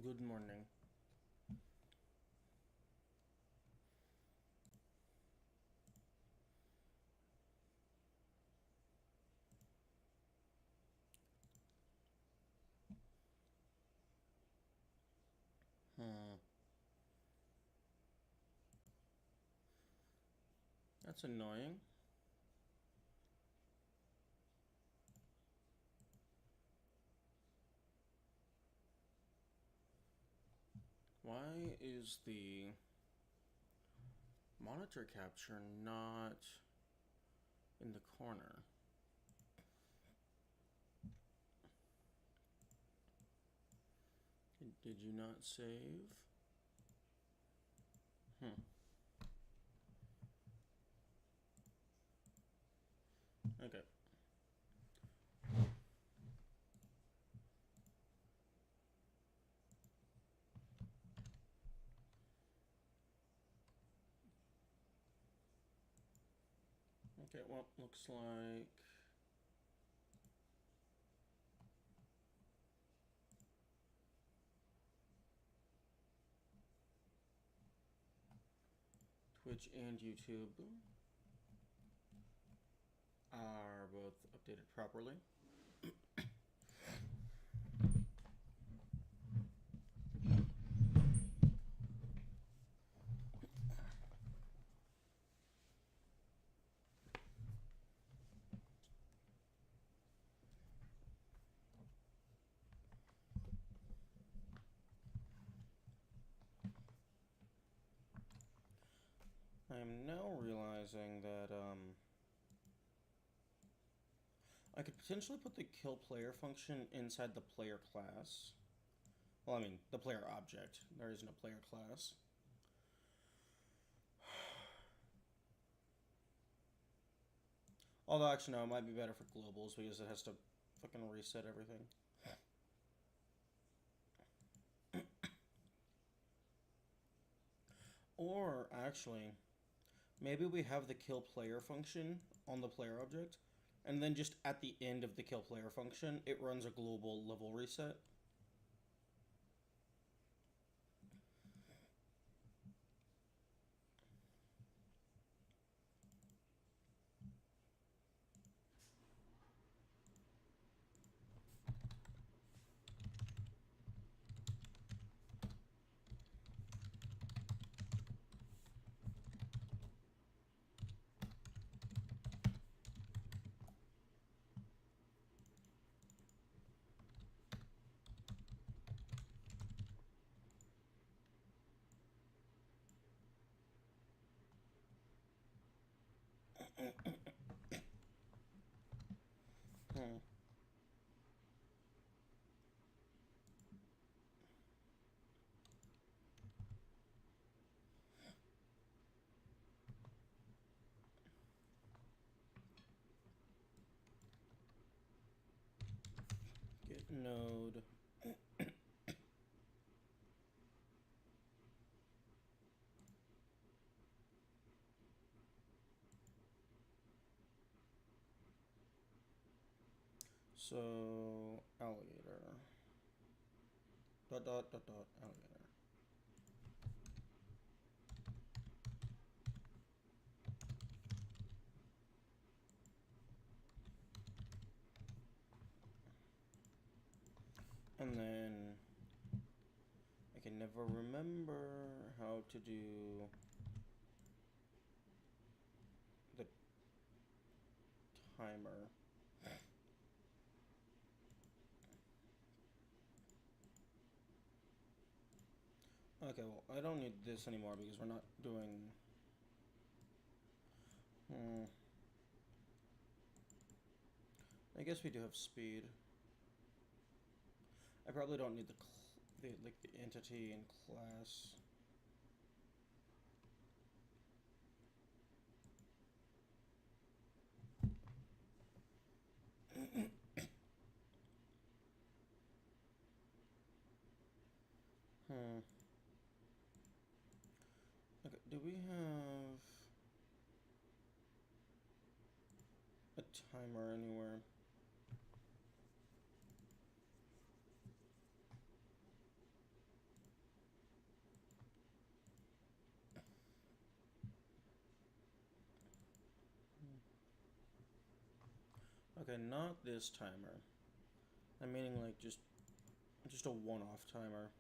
Good morning. Hmm. That's annoying. Why is the monitor capture not in the corner? Did you not save? Hmm. Okay. Okay, well, looks like... Twitch and YouTube are both updated properly. I am now realizing that I could potentially put the kill player function inside the player class. Well, I mean, the player object. There isn't a player class. Although, actually, no, it might be better for globals because it has to fucking reset everything. Or, actually, maybe we have the kill player function on the player object, and then just at the end of the kill player function, it runs a global level reset. Hmm. Get node. So, alligator. Dot dot dot dot alligator. And then I can never remember how to do the timer. Okay, well, I don't need this anymore because we're not doing... Hmm. I guess we do have speed. I probably don't need the entity and class. Hmm. Okay, do we have a timer anywhere? Okay, not this timer. I'm meaning like just a one-off timer.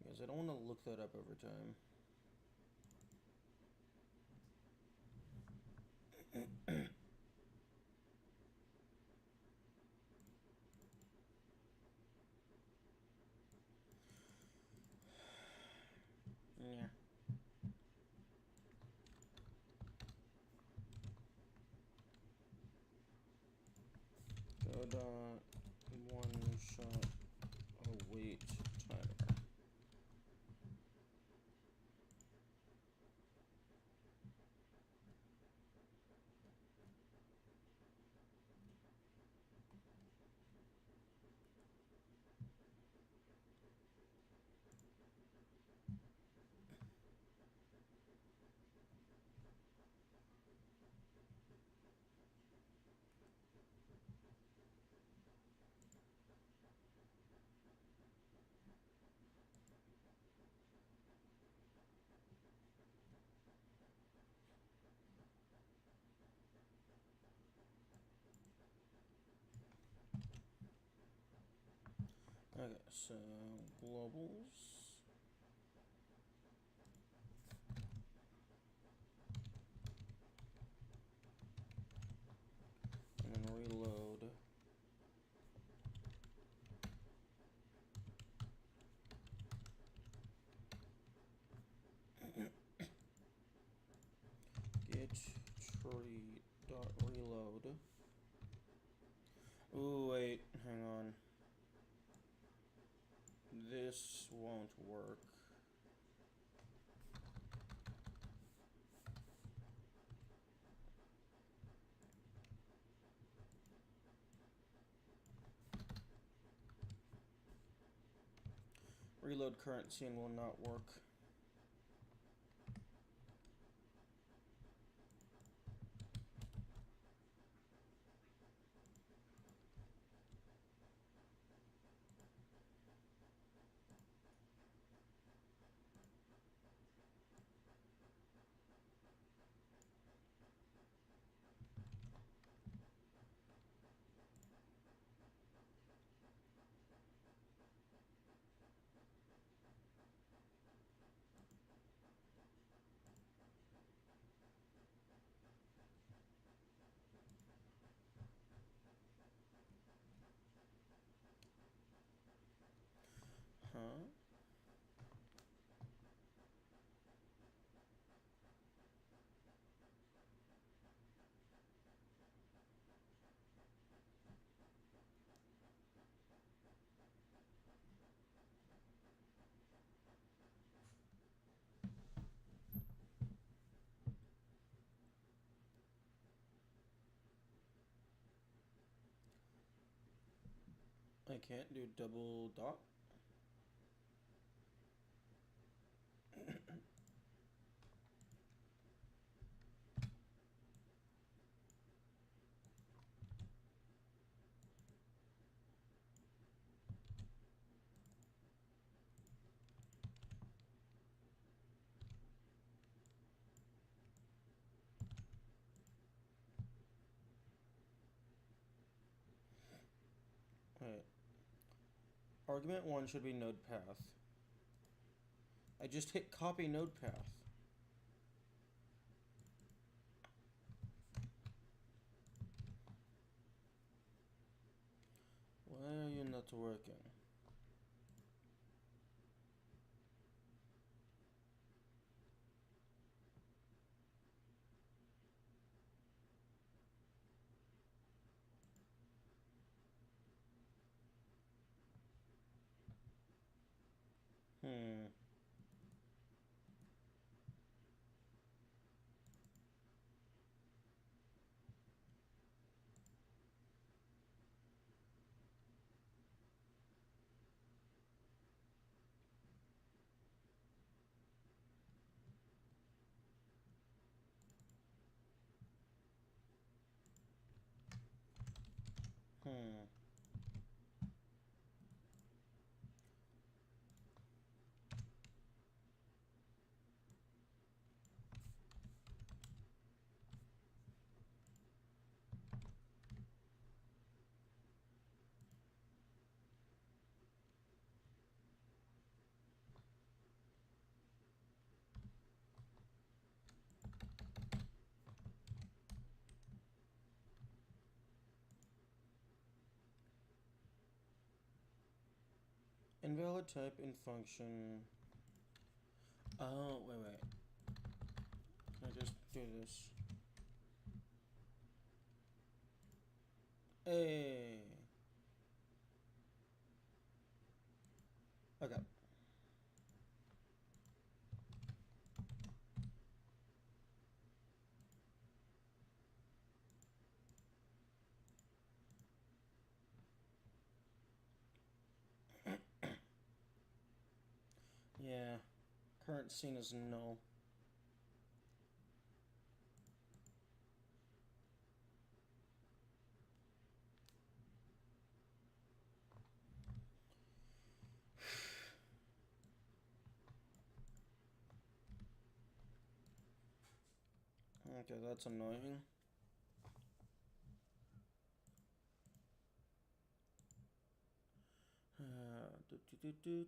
Because I don't want to look that up every time. Yeah. Go dot one shot await timer. Okay, so globals. And then reload. Get tree dot reload. Ooh, wait, hang on. This won't work. Reload current scene will not work. Huh? I can't do double dot. Alright. Argument 1 should be node path. I just hit copy node path. Why are you not working? Hmm. Hmm. Invalid type in function. Oh, wait. Can I just do this? Hey. Okay. Yeah. Current scene is null. Okay, that's annoying. Do.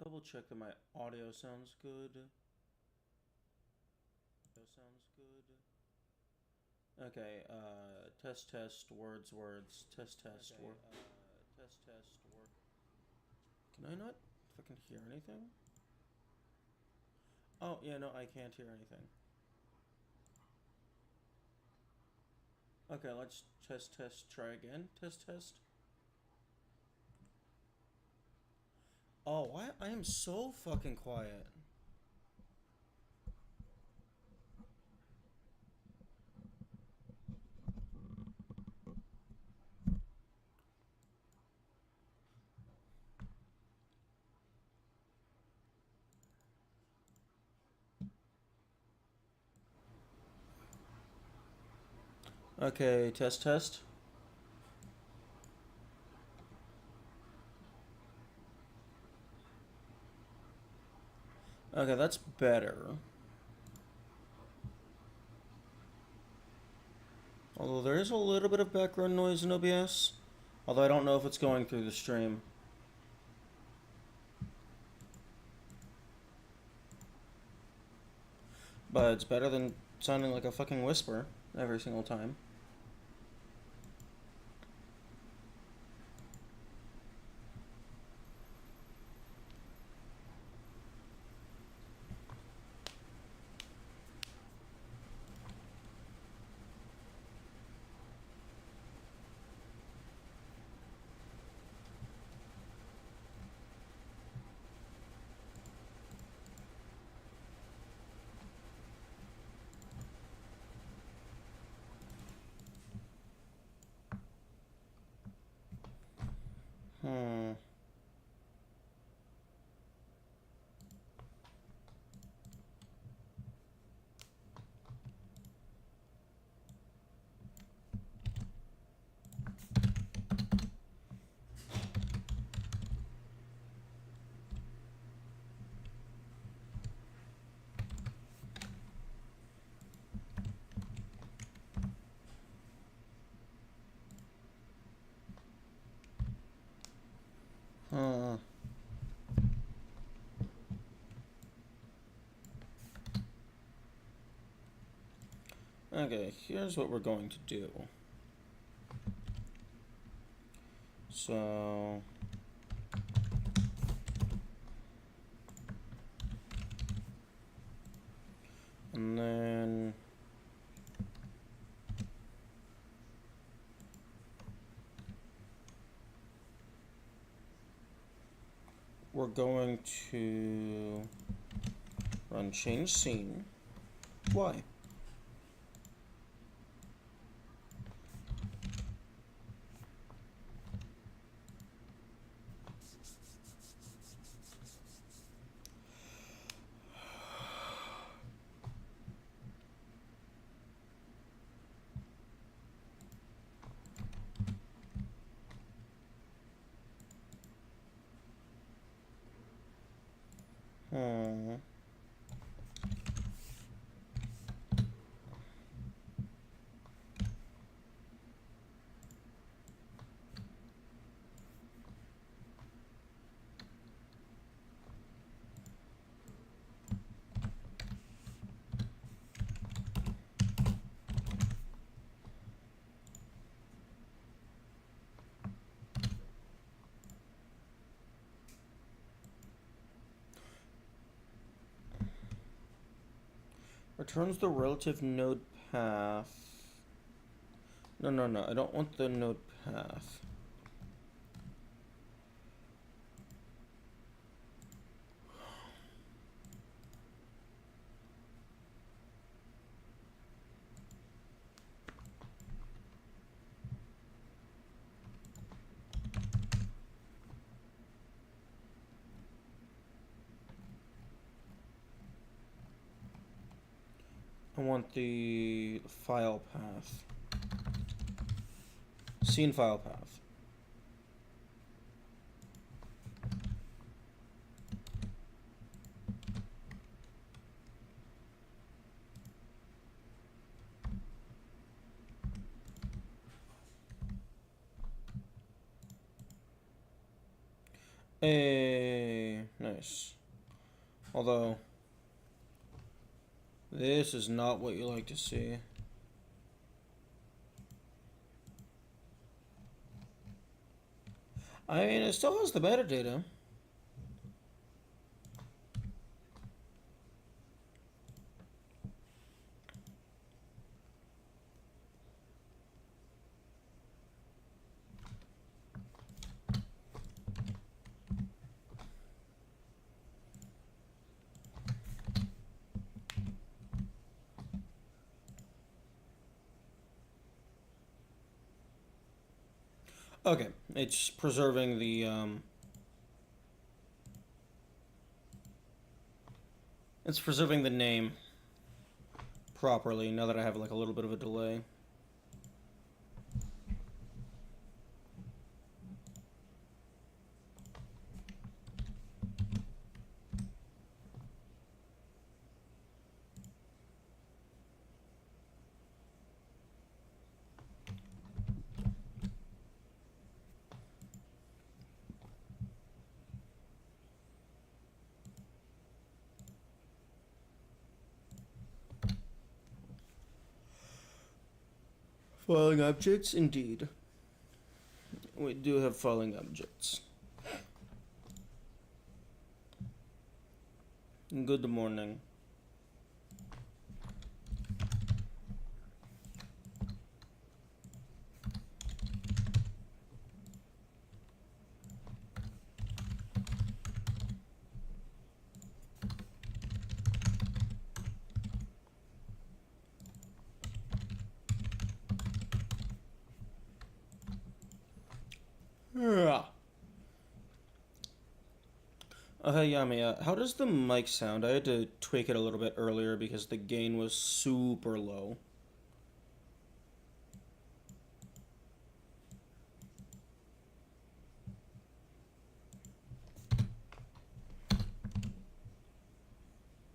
Double check that my audio sounds good. Okay, test, words, test, word. Word. Can I not fucking hear anything? Oh, yeah, no, I can't hear anything. Okay, let's test, try again. Test. Oh, why? I am so fucking quiet. Okay, test. Okay, that's better. Although there is a little bit of background noise in OBS. Although I don't know if it's going through the stream. But it's better than sounding like a fucking whisper every single time. Hmm. Okay, here's what we're going to do. So... And then... we're going to run change scene. Why? Returns the relative node path. No, I don't want the node path. I want the file path. Scene file path. Hey, nice. Although, this is not what you like to see. I mean, it still has the metadata. Okay, it's preserving the it's preserving the name properly now that I have like a little bit of a delay. Falling objects, indeed. We do have falling objects. Good morning. Hey Yami, how does the mic sound? I had to tweak it a little bit earlier because the gain was super low.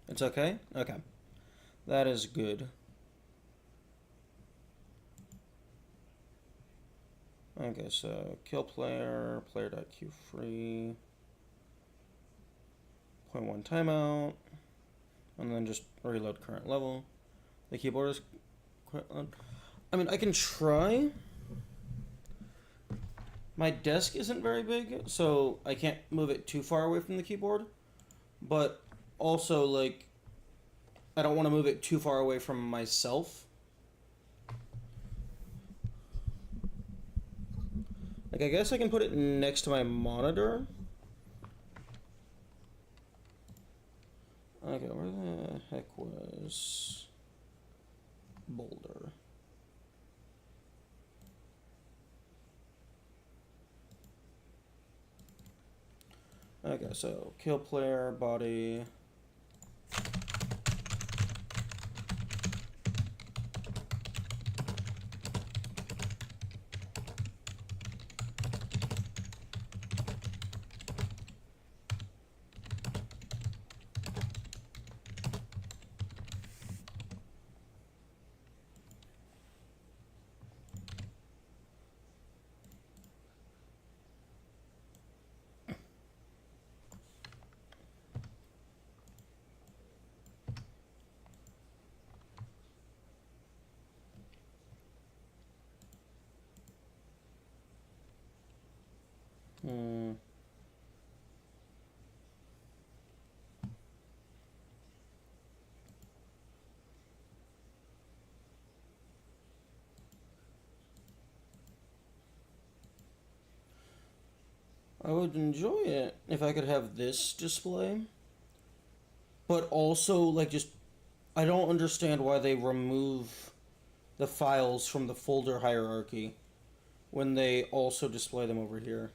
It's okay? Okay. That is good. Okay, so kill player, player.queueFree, 0.1 timeout, and then just reload current level. The keyboard is quite loud. I mean, I can try. My desk isn't very big, so I can't move it too far away from the keyboard. But also, like, I don't want to move it too far away from myself. Like, I guess I can put it next to my monitor. Okay, where the heck was Boulder? Okay, so kill player, body. I would enjoy it if I could have this display, but also like just I don't understand why they remove the files from the folder hierarchy when they also display them over here.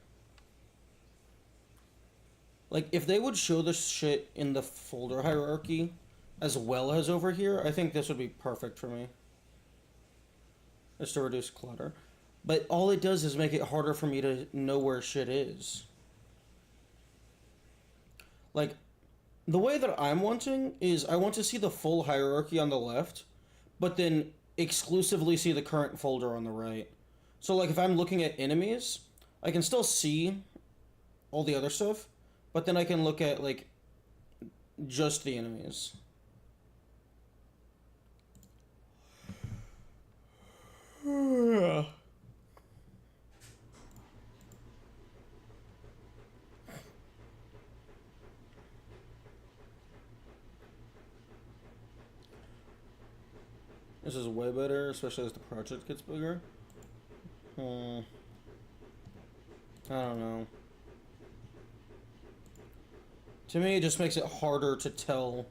Like, if they would show this shit in the folder hierarchy as well as over here, I think this would be perfect for me. Just to reduce clutter. But all it does is make it harder for me to know where shit is. Like, the way that I'm wanting is I want to see the full hierarchy on the left, but then exclusively see the current folder on the right. So, like, if I'm looking at enemies, I can still see all the other stuff, but then I can look at, like, just the enemies. This is way better, especially as the project gets bigger. I don't know. To me, it just makes it harder to tell,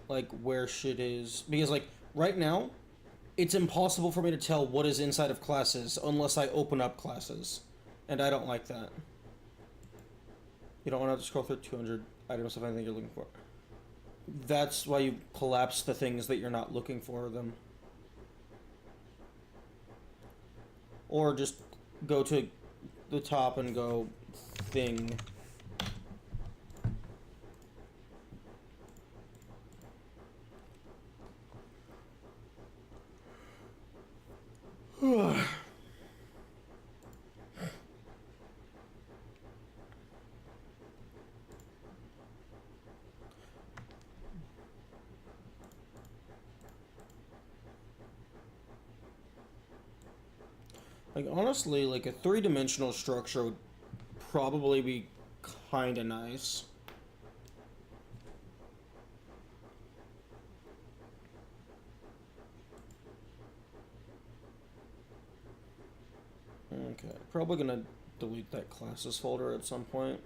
like, where shit is. Because, like, right now, it's impossible for me to tell what is inside of classes unless I open up classes. And I don't like that. You don't want to have to scroll through 200 items of anything you're looking for. That's why you collapse the things that you're not looking for them. Or just go to the top and go thing. Like, honestly, like, a three-dimensional structure would probably be kinda nice. Okay, probably gonna delete that classes folder at some point.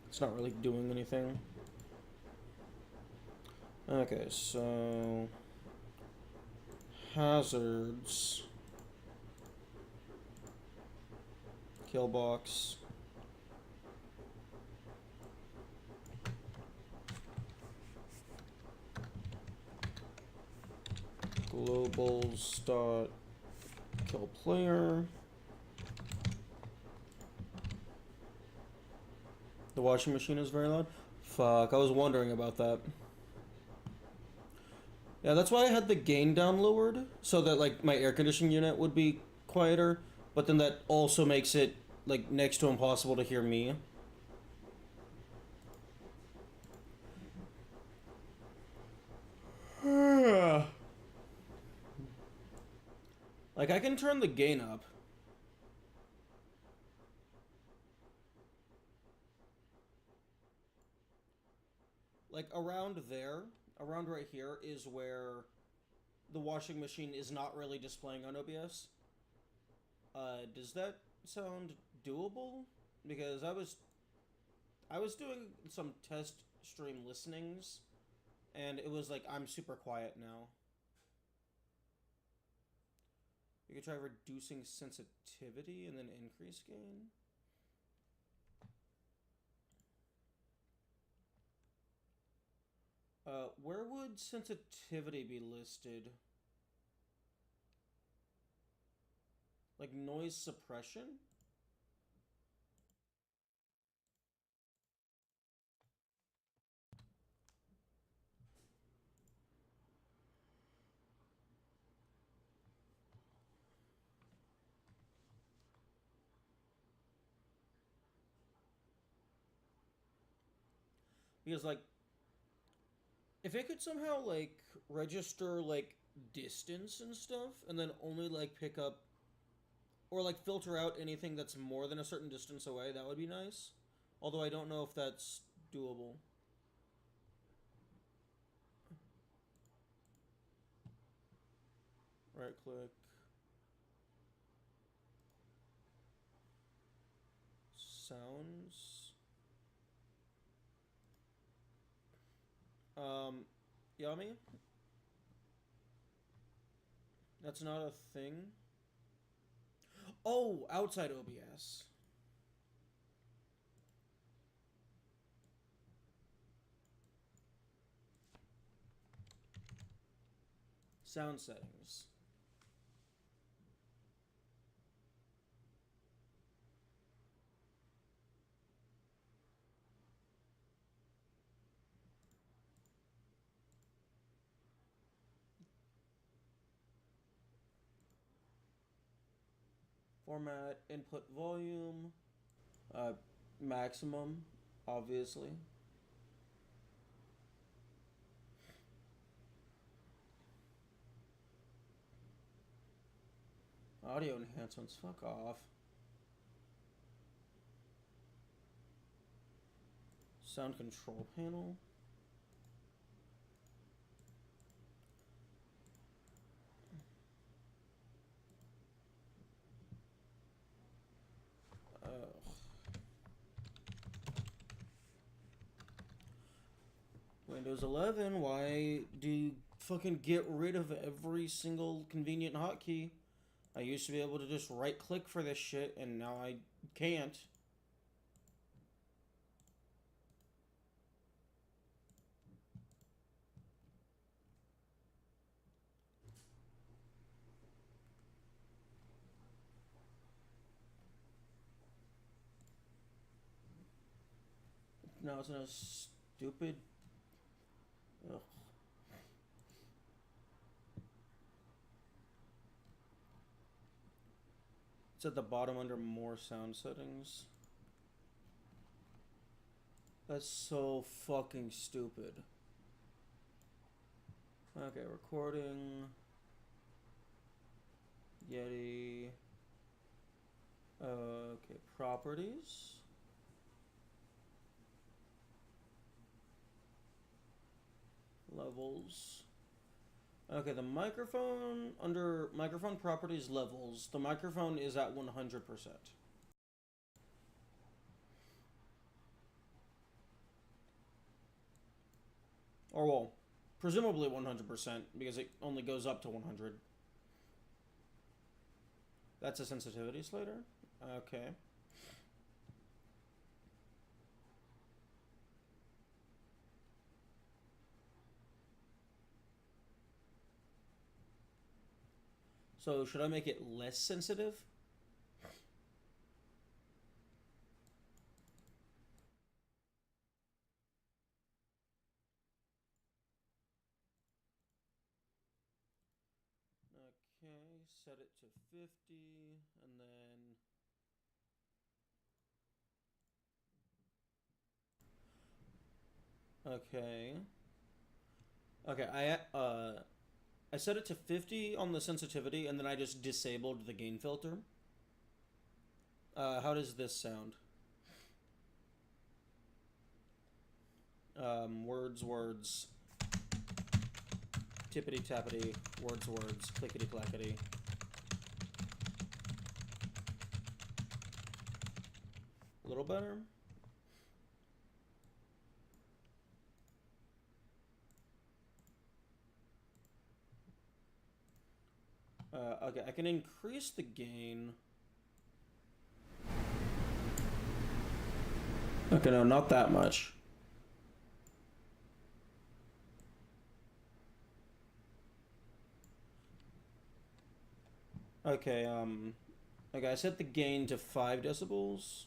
It's not really doing anything. Okay, so... hazards... kill box... globals dot kill player. The washing machine is very loud. Fuck, I was wondering about that. Yeah, that's why I had the gain down lowered, so that, like, my air conditioning unit would be quieter, but then that also makes it, like, next to impossible to hear me. Like, I can turn the gain up. Like, around there, around right here, is where the washing machine is not really displaying on OBS. Does that sound doable? Because I was doing some test stream listenings, and it was like, I'm super quiet now. You could try reducing sensitivity and then increase gain. Where would sensitivity be listed? Like noise suppression? Because, like, if it could somehow, like, register, like, distance and stuff, and then only, like, pick up, or, like, filter out anything that's more than a certain distance away, that would be nice. Although I don't know if that's doable. Right click. sounds. Yummy? That's not a thing? Oh, outside OBS. Sound settings. Format, input volume, maximum, obviously. Audio enhancements, fuck off. Sound control panel. Windows 11, why do you fucking get rid of every single convenient hotkey? I used to be able to just right click for this shit, and now I can't. Now it's in a stupid. Ugh. It's at the bottom under more sound settings. That's so fucking stupid. Okay, recording. Yeti. Okay, properties. Levels. Okay, the microphone, under microphone properties levels, the microphone is at 100%. Or, well, presumably 100%, because it only goes up to 100. That's a sensitivity slider? Okay. So, should I make it less sensitive? Okay, set it to 50, and then... Okay. Okay, I set it to 50 on the sensitivity, and then I just disabled the gain filter. How does this sound? Words, tippity tappity, words, clickety clackety. A little better. Okay, I can increase the gain. Okay, no, not that much. Okay, I set the gain to 5 decibels.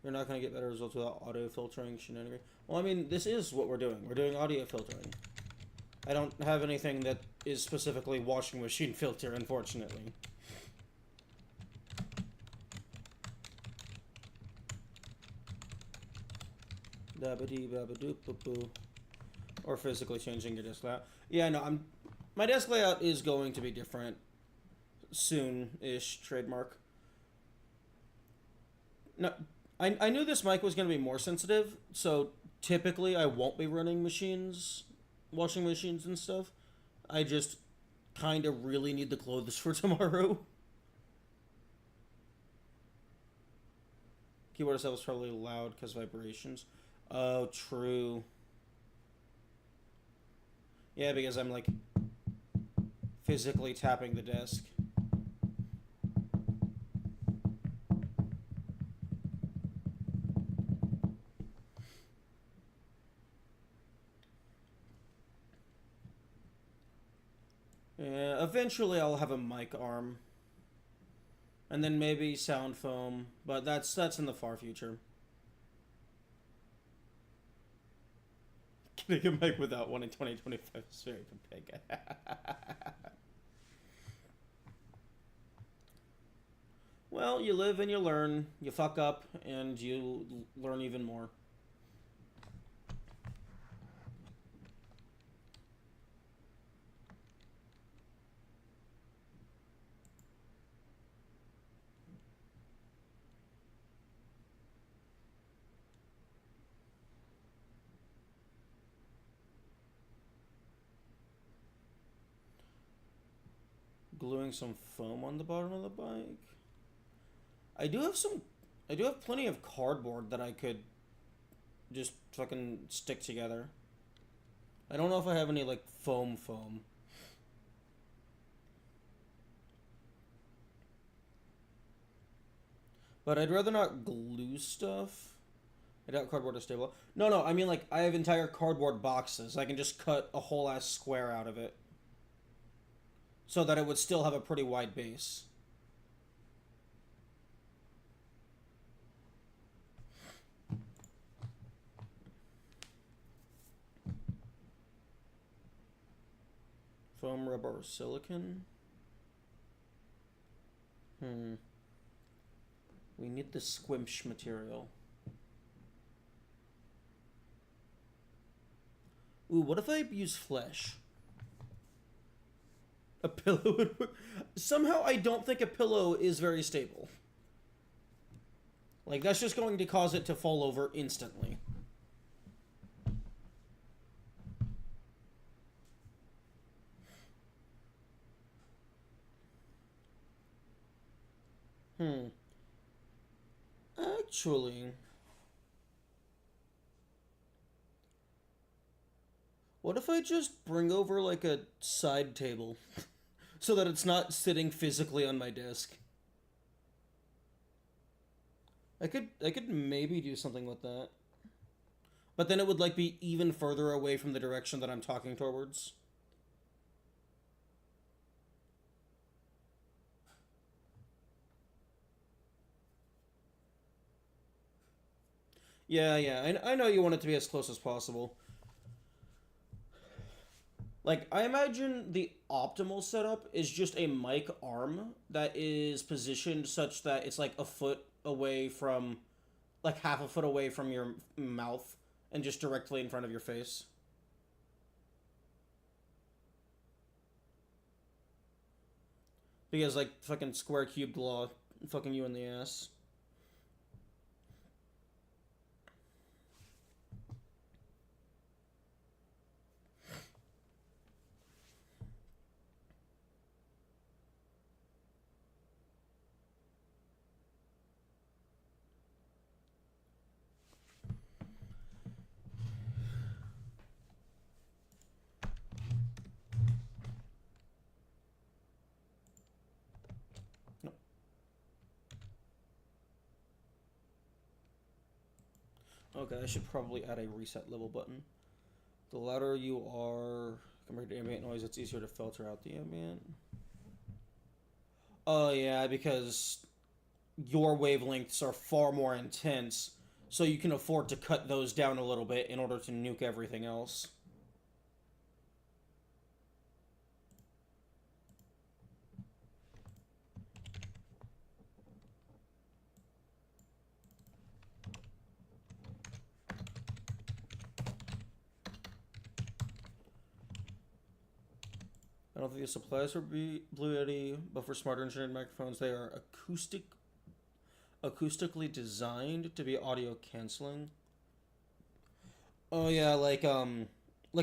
You're not going to get better results without audio filtering shenanigans. Well, I mean, this is what we're doing. We're doing audio filtering. I don't have anything that is specifically washing machine filter, unfortunately. Dabba-dee, babba-doop-boo-boo. Or physically changing your desk layout. Yeah, no, my desk layout is going to be different soon-ish, trademark. No, I knew this mic was going to be more sensitive, so typically I won't be running washing machines and stuff. I just kind of really need the clothes for tomorrow. Keyboard itself is probably loud because vibrations. Oh, true. Yeah, because I'm like physically tapping the desk. Yeah, eventually I'll have a mic arm. And then maybe sound foam, but that's in the far future. Getting a mic without one in 2025 is very big. Well, you live and you learn. You fuck up and you learn even more. Gluing some foam on the bottom of the bike. I do have some. I do have plenty of cardboard that I could just fucking stick together. I don't know if I have any like foam. But I'd rather not glue stuff. I doubt cardboard is stable. No, I mean like I have entire cardboard boxes. I can just cut a whole ass square out of it. So that it would still have a pretty wide base. Foam, rubber, or silicon? We need the squimsh material. Ooh, what if I use flesh? A pillow would work. Somehow I don't think a pillow is very stable. Like, that's just going to cause it to fall over instantly. Actually, what if I just bring over, like, a side table? So that it's not sitting physically on my desk. I could maybe do something with that. But then it would, like, be even further away from the direction that I'm talking towards. Yeah, I know you want it to be as close as possible. Like, I imagine the optimal setup is just a mic arm that is positioned such that it's like a foot away from, like half a foot away from your mouth and just directly in front of your face. Because, like, fucking square cubed law fucking you in the ass. No. Okay, I should probably add a reset level button. The louder you are compared to ambient noise, it's easier to filter out the ambient. Oh, yeah, because your wavelengths are far more intense, so you can afford to cut those down a little bit in order to nuke everything else. I don't think the supplies for Blue Yeti, but for smarter engineered microphones, they are acoustically designed to be audio canceling. Oh yeah, like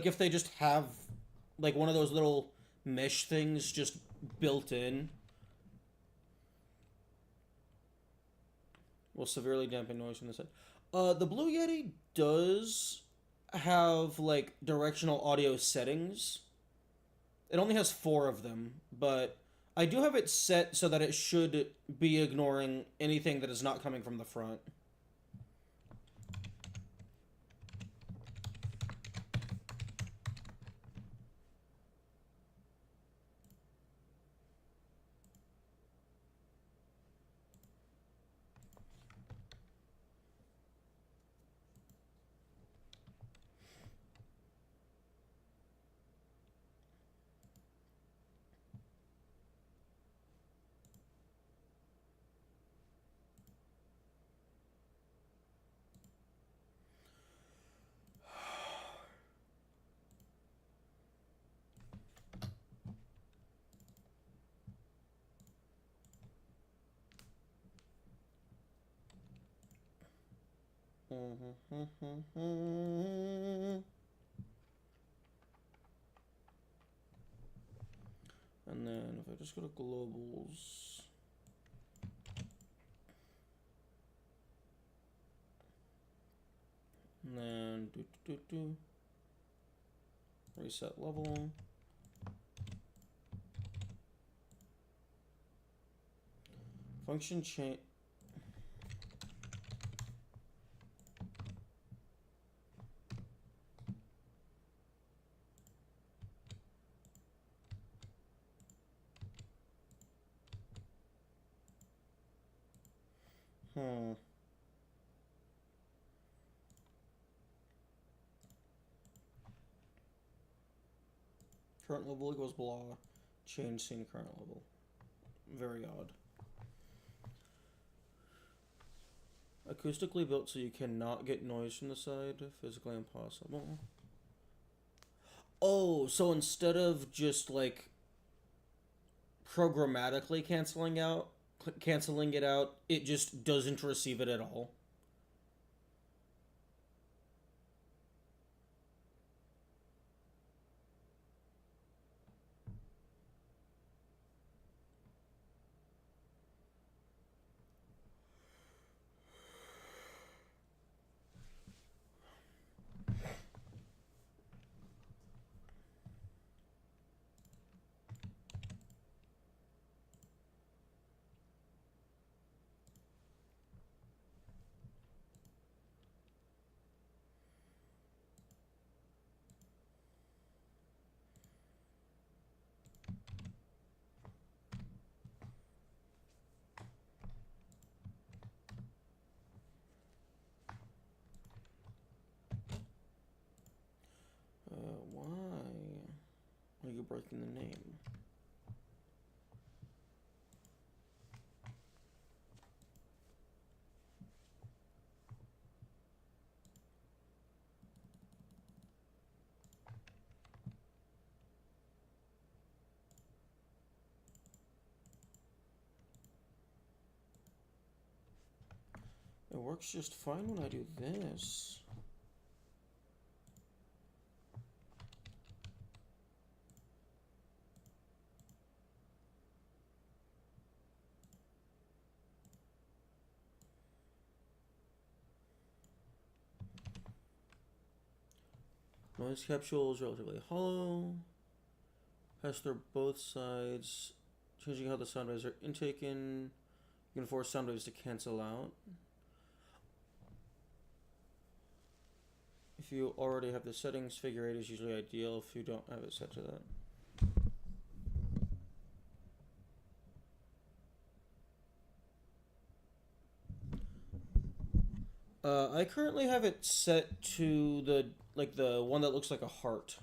if they just have like one of those little mesh things just built in. will severely dampen noise from the side. The Blue Yeti does have like directional audio settings. It only has four of them, but I do have it set so that it should be ignoring anything that is not coming from the front. And then if I just go to globals, and then reset level. Function change. Current level equals blah. Change scene current level. Very odd. Acoustically built so you cannot get noise from the side. Physically impossible. Oh, so instead of just like programmatically canceling it out, it just doesn't receive it at all. Why are you breaking the name? It works just fine when I do this. Noise capsule is relatively hollow. Pass through both sides. Changing how the sound waves are intaken. You can force sound waves to cancel out. If you already have the settings, figure 8 is usually ideal if you don't have it set to that. I currently have it set to the one that looks like a heart.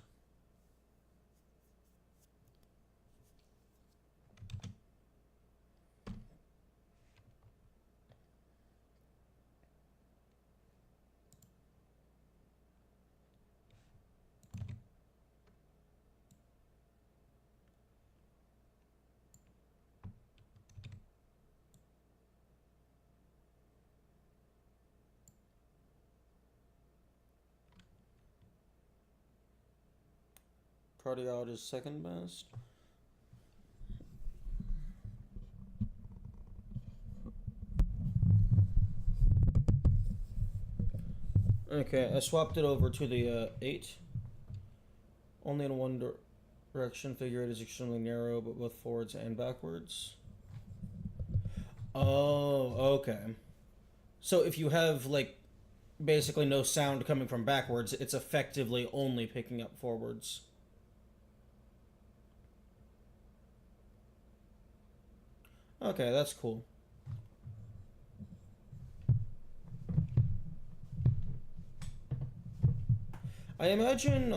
Party out is second best. Okay, I swapped it over to the 8. Only in one direction. Figure eight is extremely narrow, but both forwards and backwards. Oh, okay. So if you have, like, basically no sound coming from backwards, it's effectively only picking up forwards. Okay, that's cool. I imagine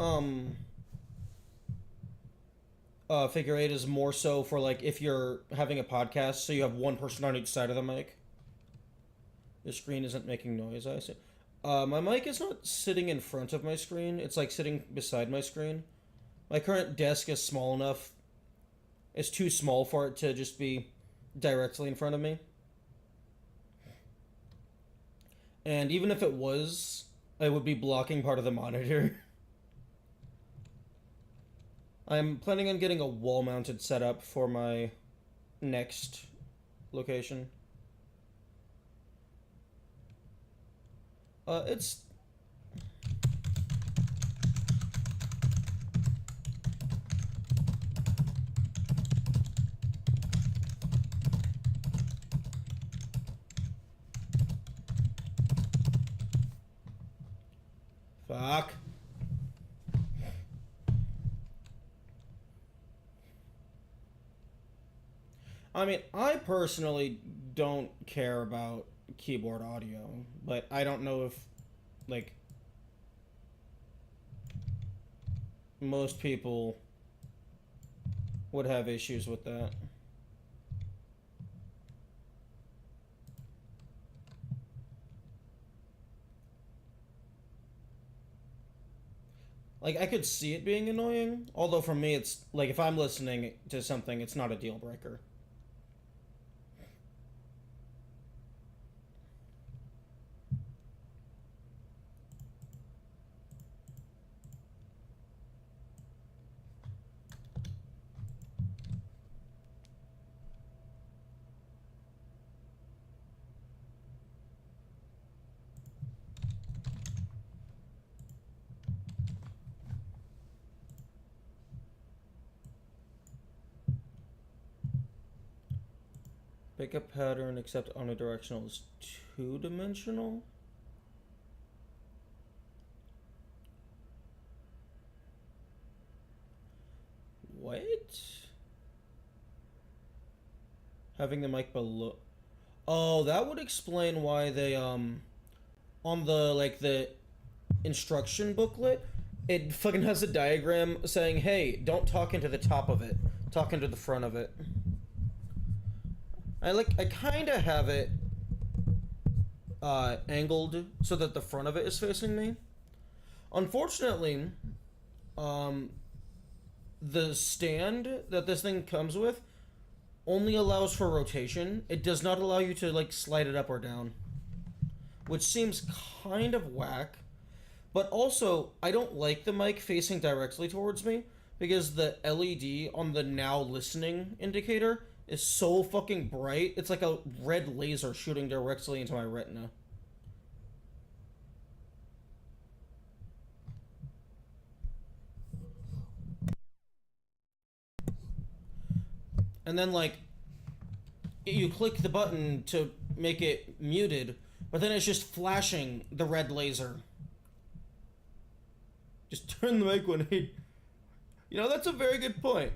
figure eight is more so for like if you're having a podcast, so you have one person on each side of the mic. The screen isn't making noise. I see. My mic is not sitting in front of my screen. It's like sitting beside my screen. My current desk is small enough. It's too small for it to just be directly in front of me. And even if it was, I would be blocking part of the monitor. I'm planning on getting a wall mounted setup for my next location. It's fuck. I mean, I personally don't care about keyboard audio, but I don't know if like most people would have issues with that. Like I could see it being annoying, although for me it's like if I'm listening to something, it's not a deal breaker. Pick a pattern except omnidirectional is two-dimensional. What? Having the mic below. Oh, that would explain why they on the like the instruction booklet, it fucking has a diagram saying, "Hey, don't talk into the top of it. Talk into the front of it." I kind of have it angled so that the front of it is facing me. Unfortunately, um, the stand that this thing comes with only allows for rotation. It does not allow you to like slide it up or down, which seems kind of whack. But also, I don't like the mic facing directly towards me because the LED on the now listening indicator is so fucking bright. It's like a red laser shooting directly into my retina. And then, like, you click the button to make it muted, but then it's just flashing the red laser. Just turn the mic 180. You know, that's a very good point.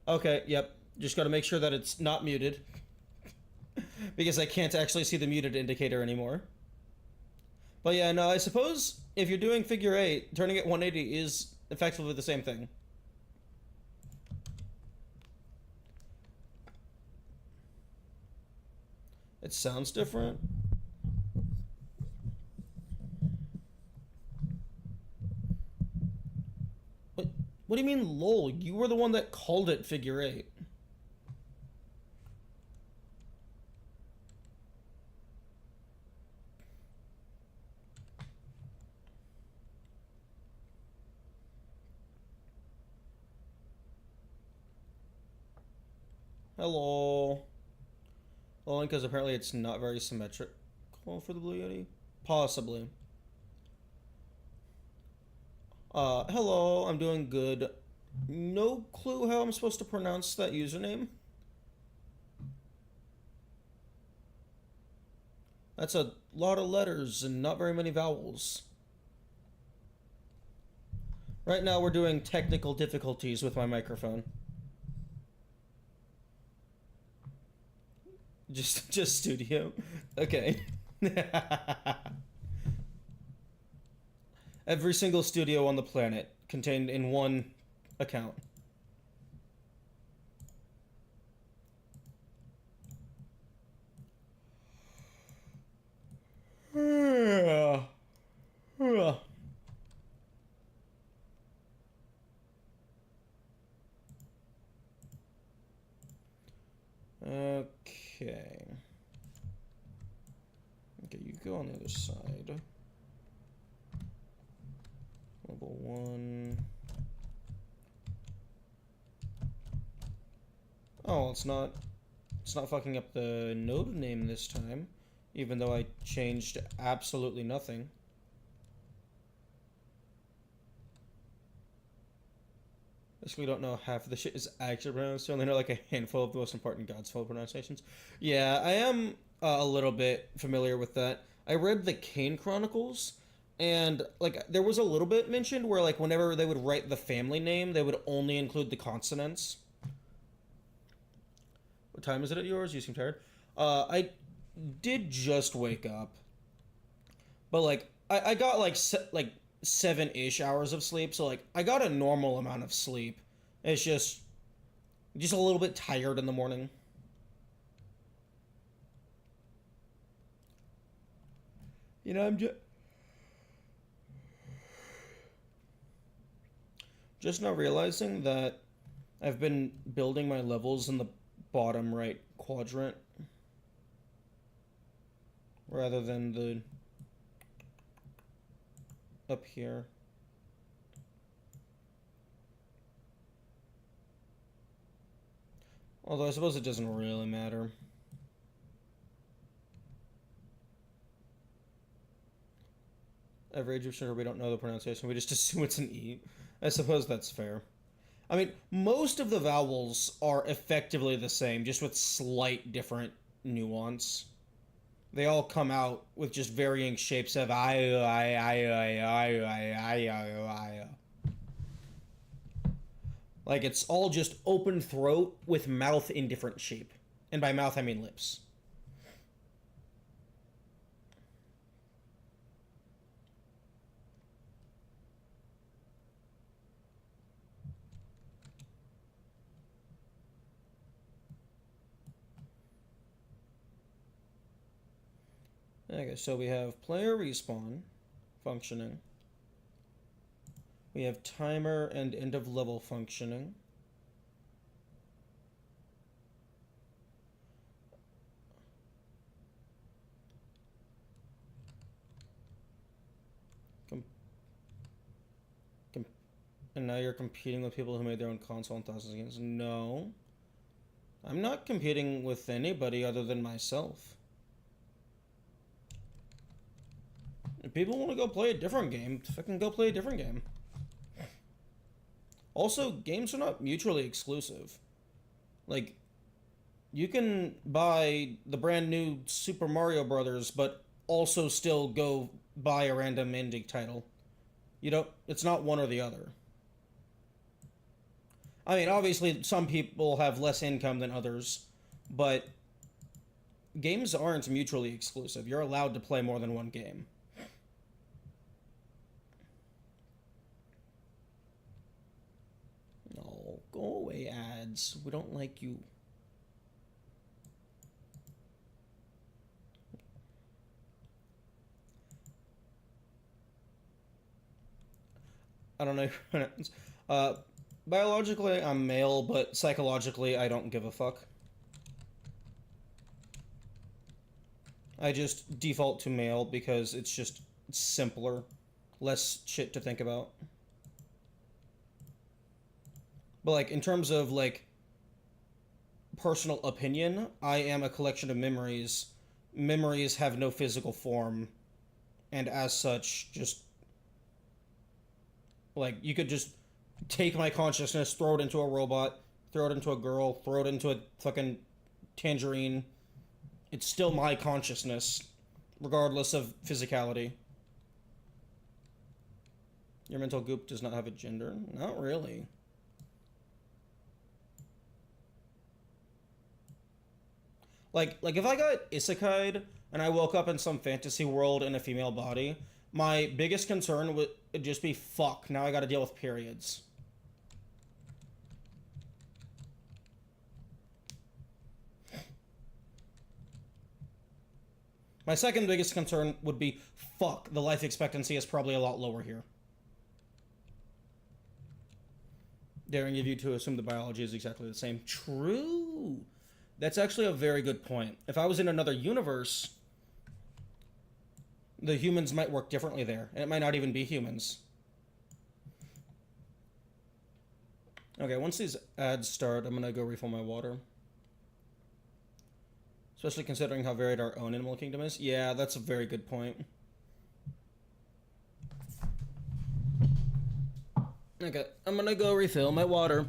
Okay, yep. Just gotta make sure that it's not muted because I can't actually see the muted indicator anymore. But yeah, no, I suppose if you're doing figure eight, turning it 180 is effectively the same thing. It sounds different. What? What do you mean, lol? You were the one that called it figure eight. Hello. Only because apparently it's not very symmetrical for the Blue Yeti. Possibly. Hello, I'm doing good. No clue how I'm supposed to pronounce that username. That's a lot of letters and not very many vowels. Right now we're doing technical difficulties with my microphone. Just studio. Okay. Every single studio on the planet contained in one account. Okay. Okay, you go on the other side. Level 1. Oh, it's not fucking up the node name this time, even though I changed absolutely nothing. Basically don't know half of the shit is actually pronounced. I only know like a handful of the most important Godspell pronunciations. Yeah, I am a little bit familiar with that. I read the Kane Chronicles, and like there was a little bit mentioned where like whenever they would write the family name, they would only include the consonants. What time is it at yours? You seem tired. I did just wake up, but like I got like 7-ish hours of sleep, so like I got a normal amount of sleep. It's just a little bit tired in the morning. You know, I'm just now realizing that I've been building my levels in the bottom right quadrant rather than the up here. Although I suppose it doesn't really matter. Every Egyptian, we don't know the pronunciation. We just assume it's an E. I suppose that's fair. I mean, most of the vowels are effectively the same, just with slight different nuance. They all come out with just varying shapes of I. Like it's all just open throat with mouth in different shape. And by mouth I mean lips. Okay, so we have player respawn functioning. We have timer and end of level functioning. And now you're competing with people who made their own console and thousands of games. No. I'm not competing with anybody other than myself. If people want to go play a different game, fucking go play a different game. Also, games are not mutually exclusive. Like, you can buy the brand new Super Mario Brothers, but also still go buy a random indie title. You don't, it's not one or the other. I mean, obviously, some people have less income than others, but games aren't mutually exclusive. You're allowed to play more than one game. No, go away, ads. We don't like you. I don't know your pronouns. Biologically, I'm male, but psychologically, I don't give a fuck. I just default to male because it's just simpler. Less shit to think about. But, like, in terms of, like, personal opinion, I am a collection of memories. Memories have no physical form, and as such, just like you could just take my consciousness, throw it into a robot, throw it into a girl, throw it into a fucking tangerine. It's still my consciousness, regardless of physicality. Your mental goop does not have a gender? Not really. Like if I got isekai'd and I woke up in some fantasy world in a female body, my biggest concern would just be fuck, now I gotta deal with periods. My second biggest concern would be fuck, the life expectancy is probably a lot lower here. Daring of you to assume the biology is exactly the same. True. That's actually a very good point. If I was in another universe, the humans might work differently there, and it might not even be humans. Okay, once these ads start, I'm gonna go refill my water. Especially considering how varied our own animal kingdom is. Yeah, that's a very good point. Okay, I'm gonna go refill my water.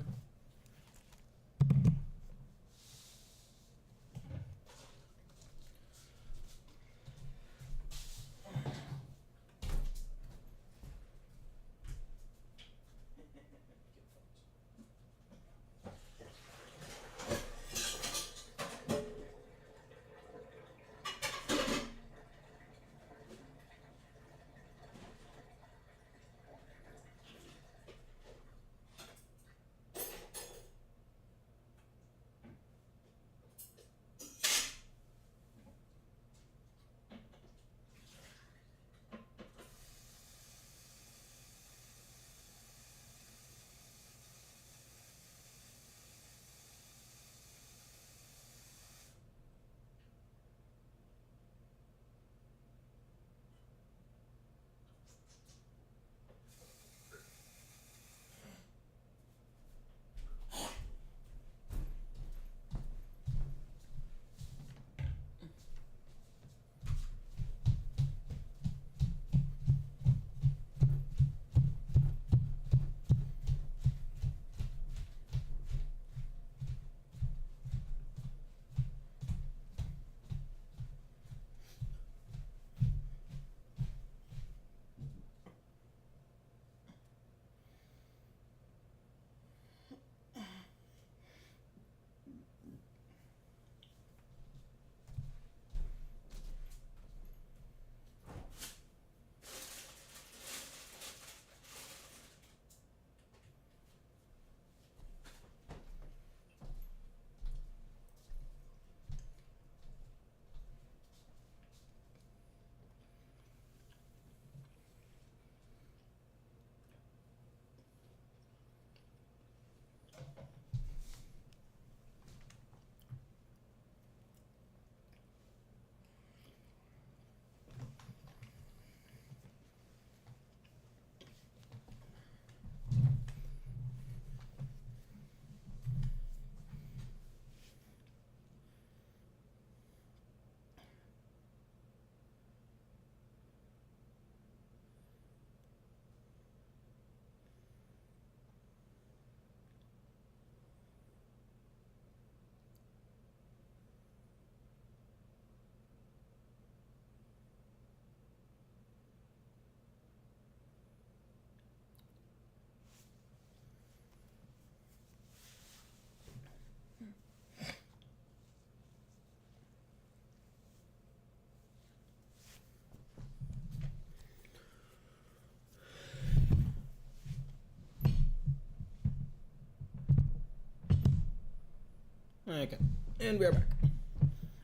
Okay, and we are back.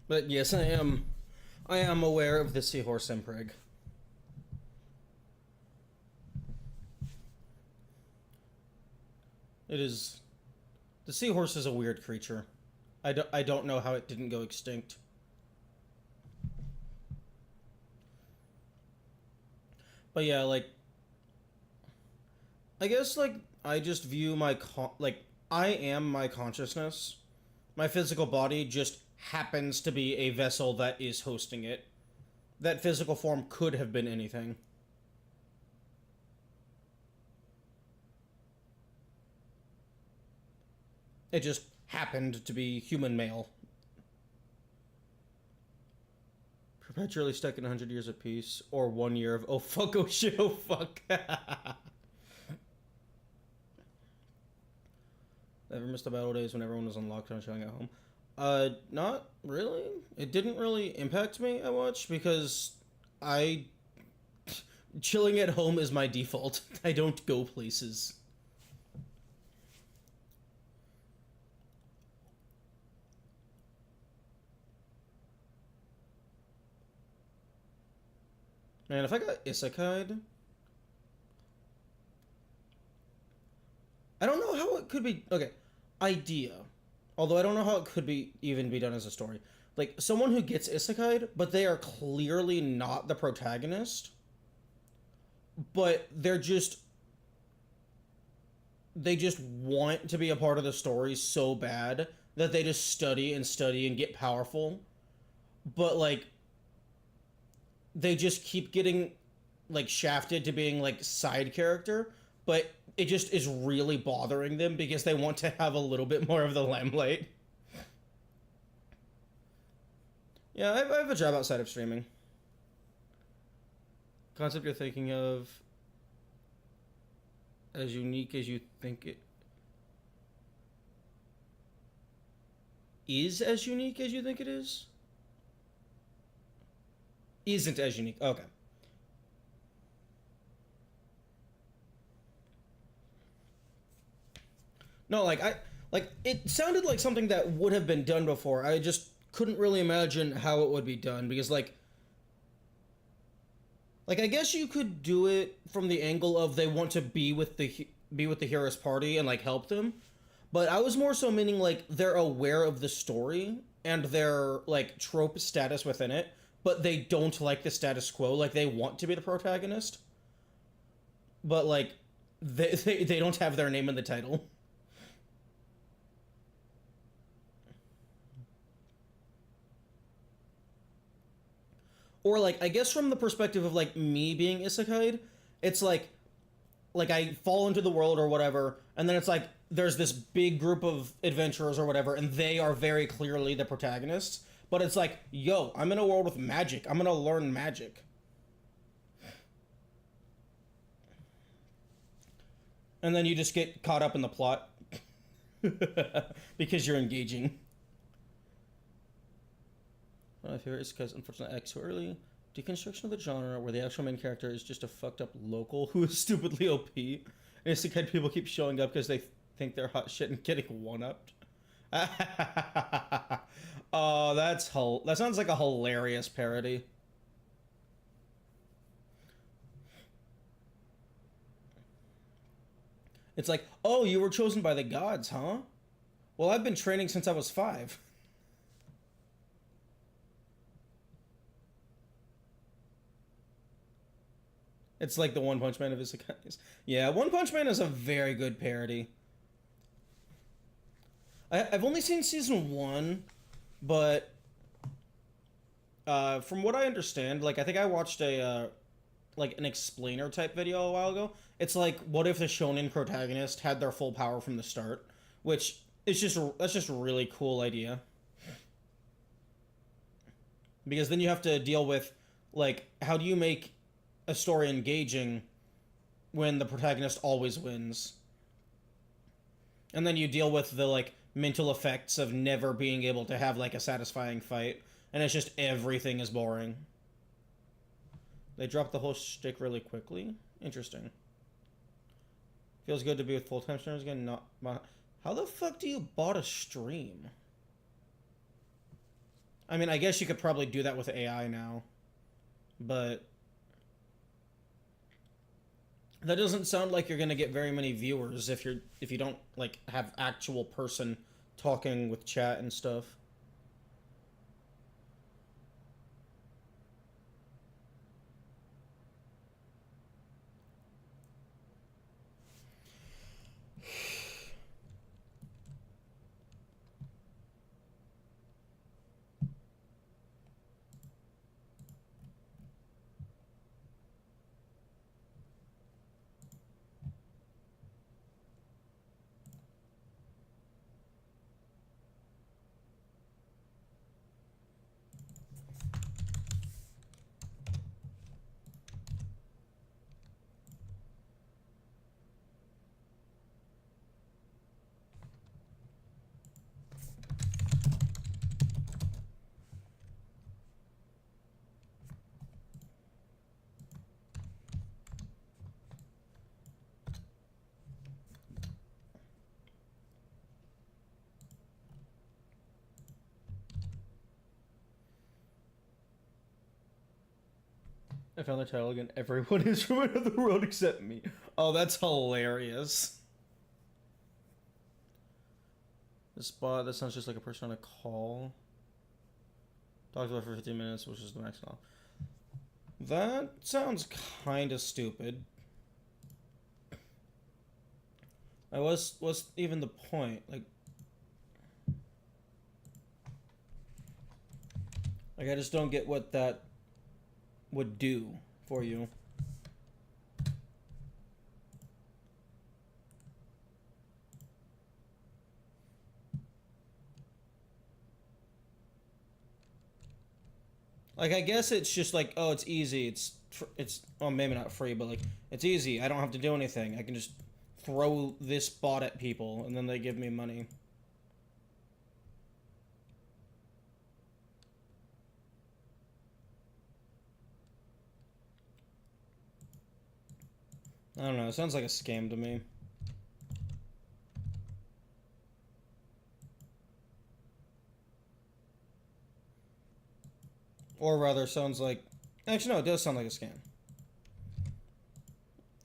But yes, I am aware of the seahorse impreg. It is, the seahorse is a weird creature. I don't know how it didn't go extinct. But yeah, like, I guess like I just view my I am my consciousness, My physical body just happens to be a vessel that is hosting it. That physical form could have been anything. It just happened to be human male. Perpetually stuck in 100 years of peace, or 1 year of oh fuck, oh shit, oh fuck. Ever missed the battle days when everyone was on lockdown chilling at home? Not really. It didn't really impact me that much because I chilling at home is my default. I don't go places. Man, if I got isekai'd, I don't know how it could be. Okay, idea. Although I don't know how it could be even be done as a story. Like someone who gets isekai'd, but they are clearly not the protagonist. But they just want to be a part of the story so bad that they just study and study and get powerful. But like they just keep getting like shafted to being like side character, but it just is really bothering them because they want to have a little bit more of the limelight. Yeah, I have a job outside of streaming. Concept you're thinking of as unique as you think it is as unique as you think it is? Isn't as unique. Okay. No, like it sounded like something that would have been done before. I just couldn't really imagine how it would be done because like I guess you could do it from the angle of they want to be with the hero's party and like help them. But I was more so meaning like they're aware of the story and their like trope status within it, but they don't like the status quo. Like they want to be the protagonist, but like they don't have their name in the title. Or like I guess from the perspective of like me being isekai, it's like I fall into the world or whatever, and then it's like there's this big group of adventurers or whatever, and they are very clearly the protagonists. But it's like, yo, I'm in a world with magic. I'm gonna learn magic. And then you just get caught up in the plot because you're engaging. One of my favorite is because unfortunately I act so early. Deconstruction of the genre where the actual main character is just a fucked up local who is stupidly OP. And it's the kind of people keep showing up because they think they're hot shit and getting one-upped. Oh, that sounds like a hilarious parody. It's like, oh, you were chosen by the gods, huh? Well, I've been training since I was 5. It's like the One Punch Man of isekais. Yeah, One Punch Man is a very good parody. I've only seen season 1, but from what I understand, like I think I watched a like an explainer type video a while ago. It's like, what if the shonen protagonist had their full power from the start? Which is just that's just a really cool idea. Because then you have to deal with like how do you make a story engaging when the protagonist always wins? And then you deal with the like mental effects of never being able to have like a satisfying fight, and it's just everything is boring. They dropped the whole shtick really quickly. Interesting. Feels good to be with full-time streamers again. Not how the fuck do you bot a stream? I mean, I guess you could probably do that with AI now, but that doesn't sound like you're gonna get very many viewers if you don't like have actual person talking with chat and stuff. I found the title again. Everyone is from another world except me. Oh, that's hilarious. This spot, that sounds just like a person on a call. Talked about for 15 minutes, which is the max now. That sounds kind of stupid. What's even the point? Like I just don't get what that would do for you. Like, I guess it's just like, oh, it's easy. It's well, maybe not free, but like, it's easy. I don't have to do anything. I can just throw this bot at people, and then they give me money. I don't know. It sounds like a scam to me. Or rather, sounds like... Actually, no, it does sound like a scam.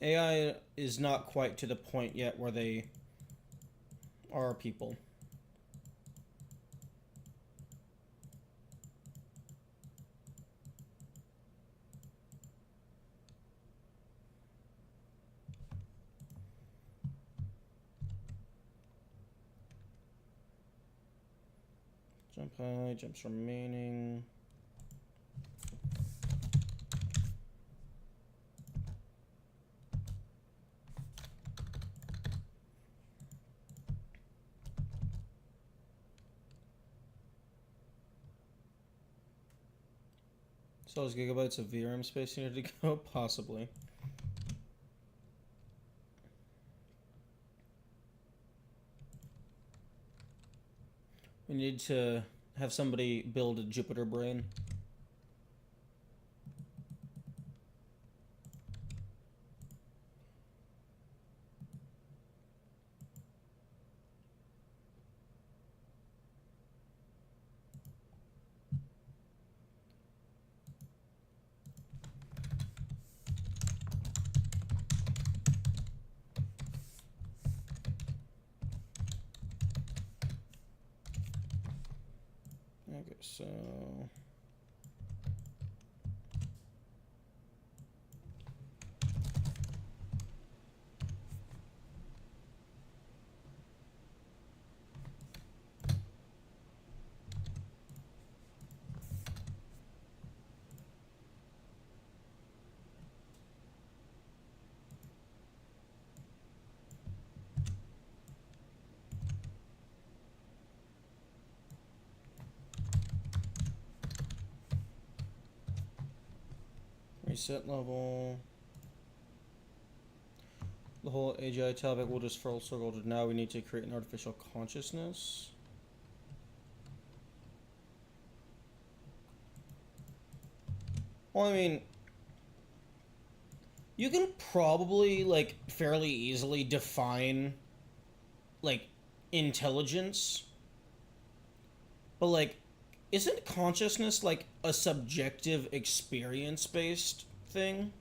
AI is not quite to the point yet where they are people. Jump high, jumps remaining. So those gigabytes of VRAM space needed to go? Possibly. We need to have somebody build a Jupiter brain. Okay, so... Reset level. The whole AGI topic will just full circle to now we need to create an artificial consciousness. Well, I mean, you can probably, like, fairly easily define, like, intelligence. But, like, isn't consciousness, like, a subjective experience-based thing?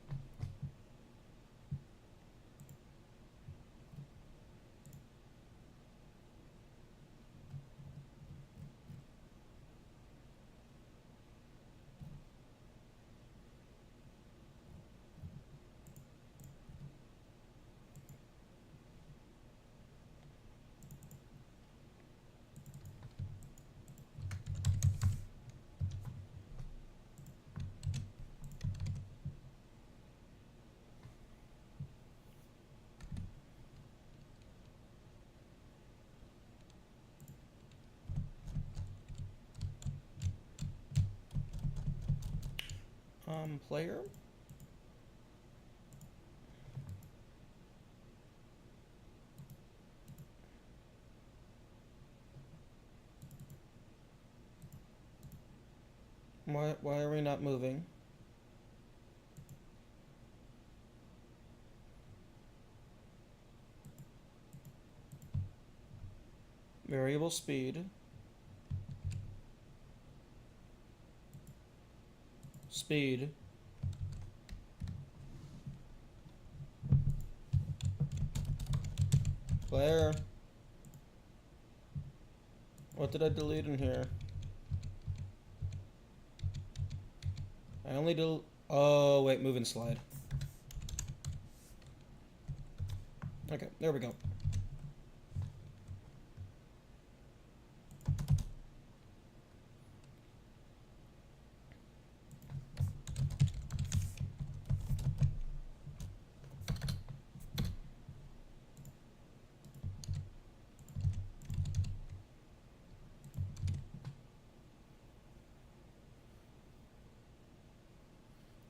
Player? Why are we not moving? Variable speed. Speed. Claire. What did I delete in here? I only del... Oh, wait, move and slide. Okay, there we go.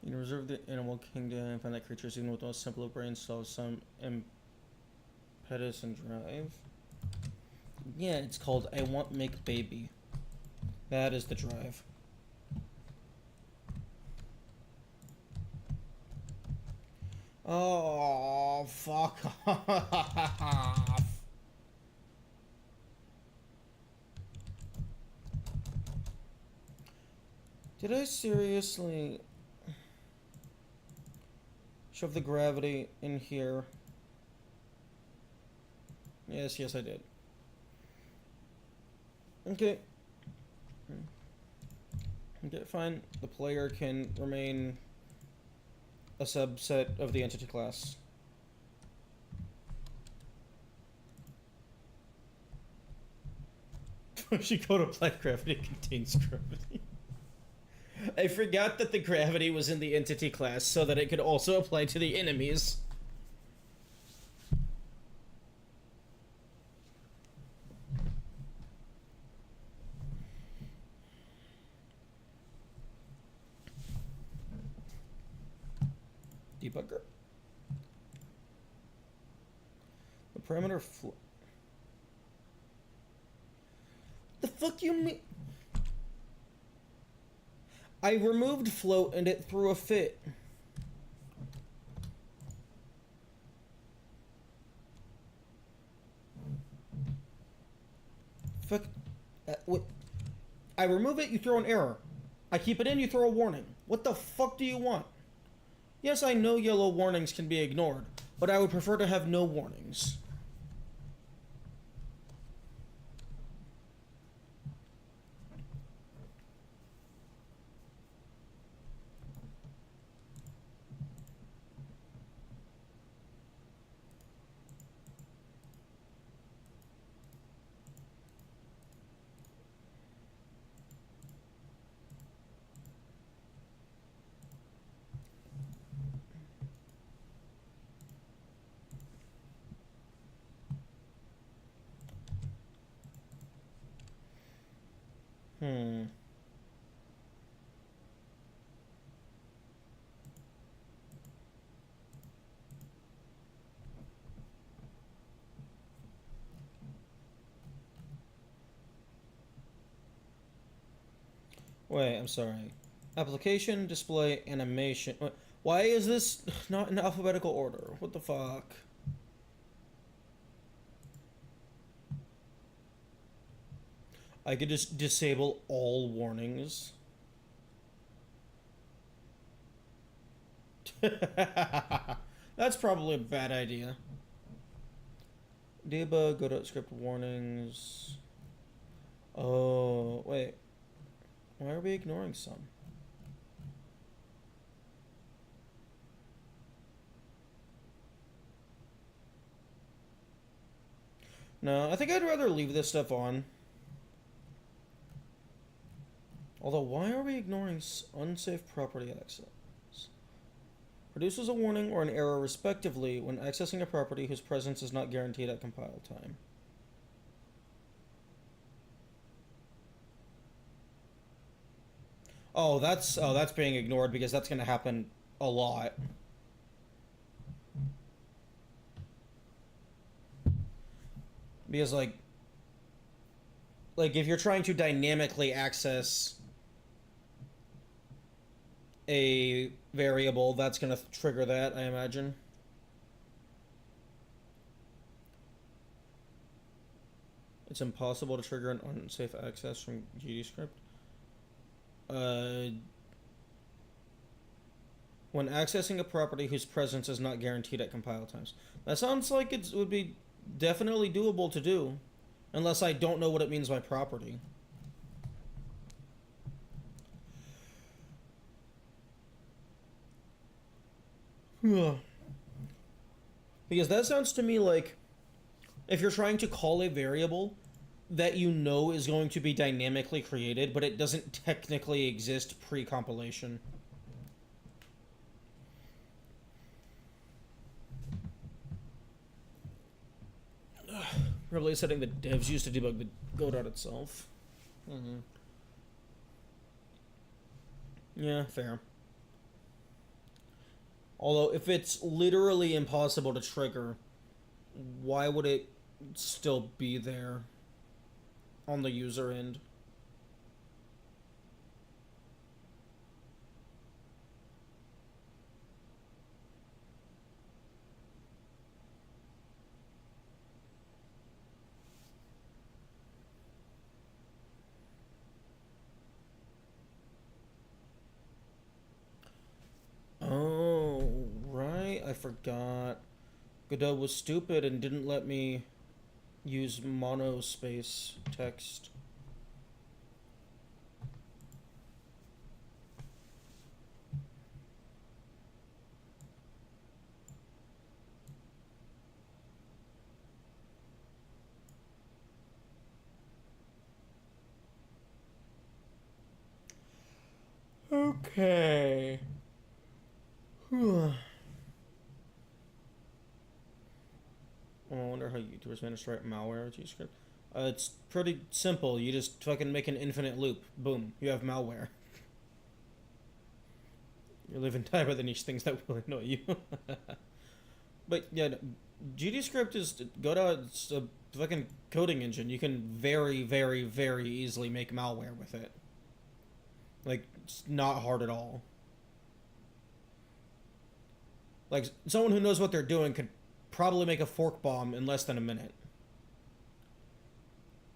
You can reserve the animal kingdom and find that creatures even with the most simple of brains solve some impetus and drive. Yeah, it's called I Want Make Baby. That is the drive. Oh, fuck off. Did I seriously shove the gravity in here? Yes, I did. Okay. Okay, fine. The player can remain a subset of the entity class. She code applied gravity contains gravity. I forgot that the gravity was in the entity class so that it could also apply to the enemies. Debugger. The parameter float. The fuck you mean? I removed float and it threw a fit. Fuck. What? I remove it, you throw an error. I keep it in, you throw a warning. What the fuck do you want? Yes, I know yellow warnings can be ignored, but I would prefer to have no warnings. Hmm. Wait, I'm sorry. Application, display, animation. Why is this not in alphabetical order? What the fuck? I could just disable all warnings. That's probably a bad idea. Debug, go to script warnings. Oh, wait. Why are we ignoring some? No, I think I'd rather leave this stuff on. Although, why are we ignoring unsafe property access? Produces a warning or an error respectively when accessing a property whose presence is not guaranteed at compile time. Oh, that's being ignored because that's going to happen a lot. Because like if you're trying to dynamically access a variable, that's going to trigger that, I imagine. It's impossible to trigger an unsafe access from GDScript. When accessing a property whose presence is not guaranteed at compile times. That sounds like it would be definitely doable to do, unless I don't know what it means by property. Because that sounds to me like if you're trying to call a variable that you know is going to be dynamically created, but it doesn't technically exist pre-compilation. Probably setting the devs used to debug the Godot itself. Mm-hmm. Yeah, fair. Although, if it's literally impossible to trigger, why would it still be there on the user end? Oh, right. I forgot. Godot was stupid and didn't let me use monospace text. Okay. I wonder how YouTubers manage to write malware with G-script. It's pretty simple. You just fucking make an infinite loop. Boom. You have malware. You live and die by the niche things that will annoy you. But yeah, GDScript is Godot. It's a fucking coding engine. You can very, very, very easily make malware with it. Like, it's not hard at all. Like, someone who knows what they're doing could probably make a fork bomb in less than a minute.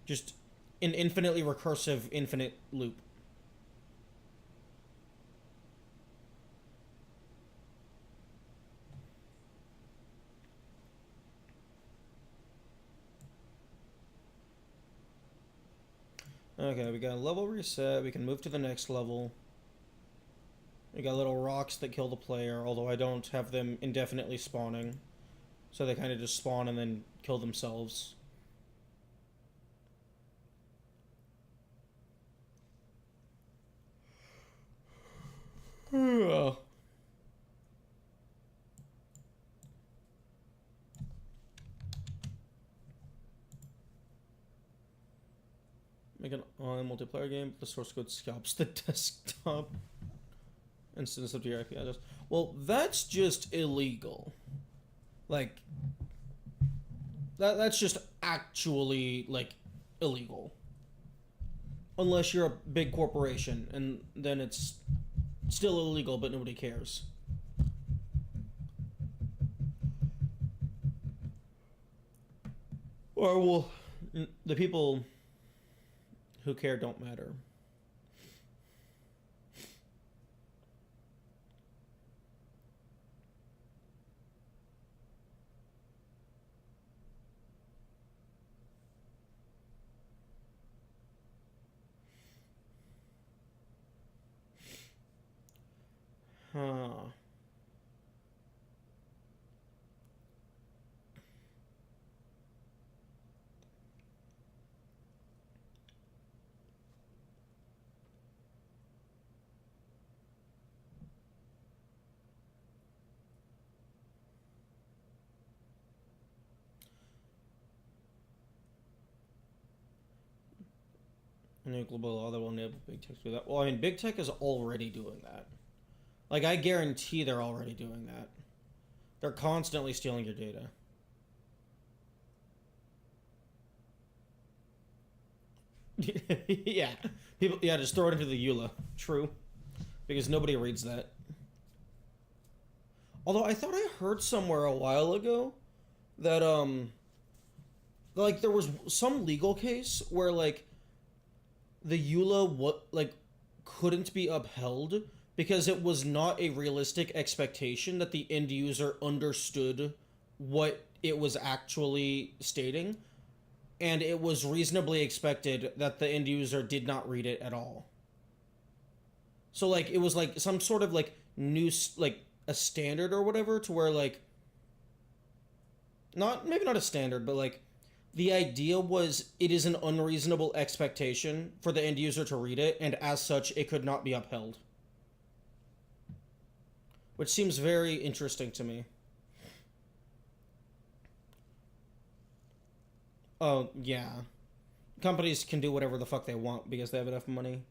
Just an infinitely recursive, infinite loop. Okay, we got a level reset. We can move to the next level. We got little rocks that kill the player, although I don't have them indefinitely spawning. So they kind of just spawn and then kill themselves. Make an online multiplayer game. The source code scalps the desktop instance of your IP address. Well, that's just illegal. Like, that's just actually, like, illegal. Unless you're a big corporation, and then it's still illegal, but nobody cares. Or, well, the people who care don't matter. Huh. A new global law that will enable big tech to do that. Well, I mean, big tech is already doing that. Like, I guarantee they're already doing that. They're constantly stealing your data. Yeah. People, yeah, just throw it into the EULA. True. Because nobody reads that. Although I thought I heard somewhere a while ago that, like, there was some legal case where, like, the EULA, like, couldn't be upheld because it was not a realistic expectation that the end user understood what it was actually stating, and it was reasonably expected that the end user did not read it at all. So like it was like some sort of like new like a standard or whatever to where like not maybe not a standard but like the idea was it is an unreasonable expectation for the end user to read it, and as such it could not be upheld, which seems very interesting to me. Oh yeah, companies can do whatever the fuck they want because they have enough money.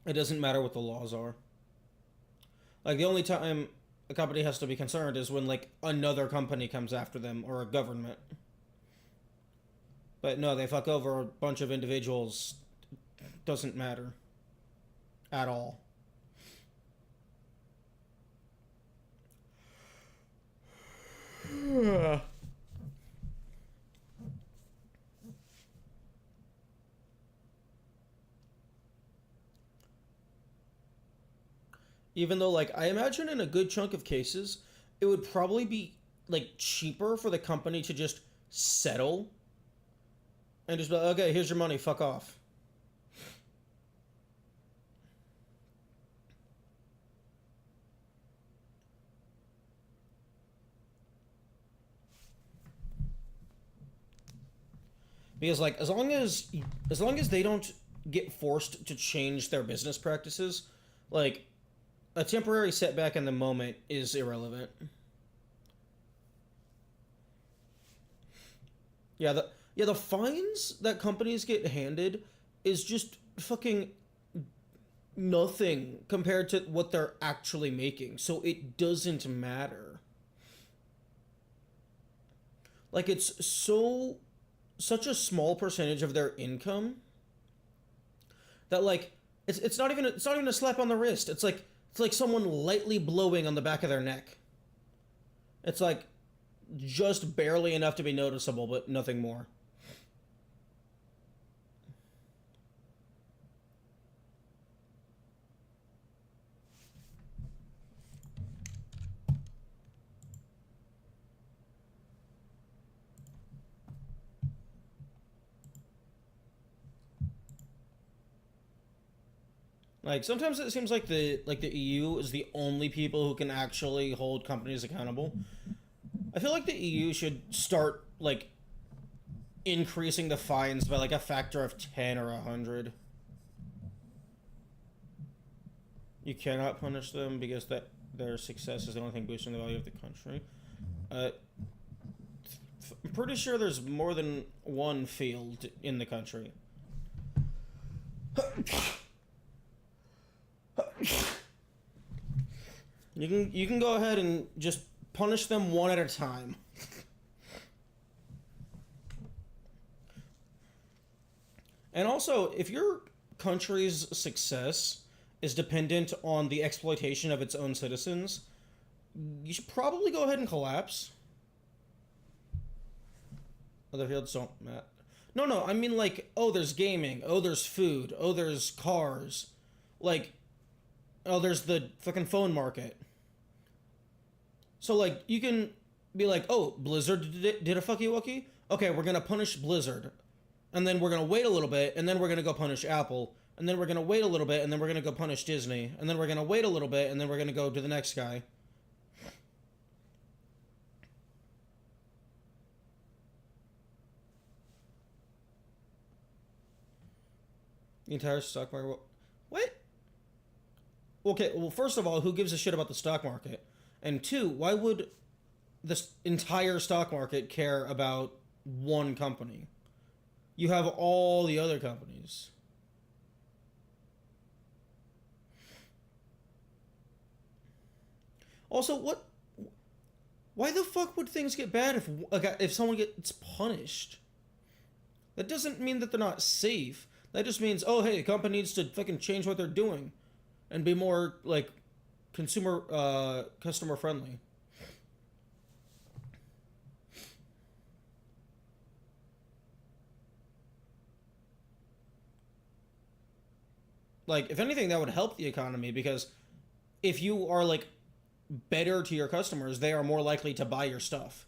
It doesn't matter what the laws are. Like the only time a company has to be concerned is when like another company comes after them or a government. But no, they fuck over a bunch of individuals. Doesn't matter at all. Even though like I imagine in a good chunk of cases it would probably be like cheaper for the company to just settle and just be like, okay, here's your money, fuck off. Because like as long as they don't get forced to change their business practices, like a temporary setback in the moment is irrelevant. Yeah, the fines that companies get handed is just fucking nothing compared to what they're actually making. So it doesn't matter. Like it's such a small percentage of their income that like it's not even a slap on the wrist. It's like someone lightly blowing on the back of their neck. It's like just barely enough to be noticeable, but nothing more. Like sometimes it seems like the EU is the only people who can actually hold companies accountable. I feel like the EU should start like increasing the fines by like a factor of 10 or 100. You cannot punish them because that their success is the only thing boosting the value of the country. Uh, I'm pretty sure there's more than one field in the country. You can go ahead and just punish them one at a time. And also, if your country's success is dependent on the exploitation of its own citizens, you should probably go ahead and collapse. Other fields don't matter. No, no, I mean like, oh, there's gaming, oh, there's food, oh, there's cars, like, oh, there's the fucking phone market. So like, you can be like, oh, Blizzard did a fucky wucky. Okay, we're gonna punish Blizzard, and then we're gonna wait a little bit, and then we're gonna go punish Apple, and then we're gonna wait a little bit, and then we're gonna go punish Disney, and then we're gonna wait a little bit, and then we're gonna go to the next guy. The entire stock market. What? Okay, well, first of all, who gives a shit about the stock market? And two, why would this entire stock market care about one company? You have all the other companies. Also, what? Why the fuck would things get bad if someone gets punished? That doesn't mean that they're not safe. That just means, oh hey, a company needs to fucking change what they're doing, and be more like customer friendly. Like if anything, that would help the economy because if you are like better to your customers, they are more likely to buy your stuff.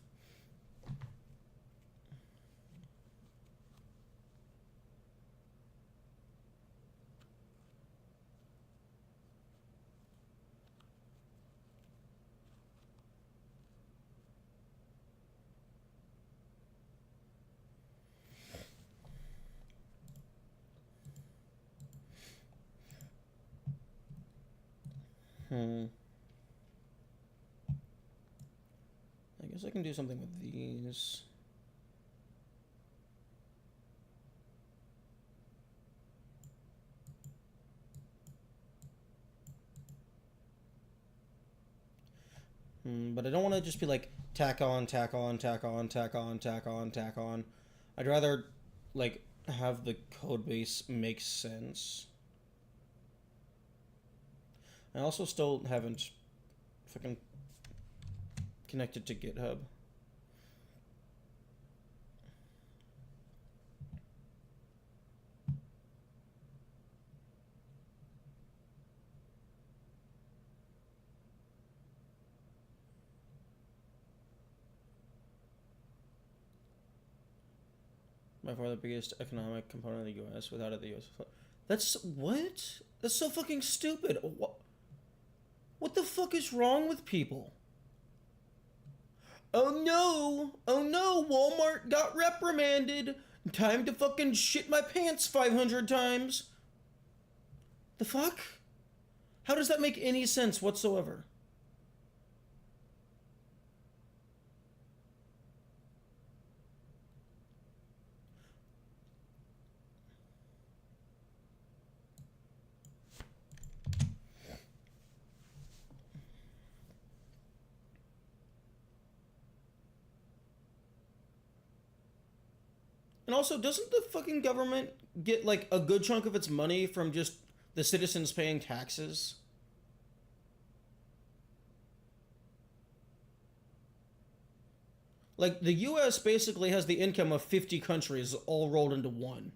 Hmm. I guess I can do something with these. But I don't want to just be like tack on, tack on, tack on, tack on, tack on, tack on. I'd rather like have the code base make sense. I also still haven't fucking connected to GitHub. By far the biggest economic component of the U.S. Without it, the U.S. That's what? That's so fucking stupid. What the fuck is wrong with people? Oh no! Oh no! Walmart got reprimanded. Time to fucking shit my pants 500 times. The fuck? How does that make any sense whatsoever? And also, doesn't the fucking government get like a good chunk of its money from just the citizens paying taxes? Like, the US basically has the income of 50 countries all rolled into one.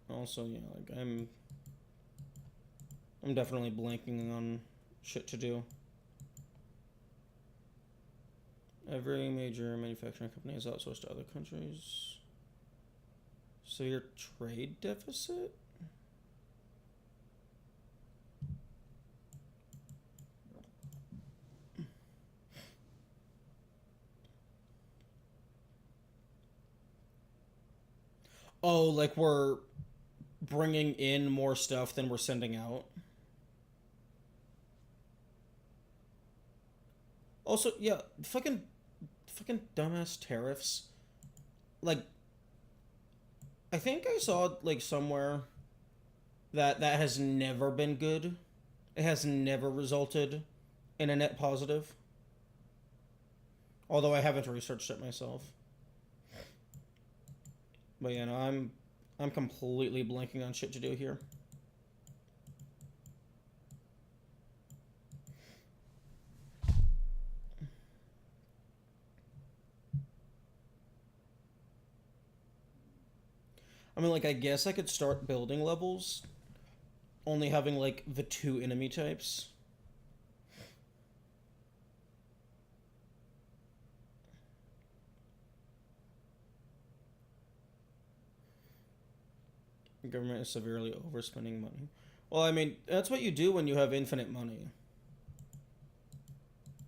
Also, yeah, like I'm definitely blanking on shit to do. Every major manufacturing company is outsourced to other countries. So your trade deficit? Oh, like we're bringing in more stuff than we're sending out. Also, yeah, fucking dumbass tariffs. Like, I think I saw like somewhere that that has never been good. It has never resulted in a net positive. Although I haven't researched it myself. But yeah, no, I'm completely blanking on shit to do here. I mean, like, I guess I could start building levels, only having like the two enemy types. The government is severely overspending money. Well, I mean, that's what you do when you have infinite money.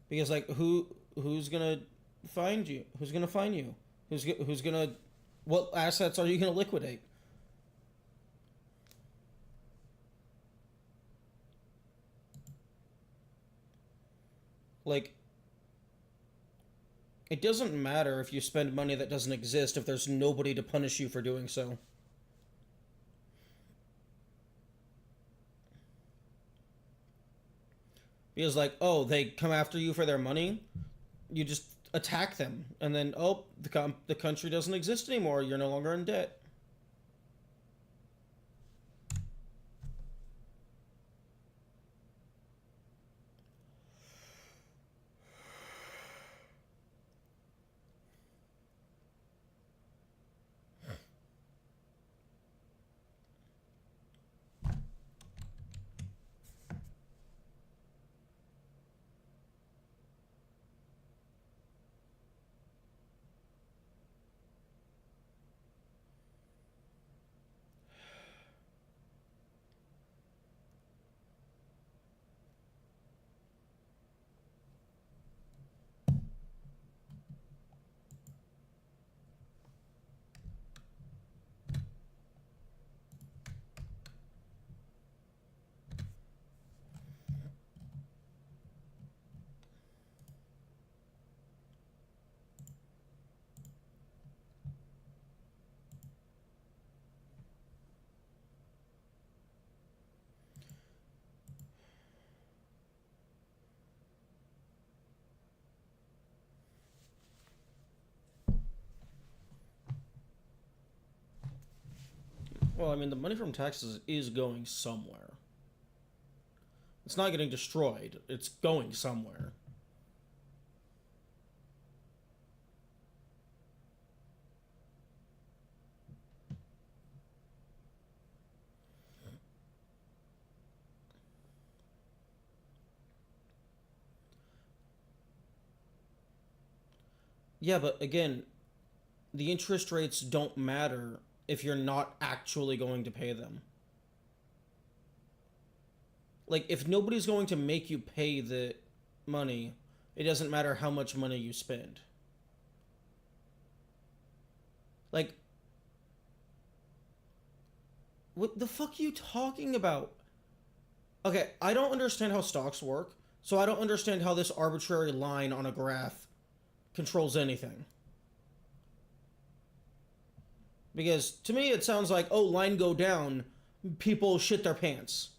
Because like, who's gonna find you? Who's gonna find you? Who's gonna? What assets are you gonna liquidate? Like, it doesn't matter if you spend money that doesn't exist if there's nobody to punish you for doing so. Because like, oh, they come after you for their money, you just attack them, and then oh, the country doesn't exist anymore. You're no longer in debt. Well, I mean, the money from taxes is going somewhere. It's not getting destroyed. It's going somewhere. Yeah, but again, the interest rates don't matter if you're not actually going to pay them. Like, if nobody's going to make you pay the money, it doesn't matter how much money you spend. Like, what the fuck are you talking about? Okay, I don't understand how stocks work, so I don't understand how this arbitrary line on a graph controls anything. Because to me, it sounds like, oh, line go down, people shit their pants.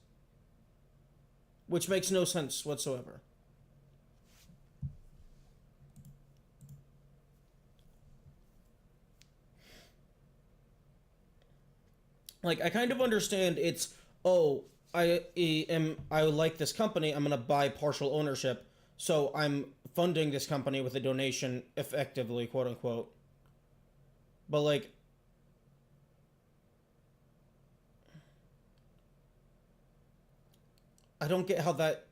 Which makes no sense whatsoever. Like, I kind of understand it's, oh, I like this company, I'm gonna buy partial ownership, so I'm funding this company with a donation effectively, quote unquote. But like, I don't get how that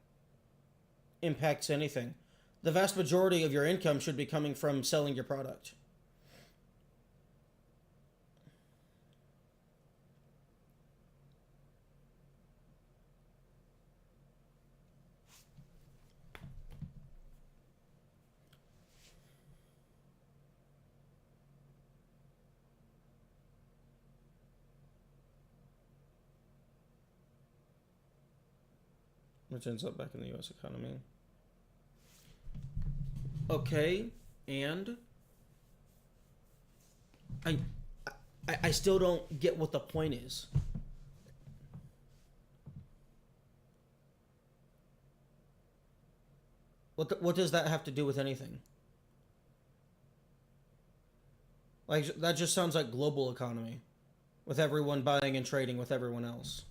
impacts anything. The vast majority of your income should be coming from selling your product. Which ends up back in the US economy. Okay, and I I still don't get what the point is. What does that have to do with anything? Like that just sounds like global economy, with everyone buying and trading with everyone else.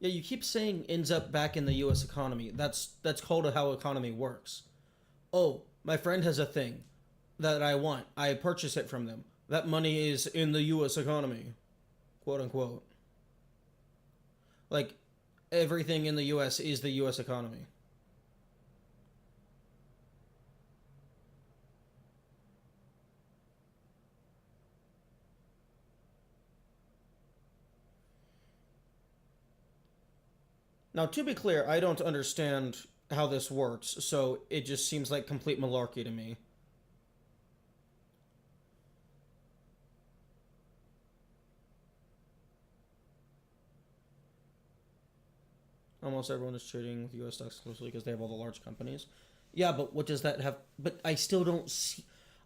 Yeah, you keep saying ends up back in the U.S. economy. That's called how economy works. Oh, my friend has a thing that I want. I purchase it from them. That money is in the U.S. economy, quote unquote. Like everything in the U.S. is the U.S. economy. Now, to be clear, I don't understand how this works, so it just seems like complete malarkey to me. Almost everyone is trading with U.S. stocks exclusively because they have all the large companies. Yeah, but what does that have? But I still don't see.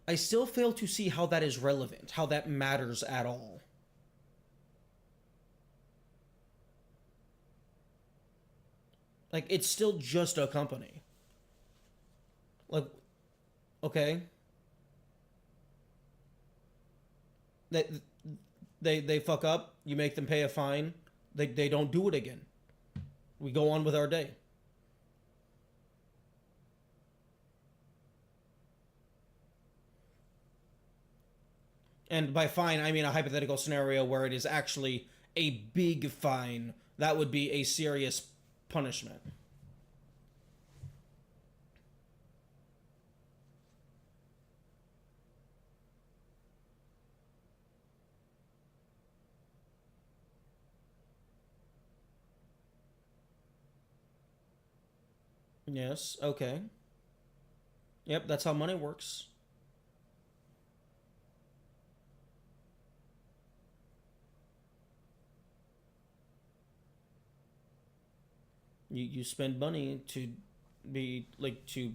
I still fail to see how that is relevant, how that matters at all. Like, it's still just a company. Like, okay, they they fuck up. You make them pay a fine. They don't do it again. We go on with our day. And by fine, I mean a hypothetical scenario where it is actually a big fine. That would be a serious punishment. Yes, okay. Yep, that's how money works. You spend money to be like to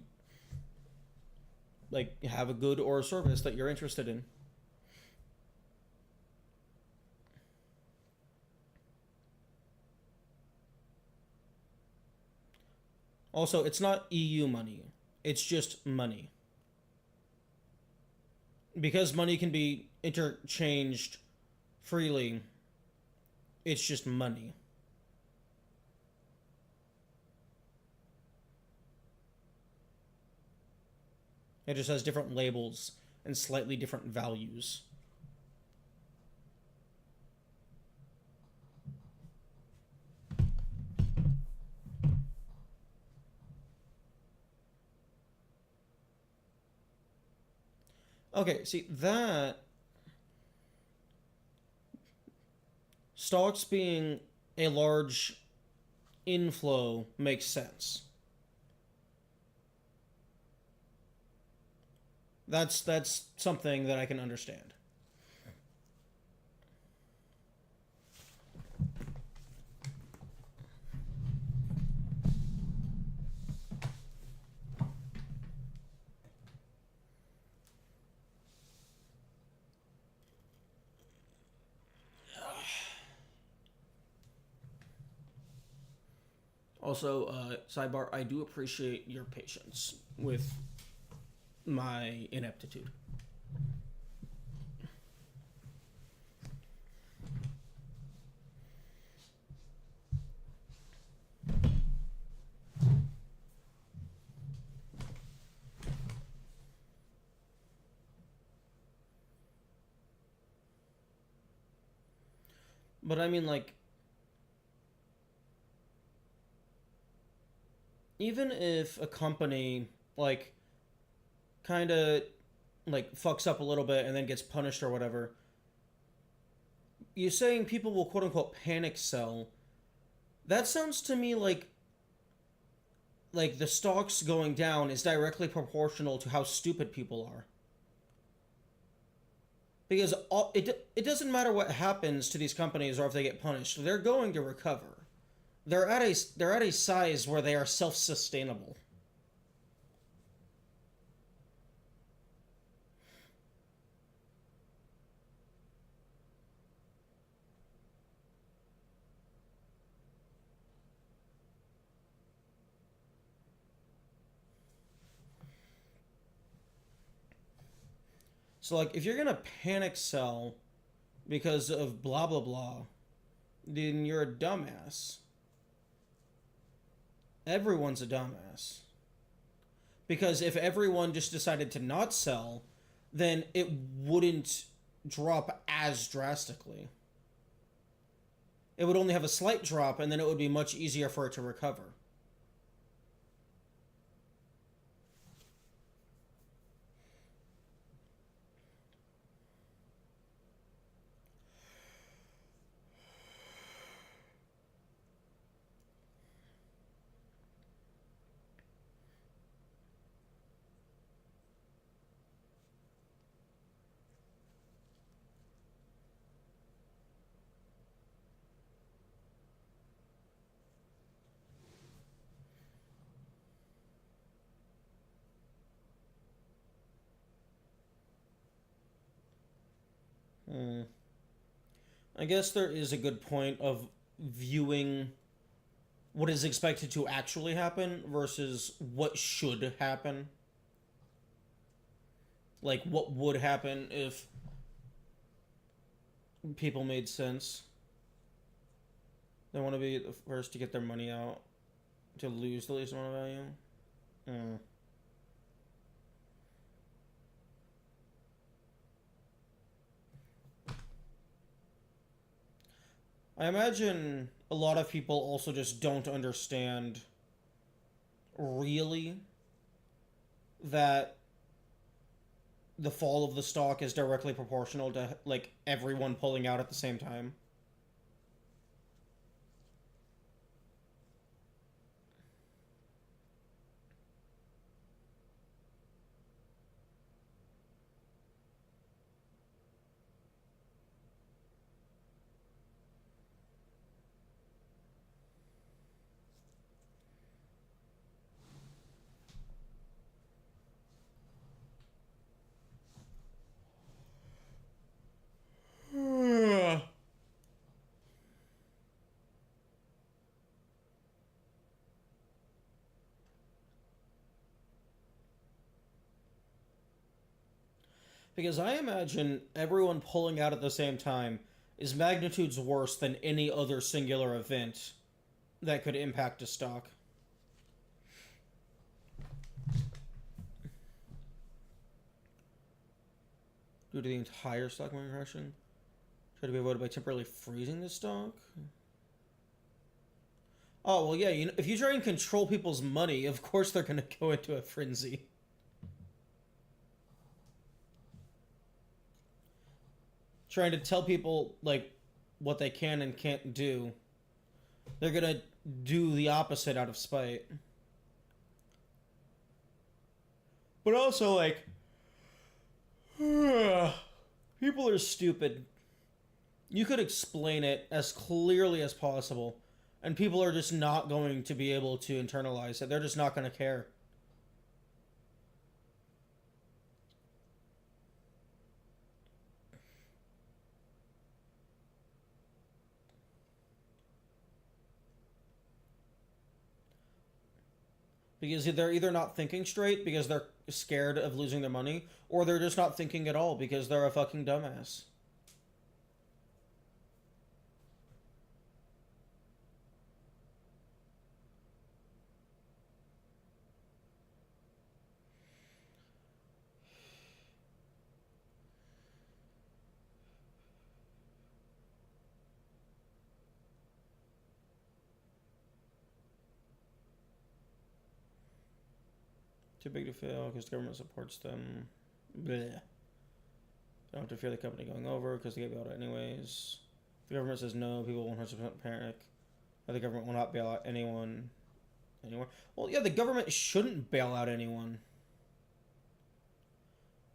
like have a good or a service that you're interested in. Also, it's not EU money. It's just money. Because money can be interchanged freely, it's just money. It just has different labels and slightly different values. Okay, see that stocks being a large inflow makes sense. That's something that I can understand. Also, sidebar, I do appreciate your patience with my ineptitude. But I mean, like, even if a company, like, kind of, like, fucks up a little bit and then gets punished or whatever, you're saying people will quote unquote panic sell. That sounds to me like the stocks going down is directly proportional to how stupid people are. Because it doesn't matter what happens to these companies or if they get punished, they're going to recover. They're at a size where they are self-sustainable. So like if you're going to panic sell because of blah blah blah, then you're a dumbass. Everyone's a dumbass. Because if everyone just decided to not sell, then it wouldn't drop as drastically. It would only have a slight drop, and then it would be much easier for it to recover. Mm. I guess there is a good point of viewing what is expected to actually happen versus what should happen. Like, what would happen if people made sense. They want to be the first to get their money out, to lose the least amount of value. Mm. I imagine a lot of people also just don't understand really that the fall of the stock is directly proportional to like everyone pulling out at the same time. Because I imagine everyone pulling out at the same time is magnitudes worse than any other singular event that could impact a stock. Due to the entire stock market crashing, try to be avoided by temporarily freezing the stock. Oh well, yeah. You know, if you try and control people's money, of course they're gonna go into a frenzy. Trying to tell people like what they can and can't do, they're gonna do the opposite out of spite. But also, like, people are stupid. You could explain it as clearly as possible, and people are just not going to be able to internalize it. They're just not going to care. Because they're either not thinking straight because they're scared of losing their money, or they're just not thinking at all because they're a fucking dumbass. Too big to fail because the government supports them. Bleh. Don't have to fear the company going over because they get bailed out anyways. If the government says no, people 100% panic. The government will not bail out anyone anymore. Well, yeah, the government shouldn't bail out anyone.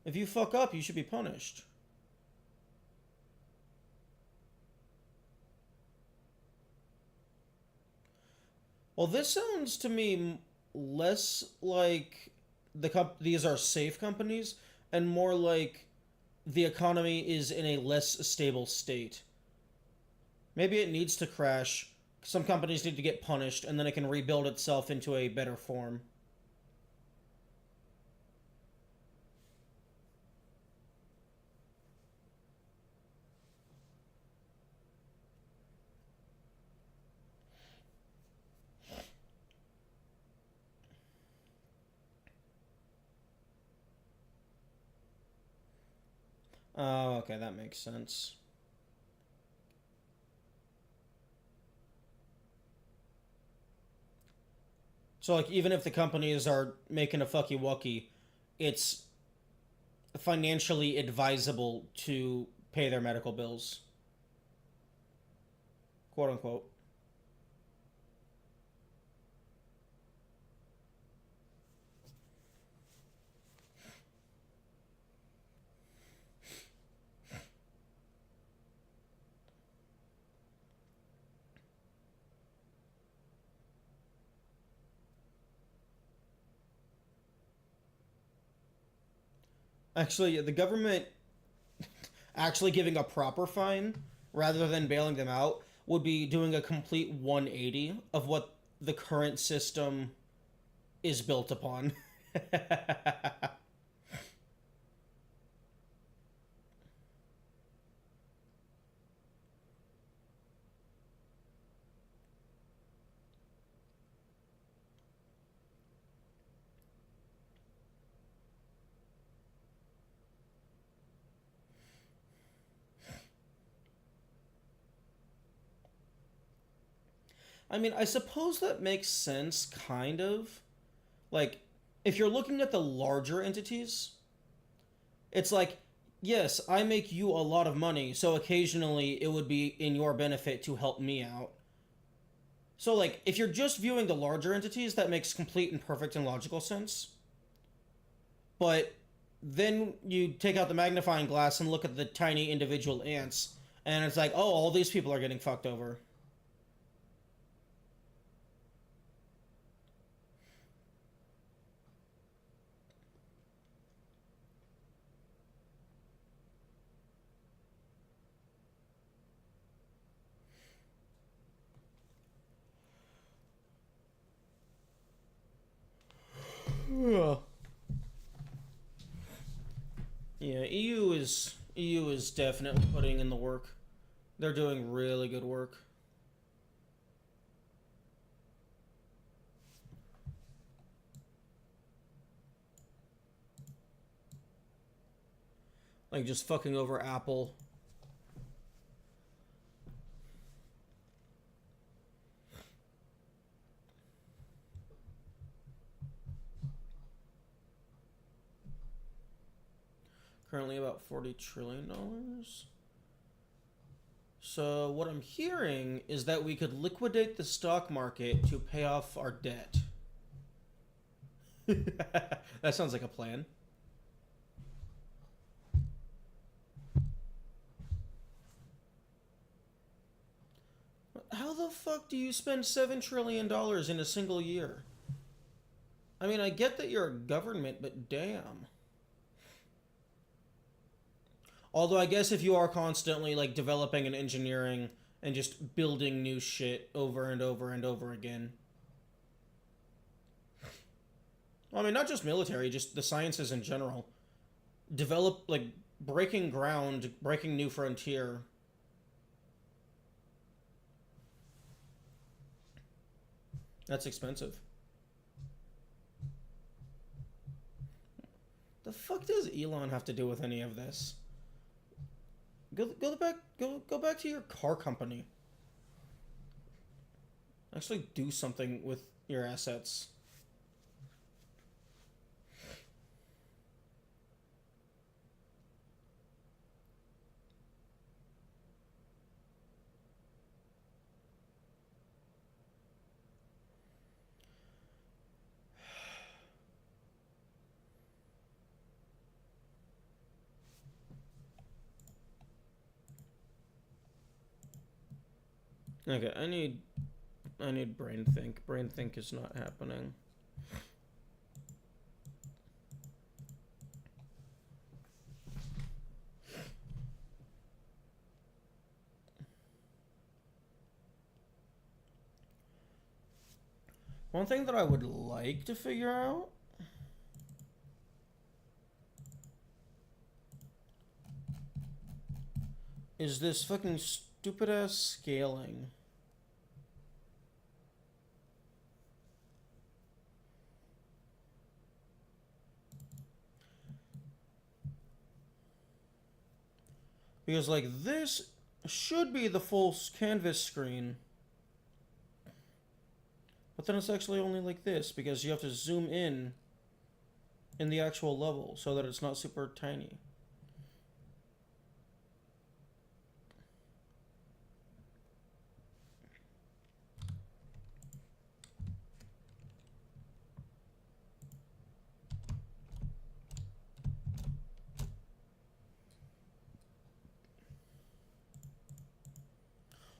If you fuck up, you should be punished. Well, this sounds to me less like these are safe companies and more like the economy is in a less stable state. Maybe it needs to crash. Some companies need to get punished and then it can rebuild itself into a better form. Oh, okay, that makes sense. So, like, even if the companies are making a fucky wucky, it's financially advisable to pay their medical bills, quote unquote. Actually, the government actually giving a proper fine rather than bailing them out would be doing a complete 180 of what the current system is built upon. I mean, I suppose that makes sense, kind of. Like, if you're looking at the larger entities, it's like, yes, I make you a lot of money, so occasionally it would be in your benefit to help me out. So, like, if you're just viewing the larger entities, that makes complete and perfect and logical sense. But then you take out the magnifying glass and look at the tiny individual ants, and it's like, oh, all these people are getting fucked over. Yeah. Yeah, EU is definitely putting in the work. They're doing really good work. Like just fucking over Apple. Currently about $40 trillion. So what I'm hearing is that we could liquidate the stock market to pay off our debt. That sounds like a plan. How the fuck do you spend $7 trillion in a single year? I mean, I get that you're a government, but damn. Although I guess if you are constantly like developing and engineering and just building new shit over and over and over again. I mean, not just military, just the sciences in general. Develop like breaking ground, breaking new frontier. That's expensive. The fuck does Elon have to do with any of this? Go back to your car company. Actually do something with your assets. Okay, I need brain think. Brain think is not happening. One thing that I would like to figure out is this fucking stupid ass scaling. Because like this should be the full canvas screen. But then it's actually only like this because you have to zoom in the actual level so that it's not super tiny.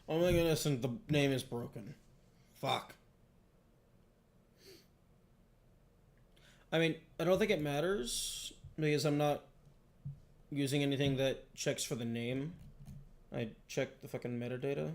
Oh my goodness, and the name is broken. Fuck. I mean, I don't think it matters because I'm not using anything that checks for the name. I check the fucking metadata.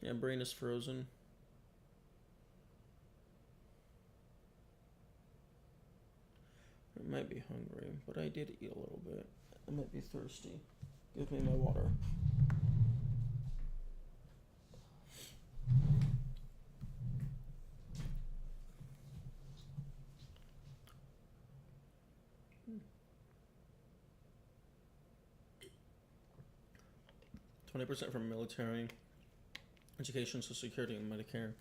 Yeah, brain is frozen. I might be hungry, but I did eat a little bit. I might be thirsty. Give me my water. %20 from military, education, social security, and Medicare.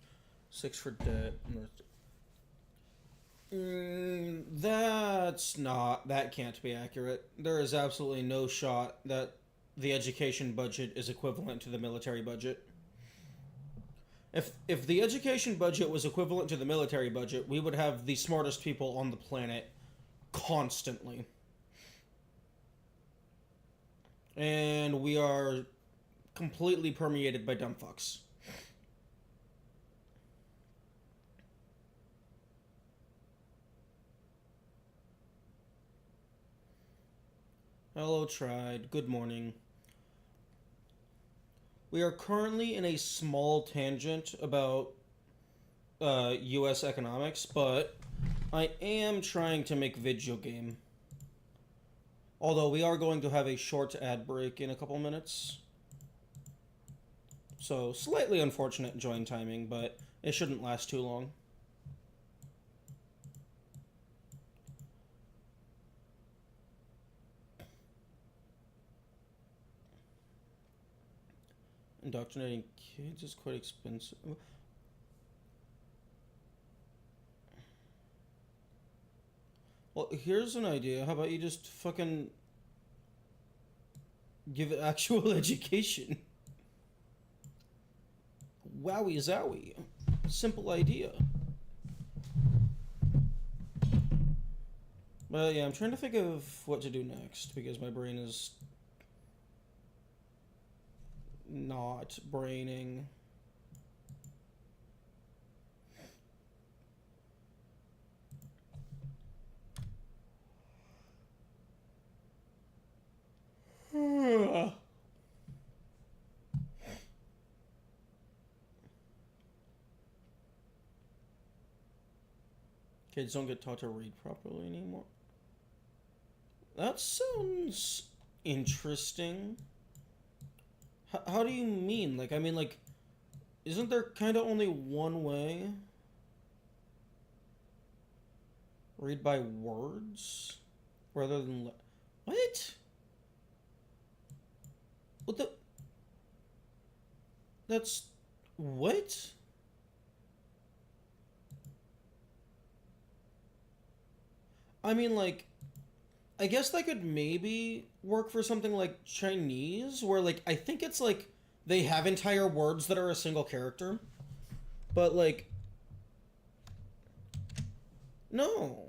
6 for debt. That can't be accurate. There is absolutely no shot that the education budget is equivalent to the military budget. If the education budget was equivalent to the military budget, we would have the smartest people on the planet constantly. And we are completely permeated by dumb fucks. Hello, Tried. Good morning. We are currently in a small tangent about U.S. economics, but I am trying to make video game. Although we are going to have a short ad break in a couple minutes. So, slightly unfortunate join timing, but it shouldn't last too long. Indoctrinating kids is quite expensive. Well, here's an idea. How about you just fucking give it actual education? Wowie zowie. Simple idea. But yeah, I'm trying to think of what to do next because my brain is not braining. Kids don't get taught to read properly anymore. That sounds interesting. How do you mean? Like, I mean, like, isn't there kind of only one way? Read by words? Rather than... What? What the... That's... What? I mean, like... I guess that could maybe work for something like Chinese, where, like, I think it's, like, they have entire words that are a single character. But, like... No.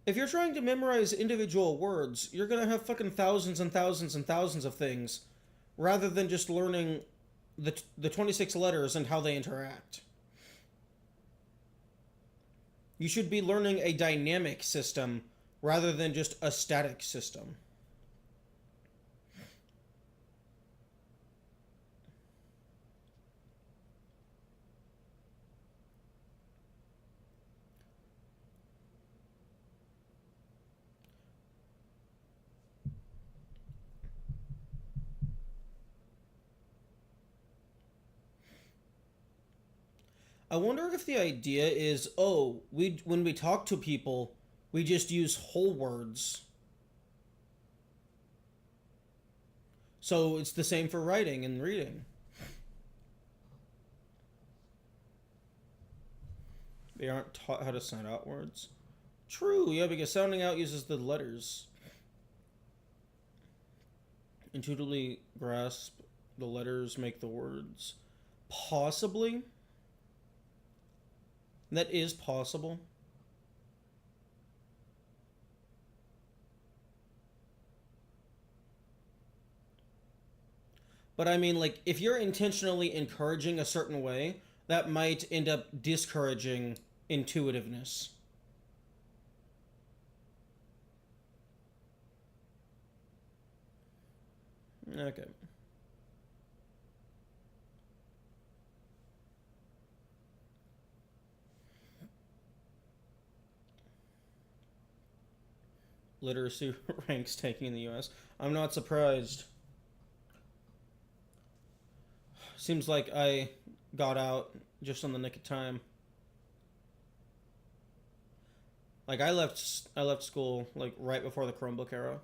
If you're trying to memorize individual words, you're gonna have fucking thousands and thousands and thousands of things, rather than just learning the 26 letters and how they interact. You should be learning a dynamic system rather than just a static system. I wonder if the idea is, oh, when we talk to people, we just use whole words. So it's the same for writing and reading. They aren't taught how to sign out words. True, yeah, because sounding out uses the letters. Intuitively grasp the letters, make the words. Possibly. That is possible. But I mean, like, if you're intentionally encouraging a certain way, that might end up discouraging intuitiveness. Okay. Literacy ranks taking in the US. I'm not surprised. Seems like I got out just on the nick of time. Like I left school like right before the Chromebook era.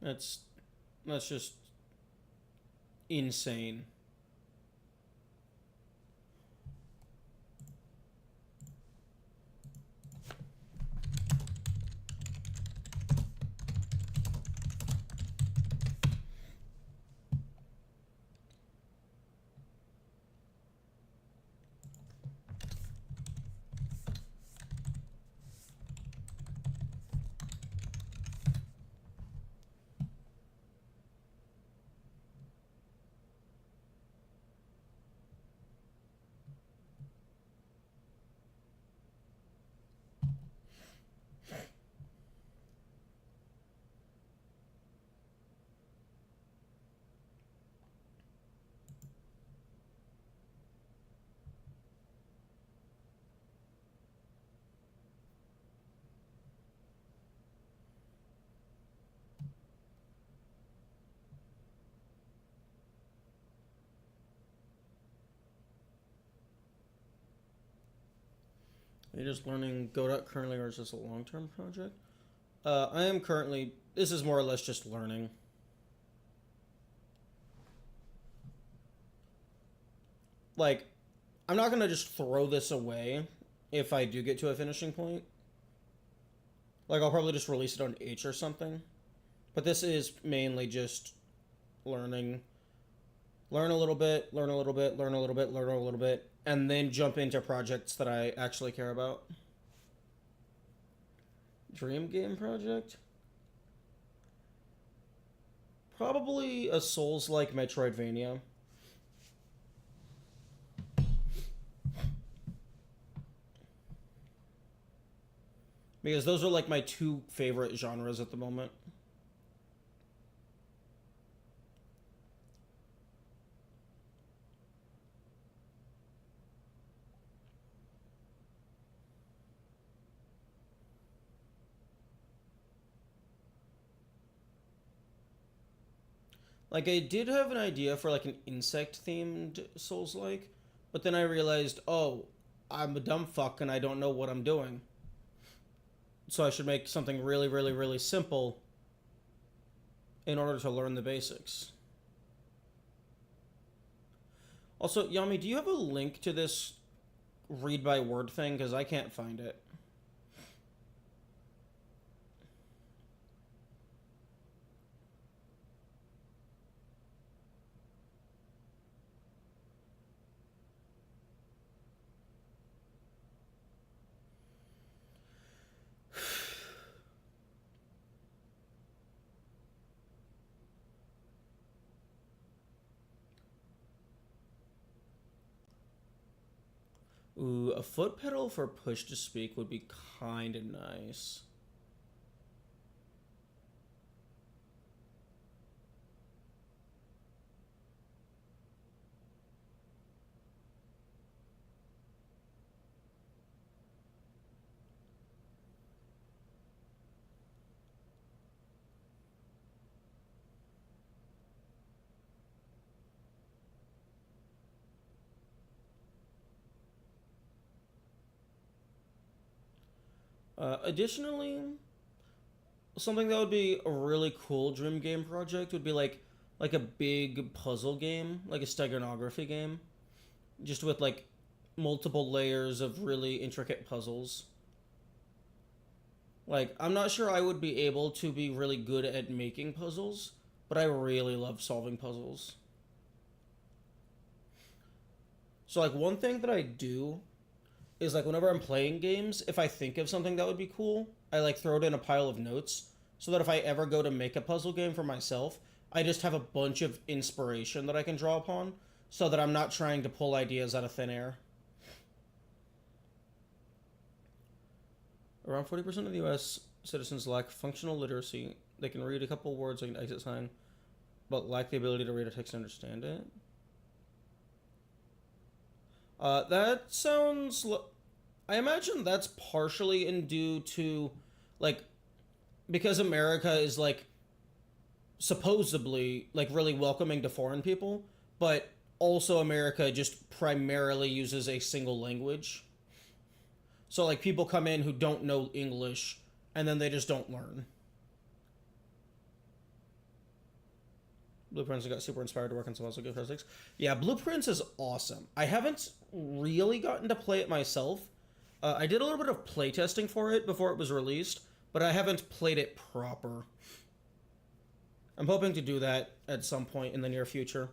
That's that's just insane. Are you just learning Godot currently, or is this a long-term project? I am currently. This is more or less just learning. Like, I'm not gonna just throw this away if I do get to a finishing point. Like, I'll probably just release it on H or something. But this is mainly just learning. Learn a little bit, learn a little bit, learn a little bit, learn a little bit, and then jump into projects that I actually care about. Dream game project? Probably a Souls-like Metroidvania. Because those are like my two favorite genres at the moment. Like, I did have an idea for like an insect themed Souls like, but then I realized, oh, I'm a dumb fuck and I don't know what I'm doing. So I should make something really, really, really simple in order to learn the basics. Also, Yami, do you have a link to this read by word thing? Because I can't find it. Ooh, a foot pedal for push to speak would be kind of nice. Additionally, something that would be a really cool dream game project would be like a big puzzle game, like a steganography game, just with like multiple layers of really intricate puzzles. Like, I'm not sure I would be able to be really good at making puzzles, but I really love solving puzzles. So, like, one thing that I do is, like, whenever I'm playing games, if I think of something that would be cool, I, like, throw it in a pile of notes so that if I ever go to make a puzzle game for myself, I just have a bunch of inspiration that I can draw upon so that I'm not trying to pull ideas out of thin air. Around 40% of the US citizens lack functional literacy. They can read a couple words like an exit sign, but lack the ability to read a text and understand it. That sounds. I imagine that's partially in due to, like, because America is, like, supposedly, like, really welcoming to foreign people, but also America just primarily uses a single language. So, like, people come in who don't know English, and then they just don't learn. Blueprints got super inspired to work on some also good physics. Yeah, Blueprints is awesome. I haven't really gotten to play it myself. I did a little bit of playtesting for it before it was released, but I haven't played it proper. I'm hoping to do that at some point in the near future.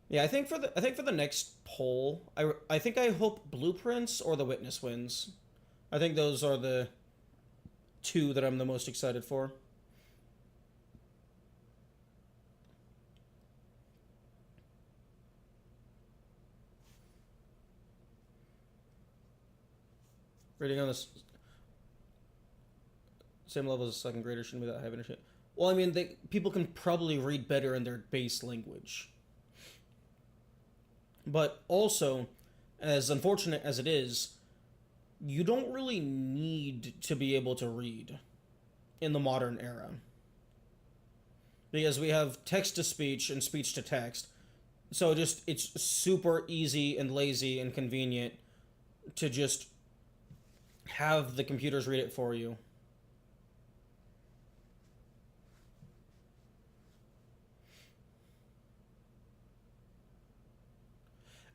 Yeah, I think for the next poll, I think I hope Blueprints or The Witness wins. I think those are the two that I'm the most excited for. Reading on this same level as a second grader shouldn't be that high of an issue. Well, I mean, people can probably read better in their base language. But also, as unfortunate as it is, you don't really need to be able to read in the modern era. Because we have text to speech and speech to text. So it's super easy and lazy and convenient to just have the computers read it for you.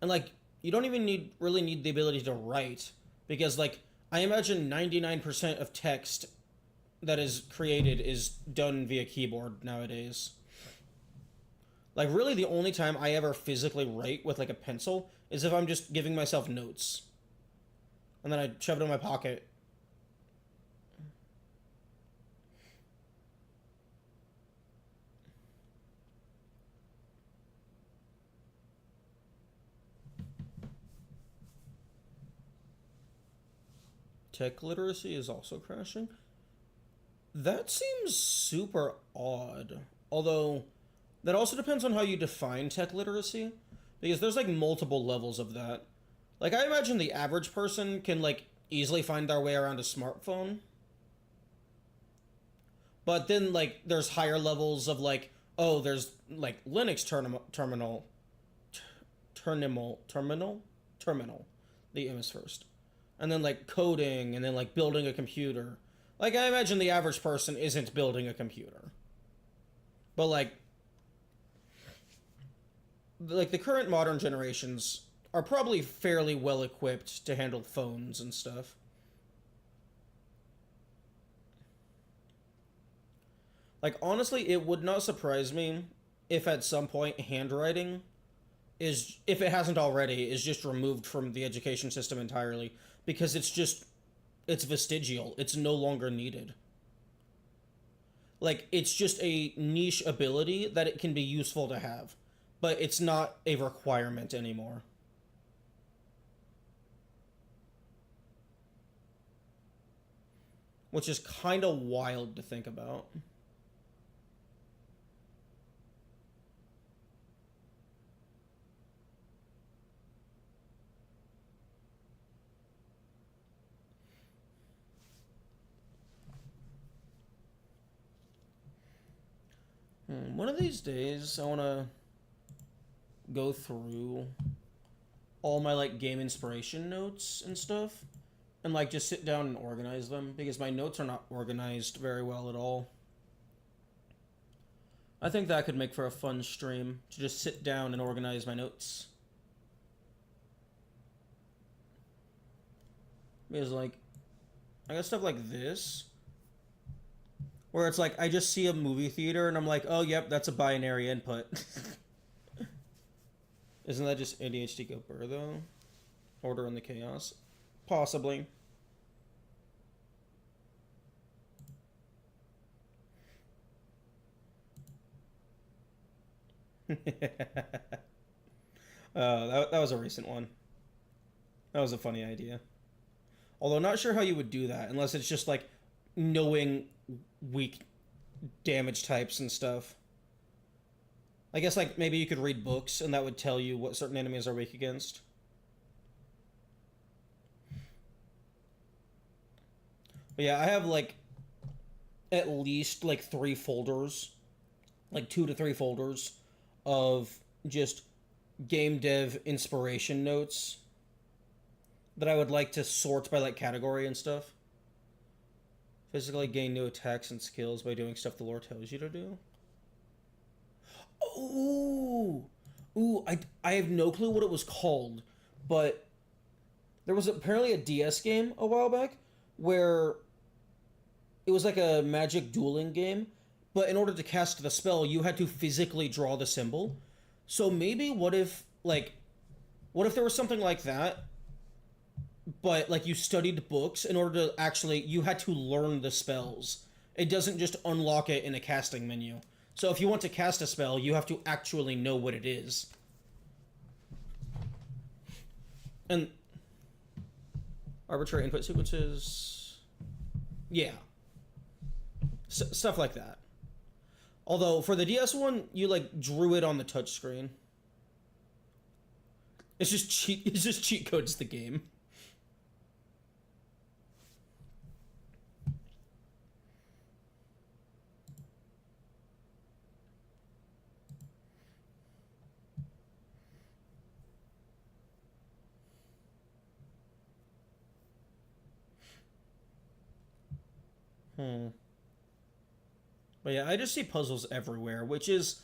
And like you don't even really need the ability to write because like I imagine 99% of text that is created is done via keyboard nowadays. Like really the only time I ever physically write with like a pencil is if I'm just giving myself notes. And then I shove it in my pocket. Tech literacy is also crashing. That seems super odd. Although, that also depends on how you define tech literacy. Because there's like multiple levels of that. Like, I imagine the average person can like easily find their way around a smartphone. But then, like, there's higher levels of like, oh, there's like Linux terminal. The M is first. And then like coding and then like building a computer. Like I imagine the average person isn't building a computer. But like the current modern generations are probably fairly well equipped to handle phones and stuff. Like honestly, it would not surprise me if at some point handwriting is if it hasn't already is just removed from the education system entirely because it's vestigial. It's no longer needed. Like it's just a niche ability that it can be useful to have, but it's not a requirement anymore. Which is kind of wild to think about. One of these days, I want to go through all my like game inspiration notes and stuff and like just sit down and organize them because my notes are not organized very well at all. I think that could make for a fun stream to just sit down and organize my notes. Because like I got stuff like this where it's like I just see a movie theater and I'm like, oh yep, that's a binary input. Isn't that just ADHD Gopher though? Order in the chaos? Possibly. That was a recent one. That was a funny idea. Although not sure how you would do that unless it's just like knowing weak damage types and stuff. I guess like maybe you could read books and that would tell you what certain enemies are weak against. But yeah, I have like at least like 3 folders, like 2 to 3 folders of just game dev inspiration notes that I would like to sort by like category and stuff. Physically gain new attacks and skills by doing stuff the lore tells you to do. Ooh, I have no clue what it was called, but there was apparently a DS game a while back where it was like a magic dueling game, but in order to cast the spell, you had to physically draw the symbol. So maybe what if there was something like that, but like you studied books in order to actually you had to learn the spells. It doesn't just unlock it in a casting menu. So if you want to cast a spell, you have to actually know what it is. And arbitrary input sequences. Yeah. Stuff like that. Although for the DS one, you like drew it on the touchscreen. It's just cheat codes the game. But yeah, I just see puzzles everywhere, which is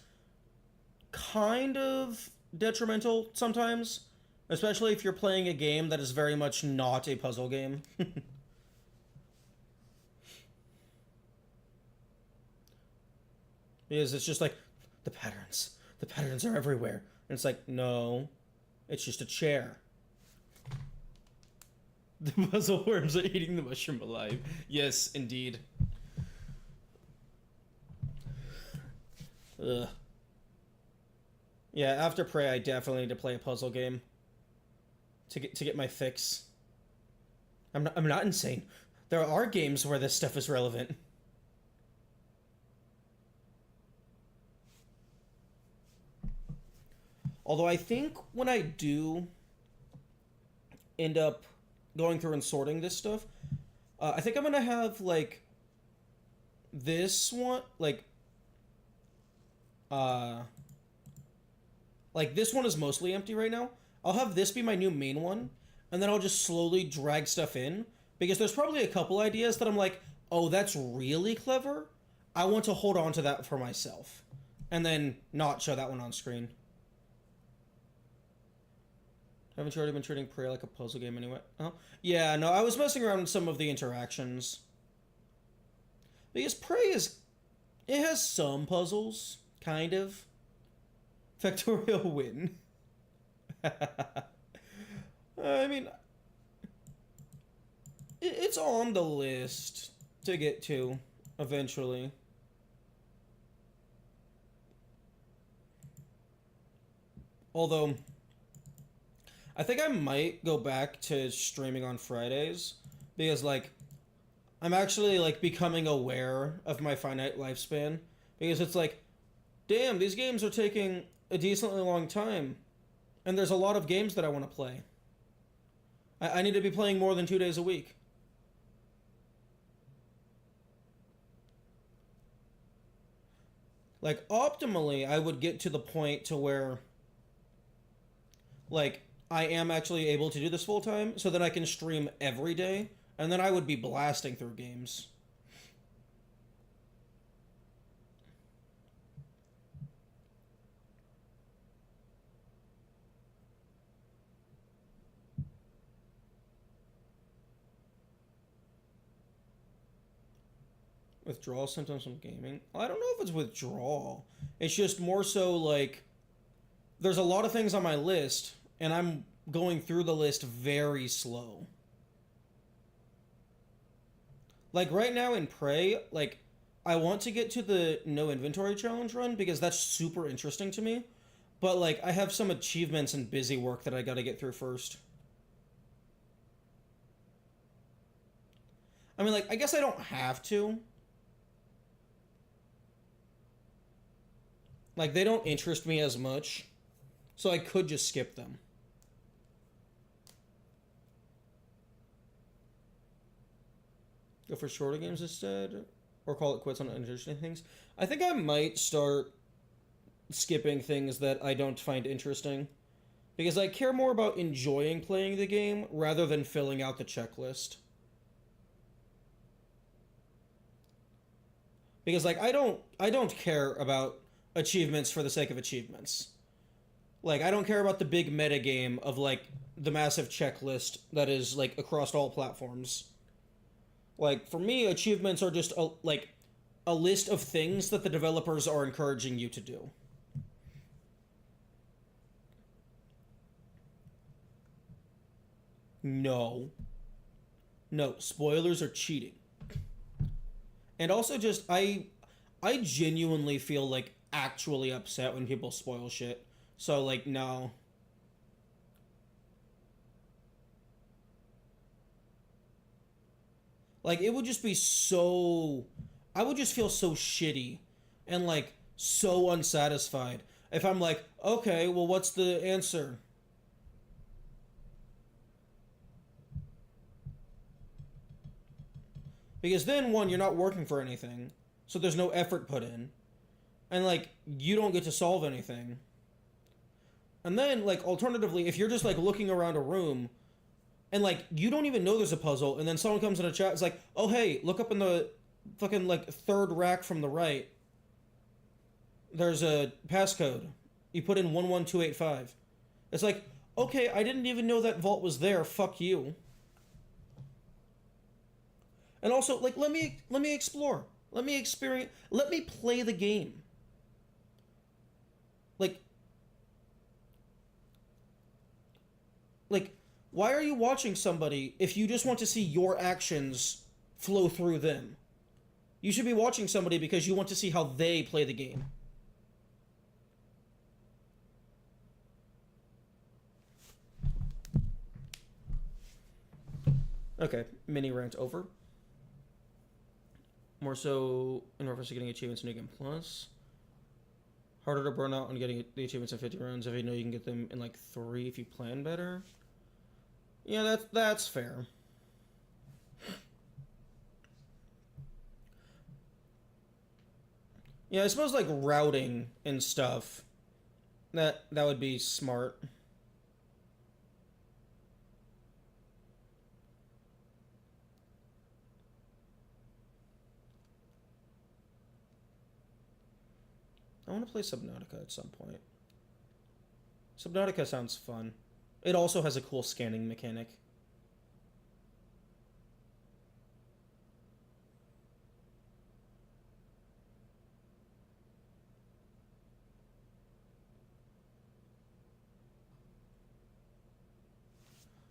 kind of detrimental sometimes, especially if you're playing a game that is very much not a puzzle game. Because it's just like the patterns. The patterns are everywhere. And it's like, no, it's just a chair. The puzzle worms are eating the mushroom alive. Yes, indeed. Ugh. Yeah, after Prey, I definitely need to play a puzzle game to get my fix. I'm not insane. There are games where this stuff is relevant. Although I think when I do end up going through and sorting this stuff, I think I'm gonna have this one like this one is mostly empty right now. I'll have this be my new main one, and then I'll just slowly drag stuff in because there's probably a couple ideas that I'm like, oh, that's really clever. I want to hold on to that for myself, and then not show that one on screen. Haven't you already been treating Prey like a puzzle game anyway? Oh, yeah, no, I was messing around with some of the interactions. Because it has some puzzles, kind of. Factorial win. I mean, it's on the list to get to eventually. Although, I think I might go back to streaming on Fridays because I'm actually becoming aware of my finite lifespan because it's like, damn, these games are taking a decently long time, and there's a lot of games that I want to play. I need to be playing more than 2 days a week. Optimally, I would get to the point to where I am actually able to do this full time, so that I can stream every day, and then I would be blasting through games. Withdrawal symptoms from gaming? I don't know if it's withdrawal. It's just more so like there's a lot of things on my list, and I'm going through the list very slow. Like right now in Prey, like I want to get to the no inventory challenge run because that's super interesting to me. But like I have some achievements and busy work that I got to get through first. I mean, like I guess I don't have to. Like they don't interest me as much, so I could just skip them. Go for shorter games instead, or call it quits on uninteresting things. I think I might start skipping things that I don't find interesting, because I care more about enjoying playing the game rather than filling out the checklist. Because like I don't care about achievements for the sake of achievements. Like I don't care about the big meta game of like the massive checklist that is like across all platforms. Like for me, achievements are just a list of things that the developers are encouraging you to do. No. No, spoilers are cheating. And also just I genuinely feel like actually upset when people spoil shit. So like no. Like it would just be so I would just feel so shitty and like so unsatisfied if I'm like, "Okay, well what's the answer?" Because then one, you're not working for anything. So there's no effort put in. And like you don't get to solve anything. And then like alternatively, if you're just like looking around a room and like you don't even know there's a puzzle and then someone comes in a chat, it's like, "Oh hey, look up in the fucking like third rack from the right. There's a passcode. You put in 11285." It's like, "Okay, I didn't even know that vault was there. Fuck you." And also like let me explore. Let me experience, let me play the game. Like like why are you watching somebody if you just want to see your actions flow through them? You should be watching somebody because you want to see how they play the game. Okay, mini rant over. More so in reference to getting achievements in New Game Plus. Harder to burn out on getting the achievements in 50 runs if you know you can get them in like 3 if you plan better. Yeah, that's fair. Yeah, I suppose like routing and stuff. That would be smart. I want to play Subnautica at some point. Subnautica sounds fun. It also has a cool scanning mechanic.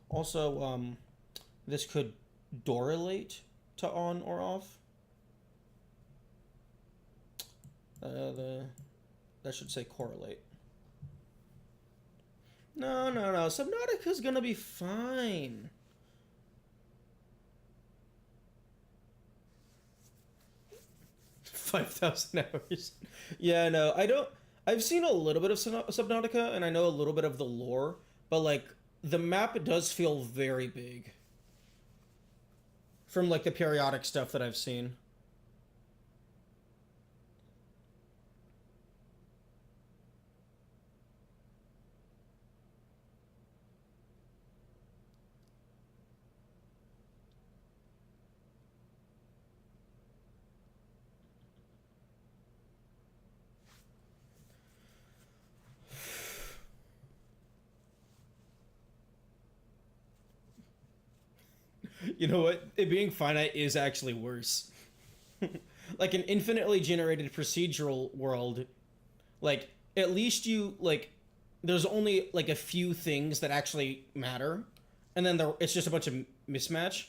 Also, this could dorelate to on or off. The that should say correlate. No, no, no. Subnautica's gonna be fine. 5,000 hours. Yeah, no, I don't. I've seen a little bit of Subnautica, and I know a little bit of the lore, but like the map does feel very big from like the periodic stuff that I've seen. You know what? It being finite is actually worse. Like an infinitely generated procedural world, like at least you like there's only like a few things that actually matter, and then it's just a bunch of mismatch.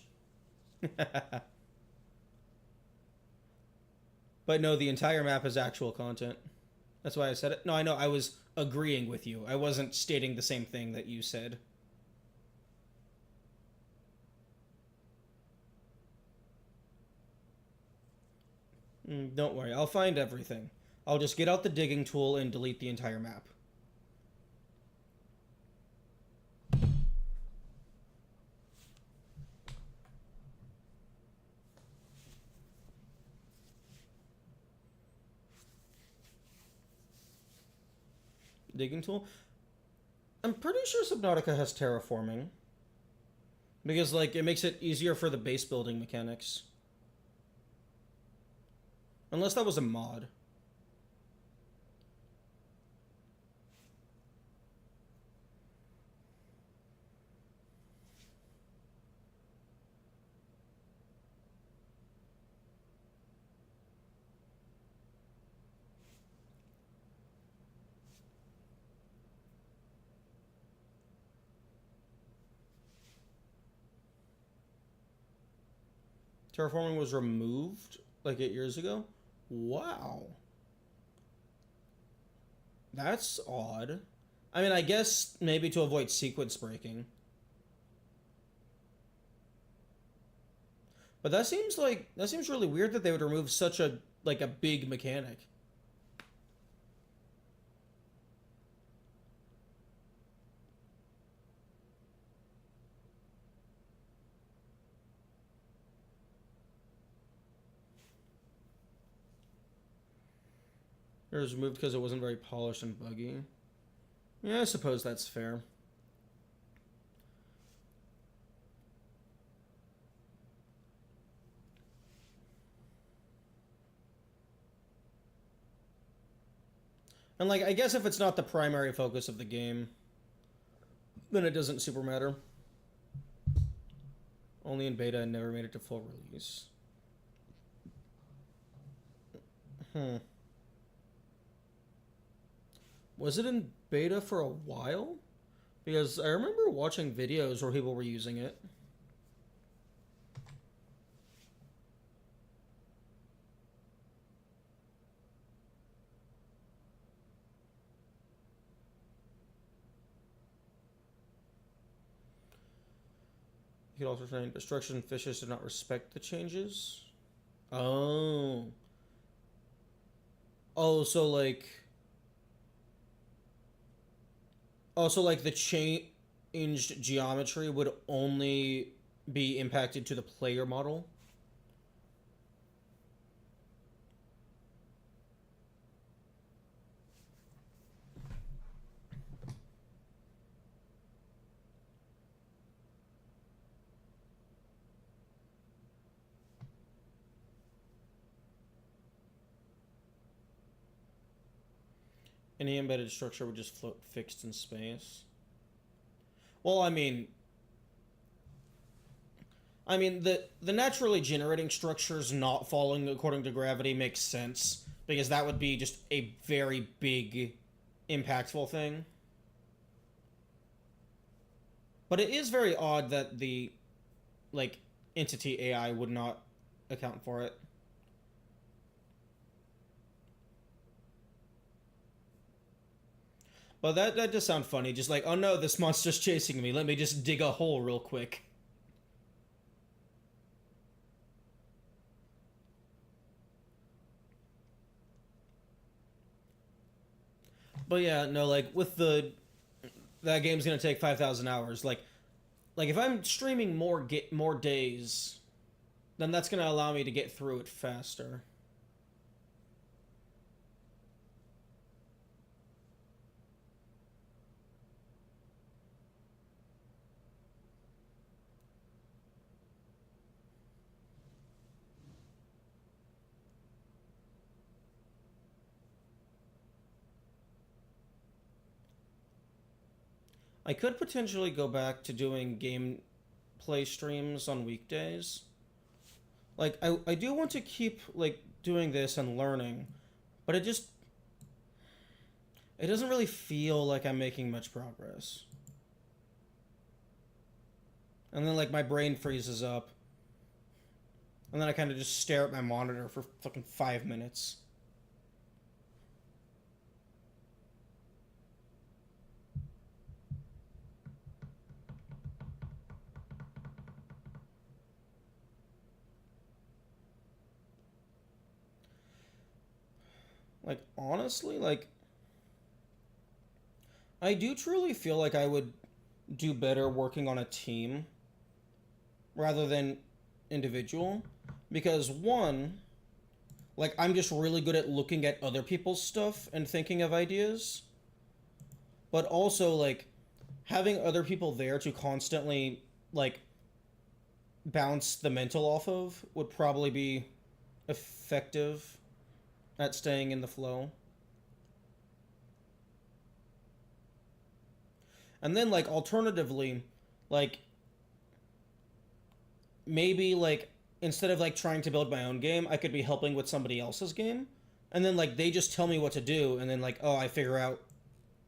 But no, the entire map is actual content. That's why I said it. No, I know I was agreeing with you. I wasn't stating the same thing that you said. Don't worry, I'll find everything. I'll just get out the digging tool and delete the entire map. Digging tool? I'm pretty sure Subnautica has terraforming. Because, like, it makes it easier for the base building mechanics. Unless that was a mod. Terraforming was removed like 8 years ago? Wow. That's odd. I mean, I guess maybe to avoid sequence breaking. But that seems really weird that they would remove such a like a big mechanic. It was removed because it wasn't very polished and buggy. Yeah, I suppose that's fair. And like, I guess if it's not the primary focus of the game, then it doesn't super matter. Only in beta and never made it to full release. Was it in beta for a while? Because I remember watching videos where people were using it. You could also find destruction fishes did not respect the changes. Oh. Oh, so like. Oh, so like the changed geometry would only be impacted to the player model? Any embedded structure would just float fixed in space. Well, the naturally generating structures not falling according to gravity makes sense because that would be just a very big, impactful thing. But it is very odd that the like entity AI would not account for it. But that does sound funny. Just like, oh no, this monster's chasing me. Let me just dig a hole real quick. But yeah, no, like with the that game's gonna take 5,000 hours. Like if I'm streaming more days, then that's gonna allow me to get through it faster. I could potentially go back to doing gameplay play streams on weekdays. Like I do want to keep like doing this and learning, but it doesn't really feel like I'm making much progress. And then like my brain freezes up. And then I kind of just stare at my monitor for fucking 5 minutes. Like honestly, like I do truly feel like I would do better working on a team rather than individual because one, like I'm just really good at looking at other people's stuff and thinking of ideas, but also like having other people there to constantly like bounce the mental off of would probably be effective at staying in the flow. And then like alternatively, like maybe like instead of like trying to build my own game, I could be helping with somebody else's game. And then like they just tell me what to do and then like oh, I figure out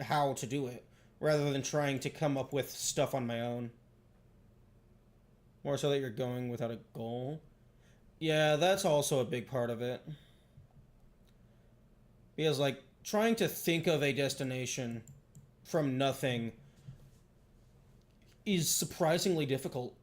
how to do it rather than trying to come up with stuff on my own. More so that you're going without a goal. Yeah, that's also a big part of it. Because like trying to think of a destination from nothing is surprisingly difficult.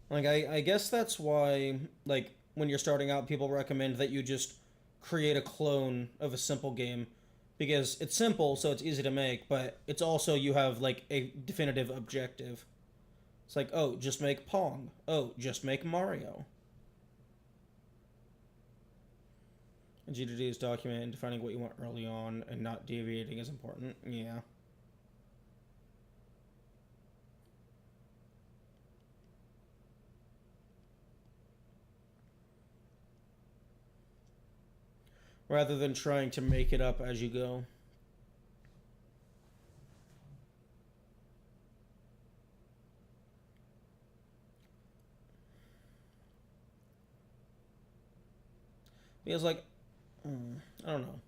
Like I guess that's why like when you're starting out people recommend that you just create a clone of a simple game because it's simple so it's easy to make, but it's also you have like a definitive objective. It's like, "Oh, just make Pong. Oh, just make Mario." And GDD is documenting defining what you want early on and not deviating is important. Yeah. Rather than trying to make it up as you go. Because like I don't know.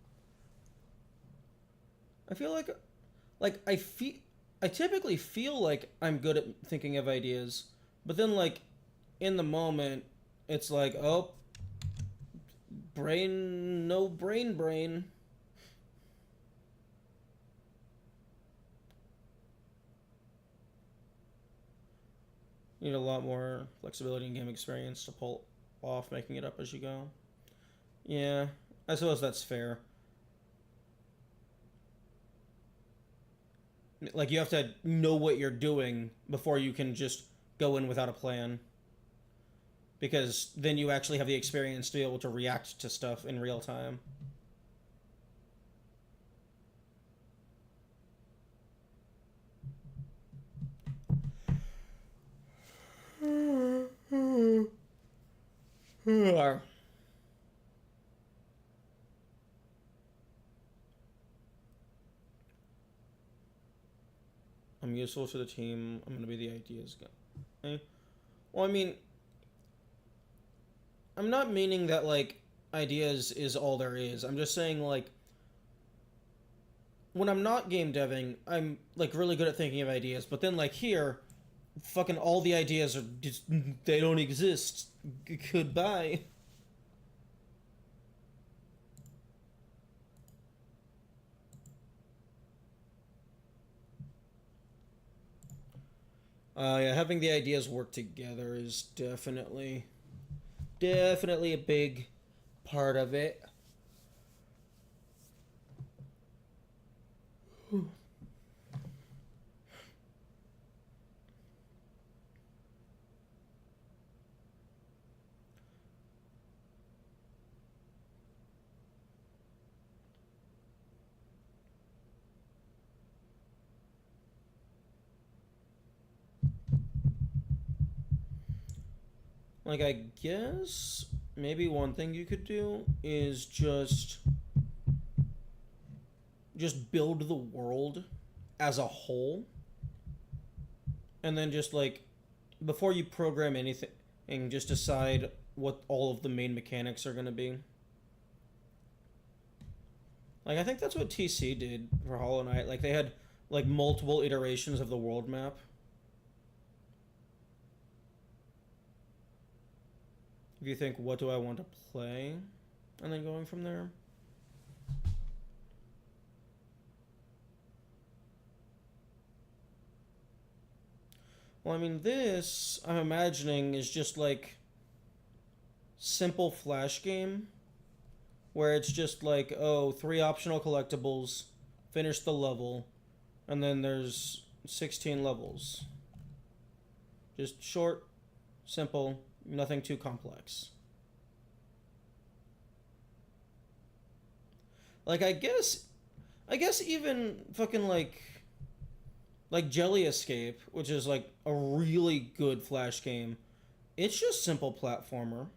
I feel like I typically feel like I'm good at thinking of ideas, but then like in the moment it's like, "Oh, brain no brain." You need a lot more flexibility and game experience to pull off making it up as you go. Yeah, I suppose that's fair. Like you have to know what you're doing before you can just go in without a plan because then you actually have the experience to be able to react to stuff in real time. I'm useful to the team. I'm gonna be the ideas guy. Well, I mean, I'm not meaning that like ideas is all there is. I'm just saying like when I'm not game deving, I'm like really good at thinking of ideas. But then like here, fucking all the ideas are just they don't exist. Goodbye. Yeah, having the ideas work together is definitely a big part of it. Like, I guess maybe one thing you could do is just build the world as a whole, and then just like before you program anything, and just decide what all of the main mechanics are going to be. Like, I think that's what TC did for Hollow Knight. Like, they had like multiple iterations of the world map. If you think, what do I want to play, and then going from there. Well, I mean, this I'm imagining is just like simple flash game where it's just like, oh, 3 optional collectibles, finish the level, and then there's 16 levels. Just short, simple, nothing too complex. Like, I guess even fucking like Jelly Escape, which is like a really good flash game. It's just simple platformer.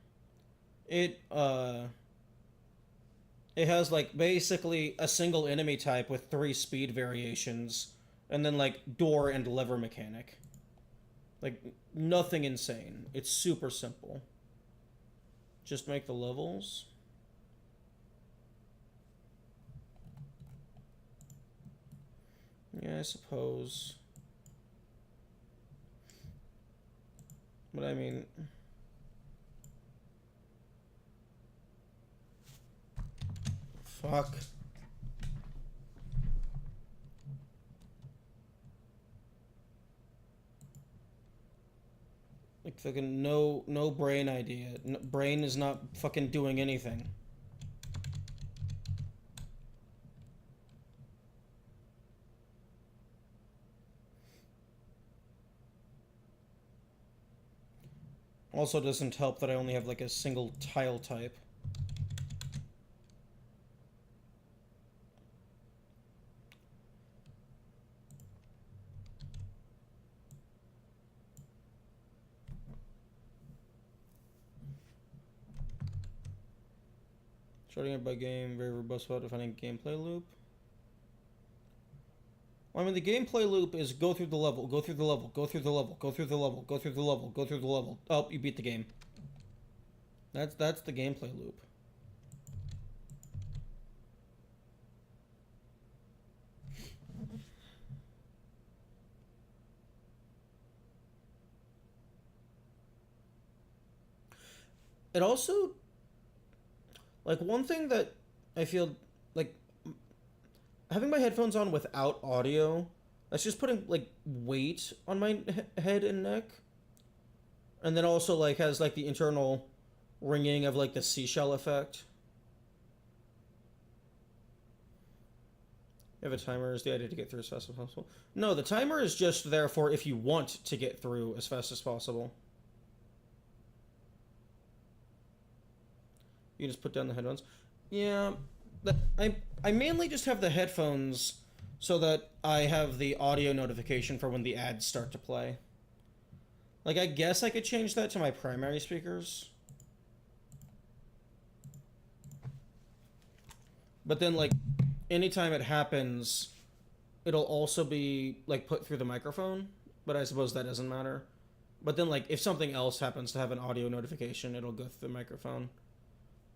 It it has like basically a single enemy type with 3 speed variations, and then like door and lever mechanic. Like, nothing insane. It's super simple. Just make the levels. Yeah, I suppose. But I mean, fuck. Like, fucking no brain idea. No, brain is not fucking doing anything. Also doesn't help that I only have like a single tile type. Starting it by game, very robust about defining gameplay loop. Well, I mean, the gameplay loop is go through the level, go through the level, go through the level, go through the level, go through the level, go through the level. Oh, you beat the game. That's the gameplay loop. It also, like, one thing that I feel like having my headphones on without audio, that's just putting like weight on my head and neck, and then also like has like the internal ringing of like the seashell effect. You have a timer, is the idea to get through as fast as possible? No, the timer is just there for if you want to get through as fast as possible. You just put down the headphones. Yeah, I mainly just have the headphones so that I have the audio notification for when the ads start to play. Like, I guess I could change that to my primary speakers. But then, like, anytime it happens, it'll also be, like, put through the microphone. But I suppose that doesn't matter. But then, like, if something else happens to have an audio notification, it'll go through the microphone.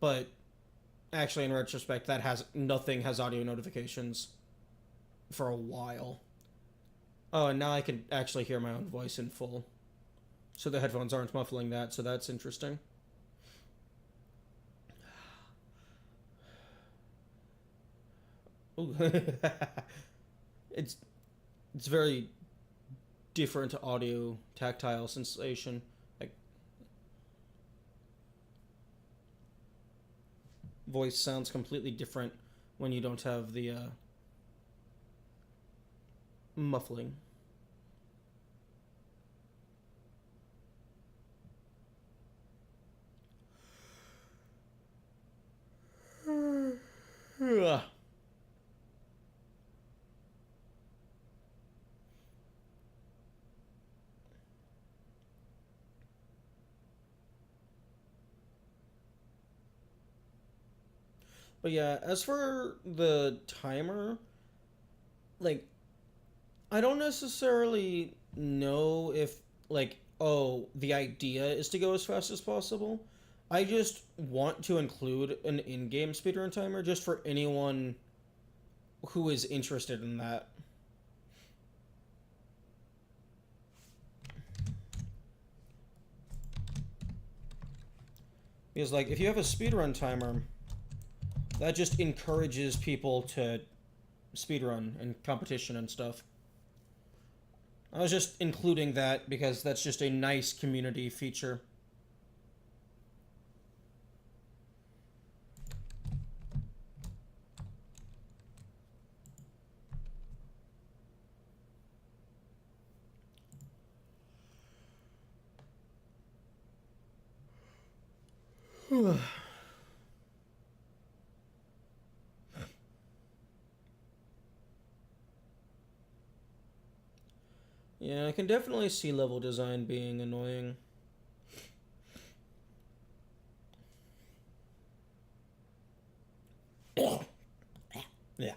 But actually, in retrospect, nothing has audio notifications for a while. Oh, and now I can actually hear my own voice in full. So the headphones aren't muffling that, so that's interesting. Ooh. it's it's very different audio tactile sensation. Like, voice sounds completely different when you don't have the muffling. But yeah, as for the timer, like I don't necessarily know if like oh the idea is to go as fast as possible. I just want to include an in-game speedrun timer just for anyone who is interested in that. Because like if you have a speedrun timer, that just encourages people to speedrun and competition and stuff. I was just including that because that's just a nice community feature. Yeah, I can definitely see level design being annoying. Yeah.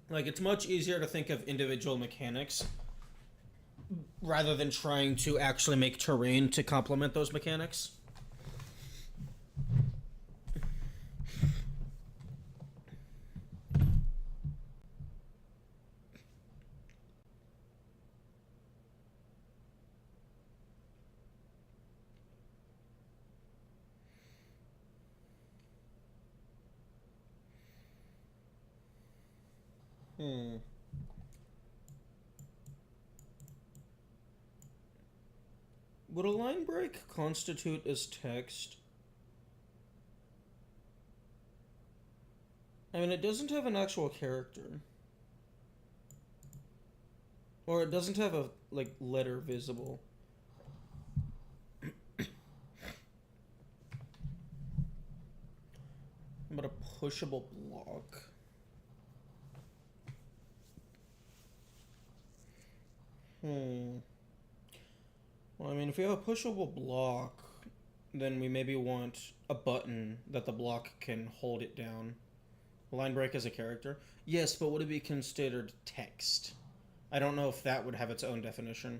Like, it's much easier to think of individual mechanics rather than trying to actually make terrain to complement those mechanics. Hmm. Would a line break constitute as text? I mean, it doesn't have an actual character. Or it doesn't have a, like, letter visible. But a pushable block. Hmm. Well, I mean, if we have a pushable block, then we maybe want a button that the block can hold it down. Line break as a character? Yes, but would it be considered text? I don't know if that would have its own definition.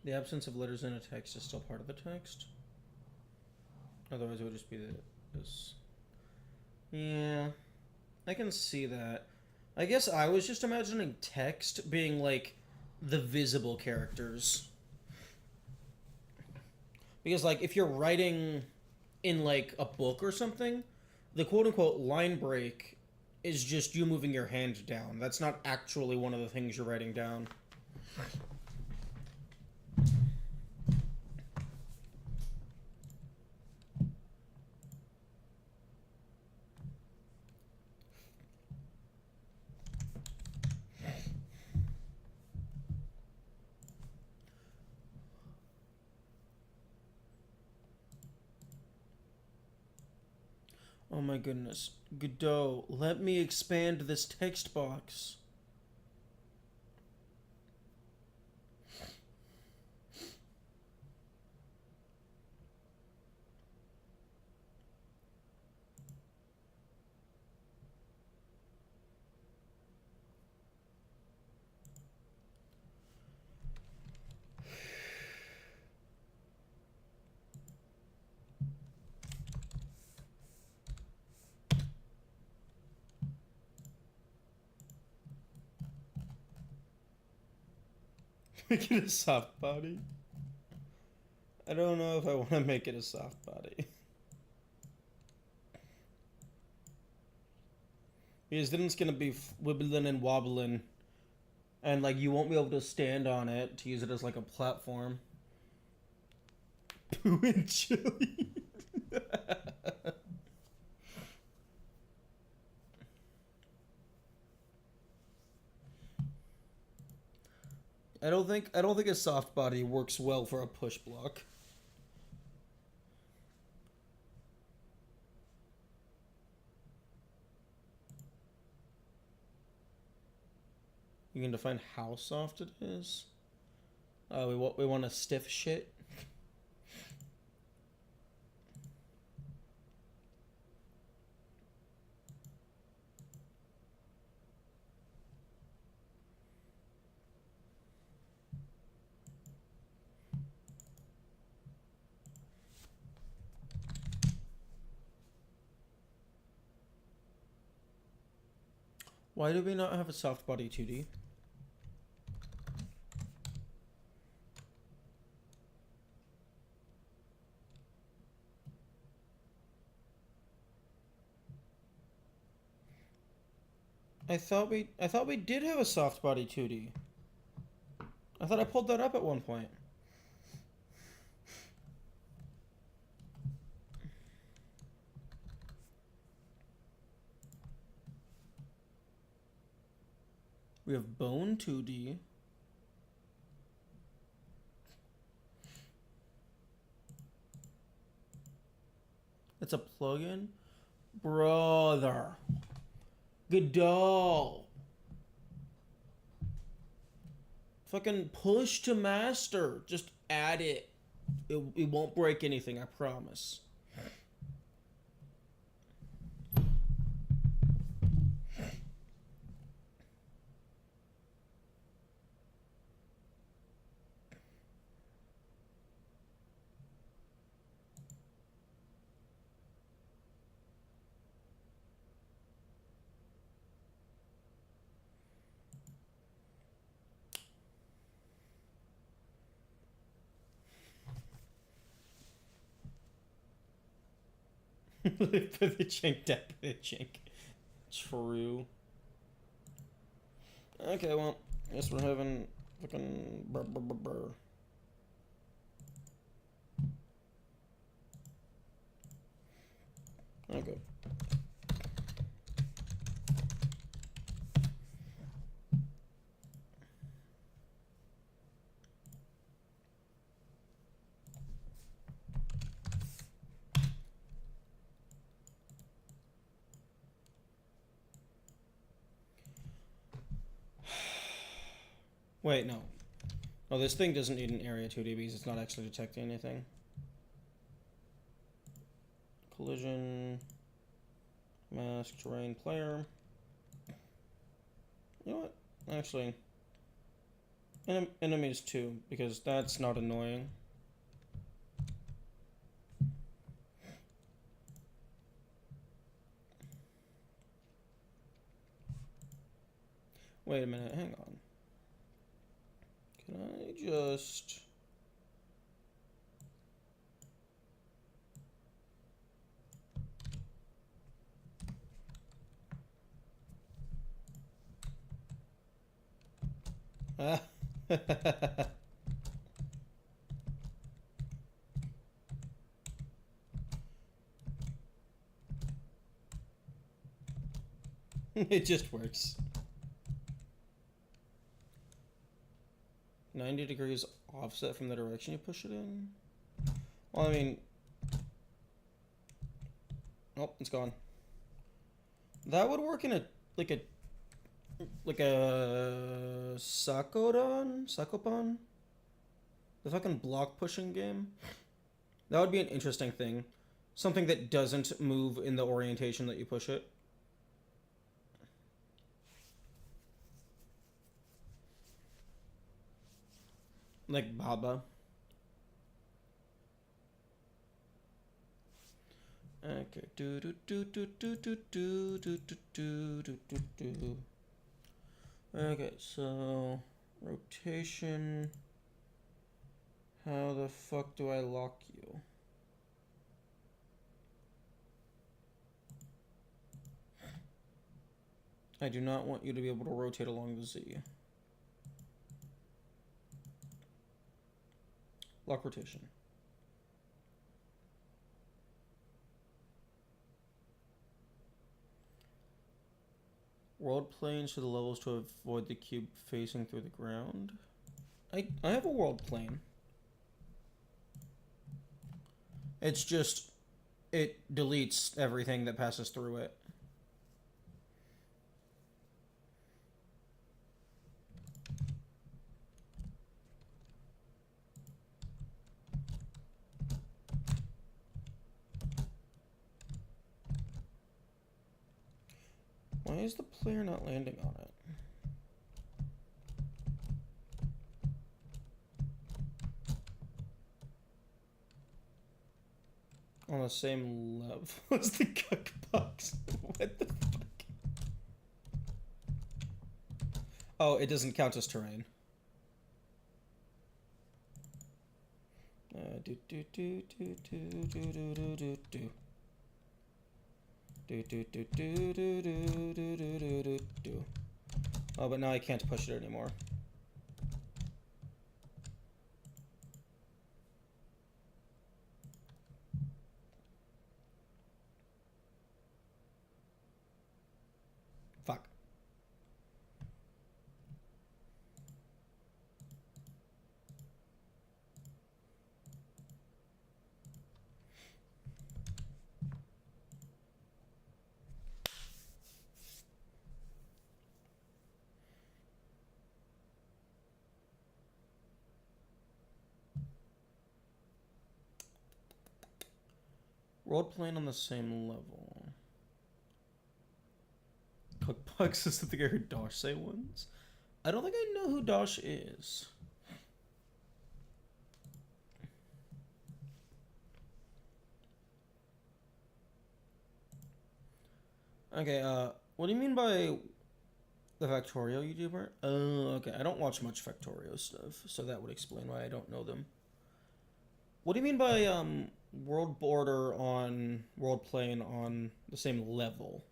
The absence of letters in a text is still part of the text. Otherwise, it would just be this. Yeah, I can see that. I guess I was just imagining text being like the visible characters. Because, like, if you're writing in like a book or something, the quote unquote line break is just you moving your hand down. That's not actually one of the things you're writing down. Oh my goodness. Godot, let me expand this text box. Make it a soft body. I don't know if I want to make it a soft body. Because then it's gonna be wibbling and wobbling, and like you won't be able to stand on it to use it as like a platform. Poo and chili. I don't think a soft body works well for a push block. You can define how soft it is. We want a stiff shit. Why do we not have a soft body 2D? I thought we did have a soft body 2D. I thought I pulled that up at one point. We have bone 2D. It's a plugin? Brother. Godot. Fucking push to master. Just add it. It won't break anything, I promise. For the chink, deck for the chink. True. Okay, well, I guess we're having fucking brr brr brr brr. Okay. Wait, no. Oh, this thing doesn't need an area 2D because it's not actually detecting anything. Collision. Mask, terrain, player. You know what? Actually, enemies too, because that's not annoying. Wait a minute, hang on. Can I just... Ah. It just works. 90 degrees offset from the direction you push it in? Well, I mean... Oh, it's gone. That would work in a... Like a Sakopan? The fucking block pushing game? That would be an interesting thing. Something that doesn't move in the orientation that you push it. Like Baba. Okay. Do do do do do do do do do do do do. Okay, so rotation. How the fuck do I lock you? I do not want you to be able to rotate along the Z. Lock rotation. World planes to the levels to avoid the cube facing through the ground. I have a world plane. It's just it deletes everything that passes through it. Why is the player not landing on it? On the same level as the cookbox. What the fuck? Oh, it doesn't count as terrain. Do do do do do do do do do do. Do do do do do do do do do do. Oh, but now I can't push it anymore. Fuck. World plane on the same level. Cookbox is the guy who Dosh say once. I don't think I know who Dosh is. Okay, what do you mean by the Factorio YouTuber? Oh, okay. I don't watch much Factorio stuff, so that would explain why I don't know them. What do you mean by world border on world plane on the same level?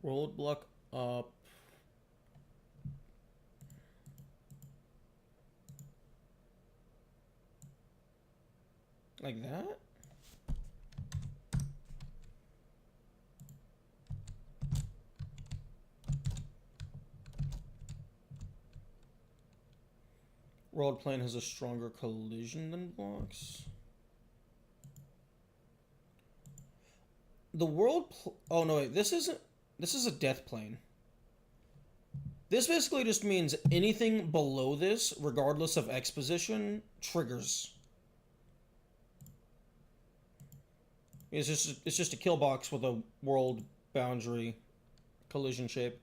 World block up. Like that? World plane has a stronger collision than blocks. The world. Oh no, wait. This isn't. This is a death plane. This basically just means anything below this, regardless of X position, triggers. It's just a kill box with a world boundary collision shape.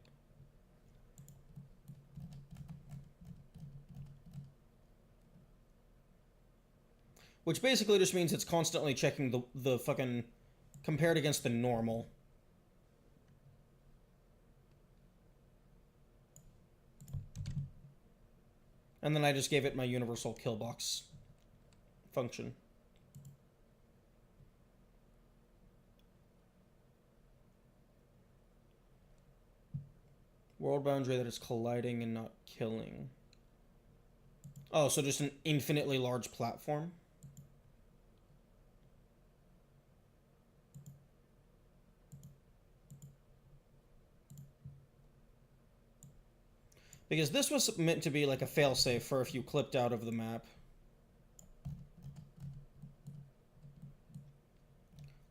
Which basically just means it's constantly checking the fucking compared against the normal. And then I just gave it my universal kill box function. World boundary that is colliding and not killing. Oh, so just an infinitely large platform? Because this was meant to be like a failsafe for if you clipped out of the map.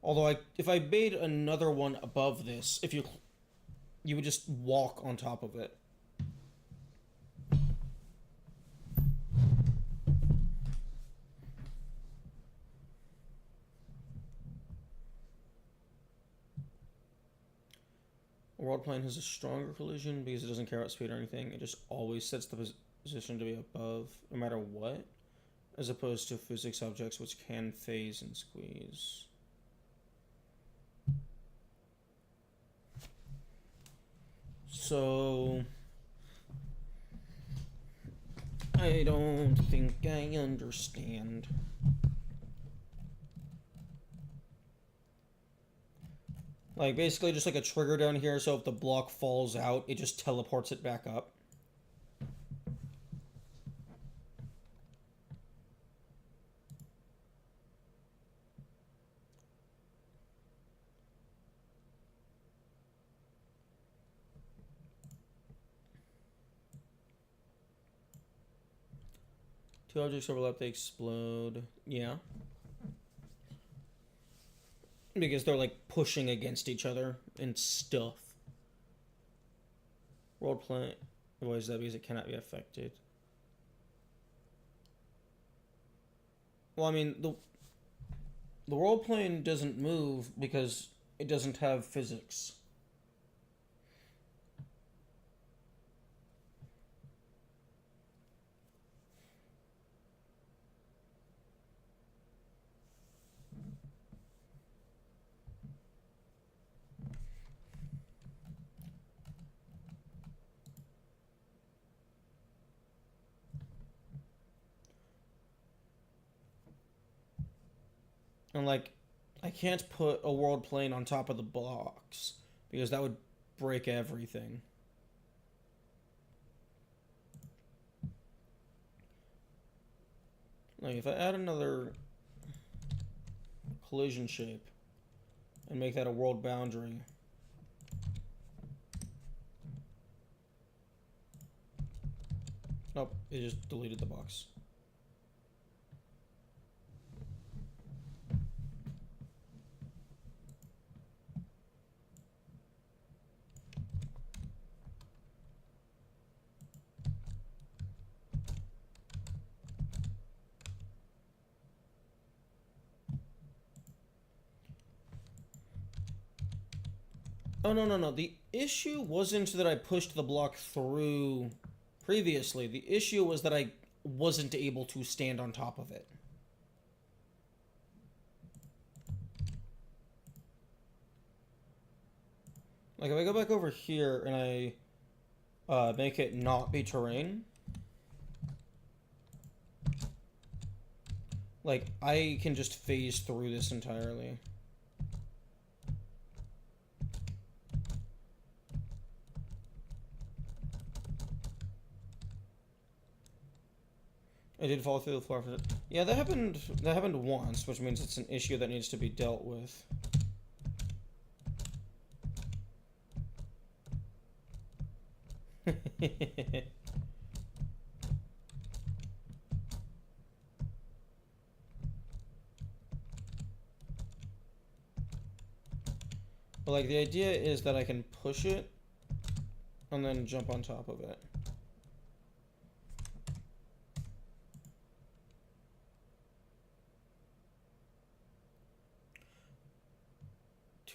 Although if I made another one above this, if you would just walk on top of it. A world plane has a stronger collision because it doesn't care about speed or anything. It just always sets the position to be above, no matter what, as opposed to physics objects which can phase and squeeze. So I don't think I understand. Like, basically just like a trigger down here, so if the block falls out, it just teleports it back up. Two objects overlap, they explode. Yeah. Because they're like pushing against each other and stuff. World plane. Why is that? Because it cannot be affected. Well, I mean, the world plane doesn't move because it doesn't have physics. And like, I can't put a world plane on top of the box because that would break everything. Like, if I add another collision shape and make that a world boundary. Nope, it just deleted the box. Oh, no, no, no. The issue wasn't that I pushed the block through previously. The issue was that I wasn't able to stand on top of it. Like, if I go back over here and I make it not be terrain, like, I can just phase through this entirely. I did fall through the floor for it. Yeah, that happened once, which means it's an issue that needs to be dealt with. But like, the idea is that I can push it and then jump on top of it.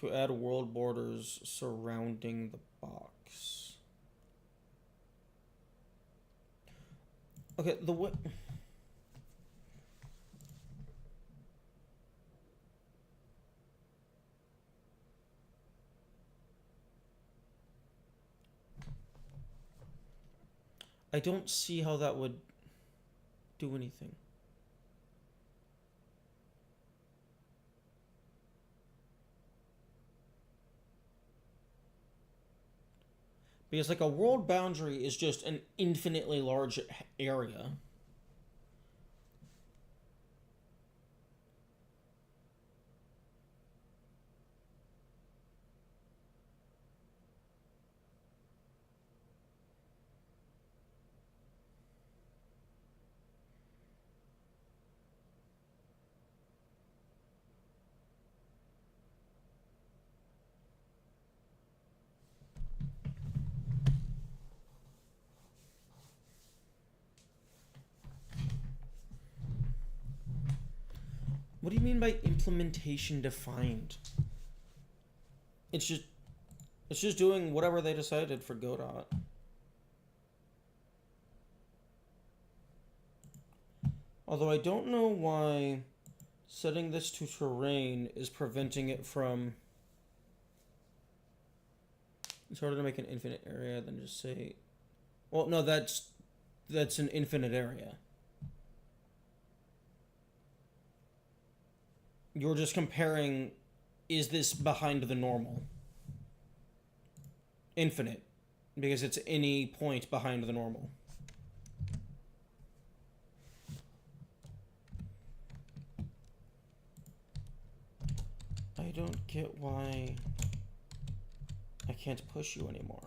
To add world borders surrounding the box. Okay, the way... I don't see how that would do anything. Because, like, a world boundary is just an infinitely large area. What do you mean by implementation defined? It's just doing whatever they decided for Godot. Although I don't know why setting this to terrain is preventing it from... It's harder to make an infinite area than just say... Well, no, that's an infinite area. You're just comparing, is this behind the normal? infinite because it's any point behind the normal. I don't get why I can't push you anymore.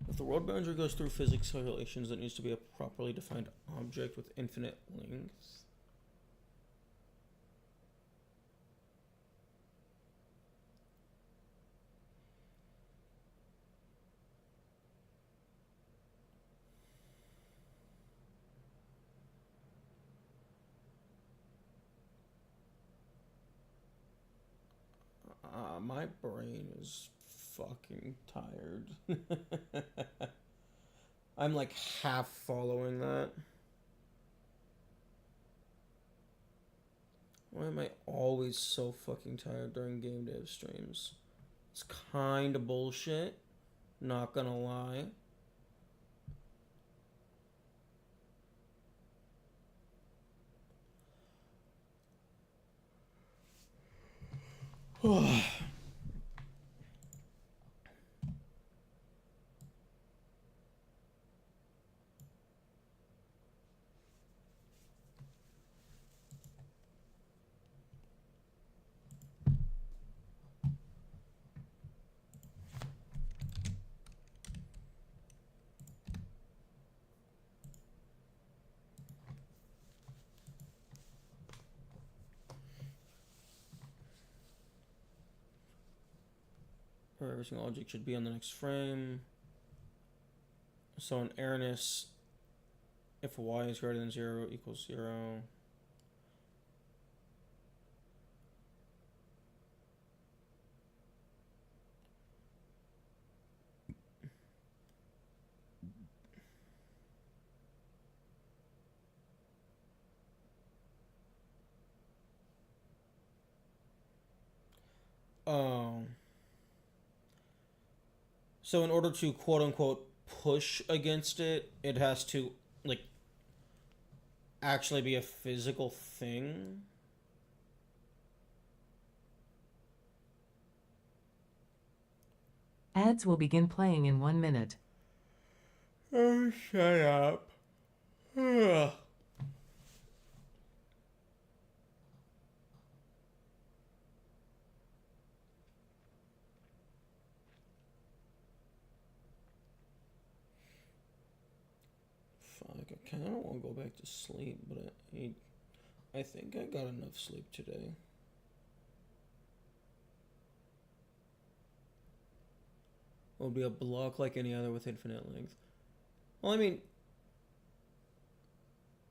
If the world boundary goes through physics calculations, it needs to be a properly defined object with infinite length. My brain is fucking tired. I'm like half following that. Why am I always so fucking tired during game dev streams? It's kind of bullshit. Not gonna lie. Every single object should be on the next frame. So an airness, if y is greater than 0 equals 0. So in order to quote unquote push against it, it has to like actually be a physical thing. Ads will begin playing in 1 minute. Oh, shut up. Ugh. Fuck, I kind of want to go back to sleep, but I think I got enough sleep today. It'll be a block like any other with infinite length. Well, I mean,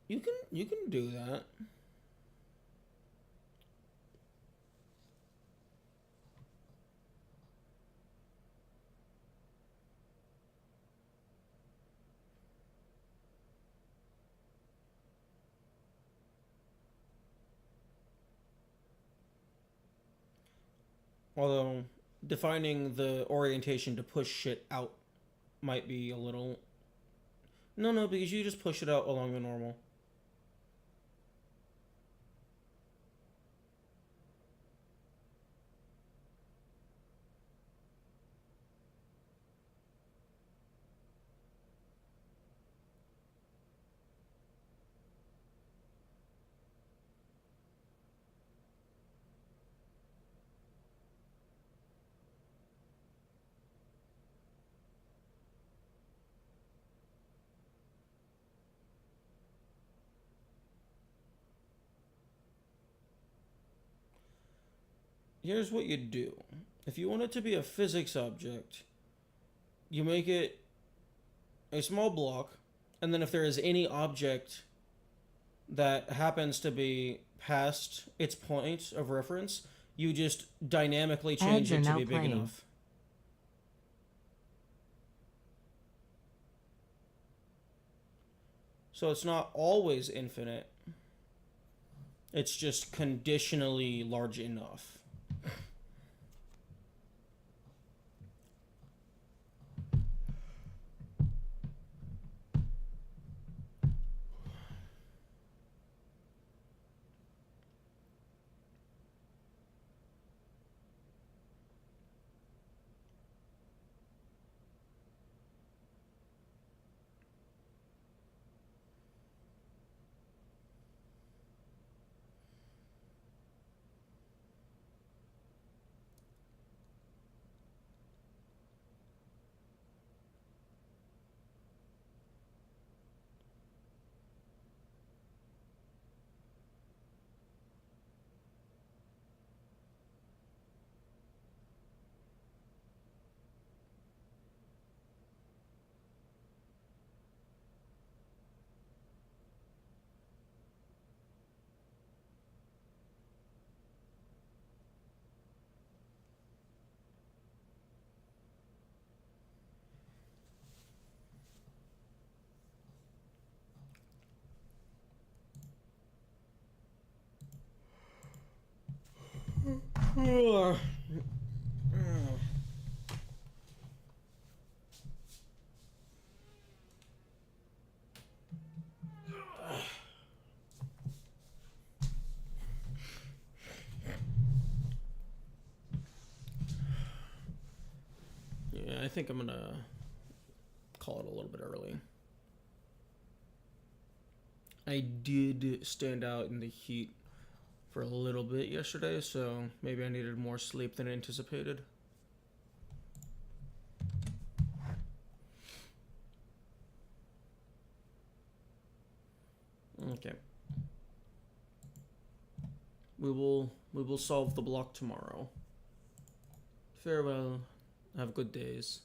you can do that. Although defining the orientation to push shit out might be a little. No, because you just push it out along the normal. Here's what you do. If you want it to be a physics object, you make it a small block, and then if there is any object that happens to be past its point of reference, you just dynamically change Ads are it to now be big playing. enough. So it's not always infinite. It's just conditionally large enough. Yeah, I think I'm gonna call it a little bit early. I did stand out in the heat for a little bit yesterday, so maybe I needed more sleep than anticipated. Okay. We will solve the block tomorrow. Farewell. Have good days.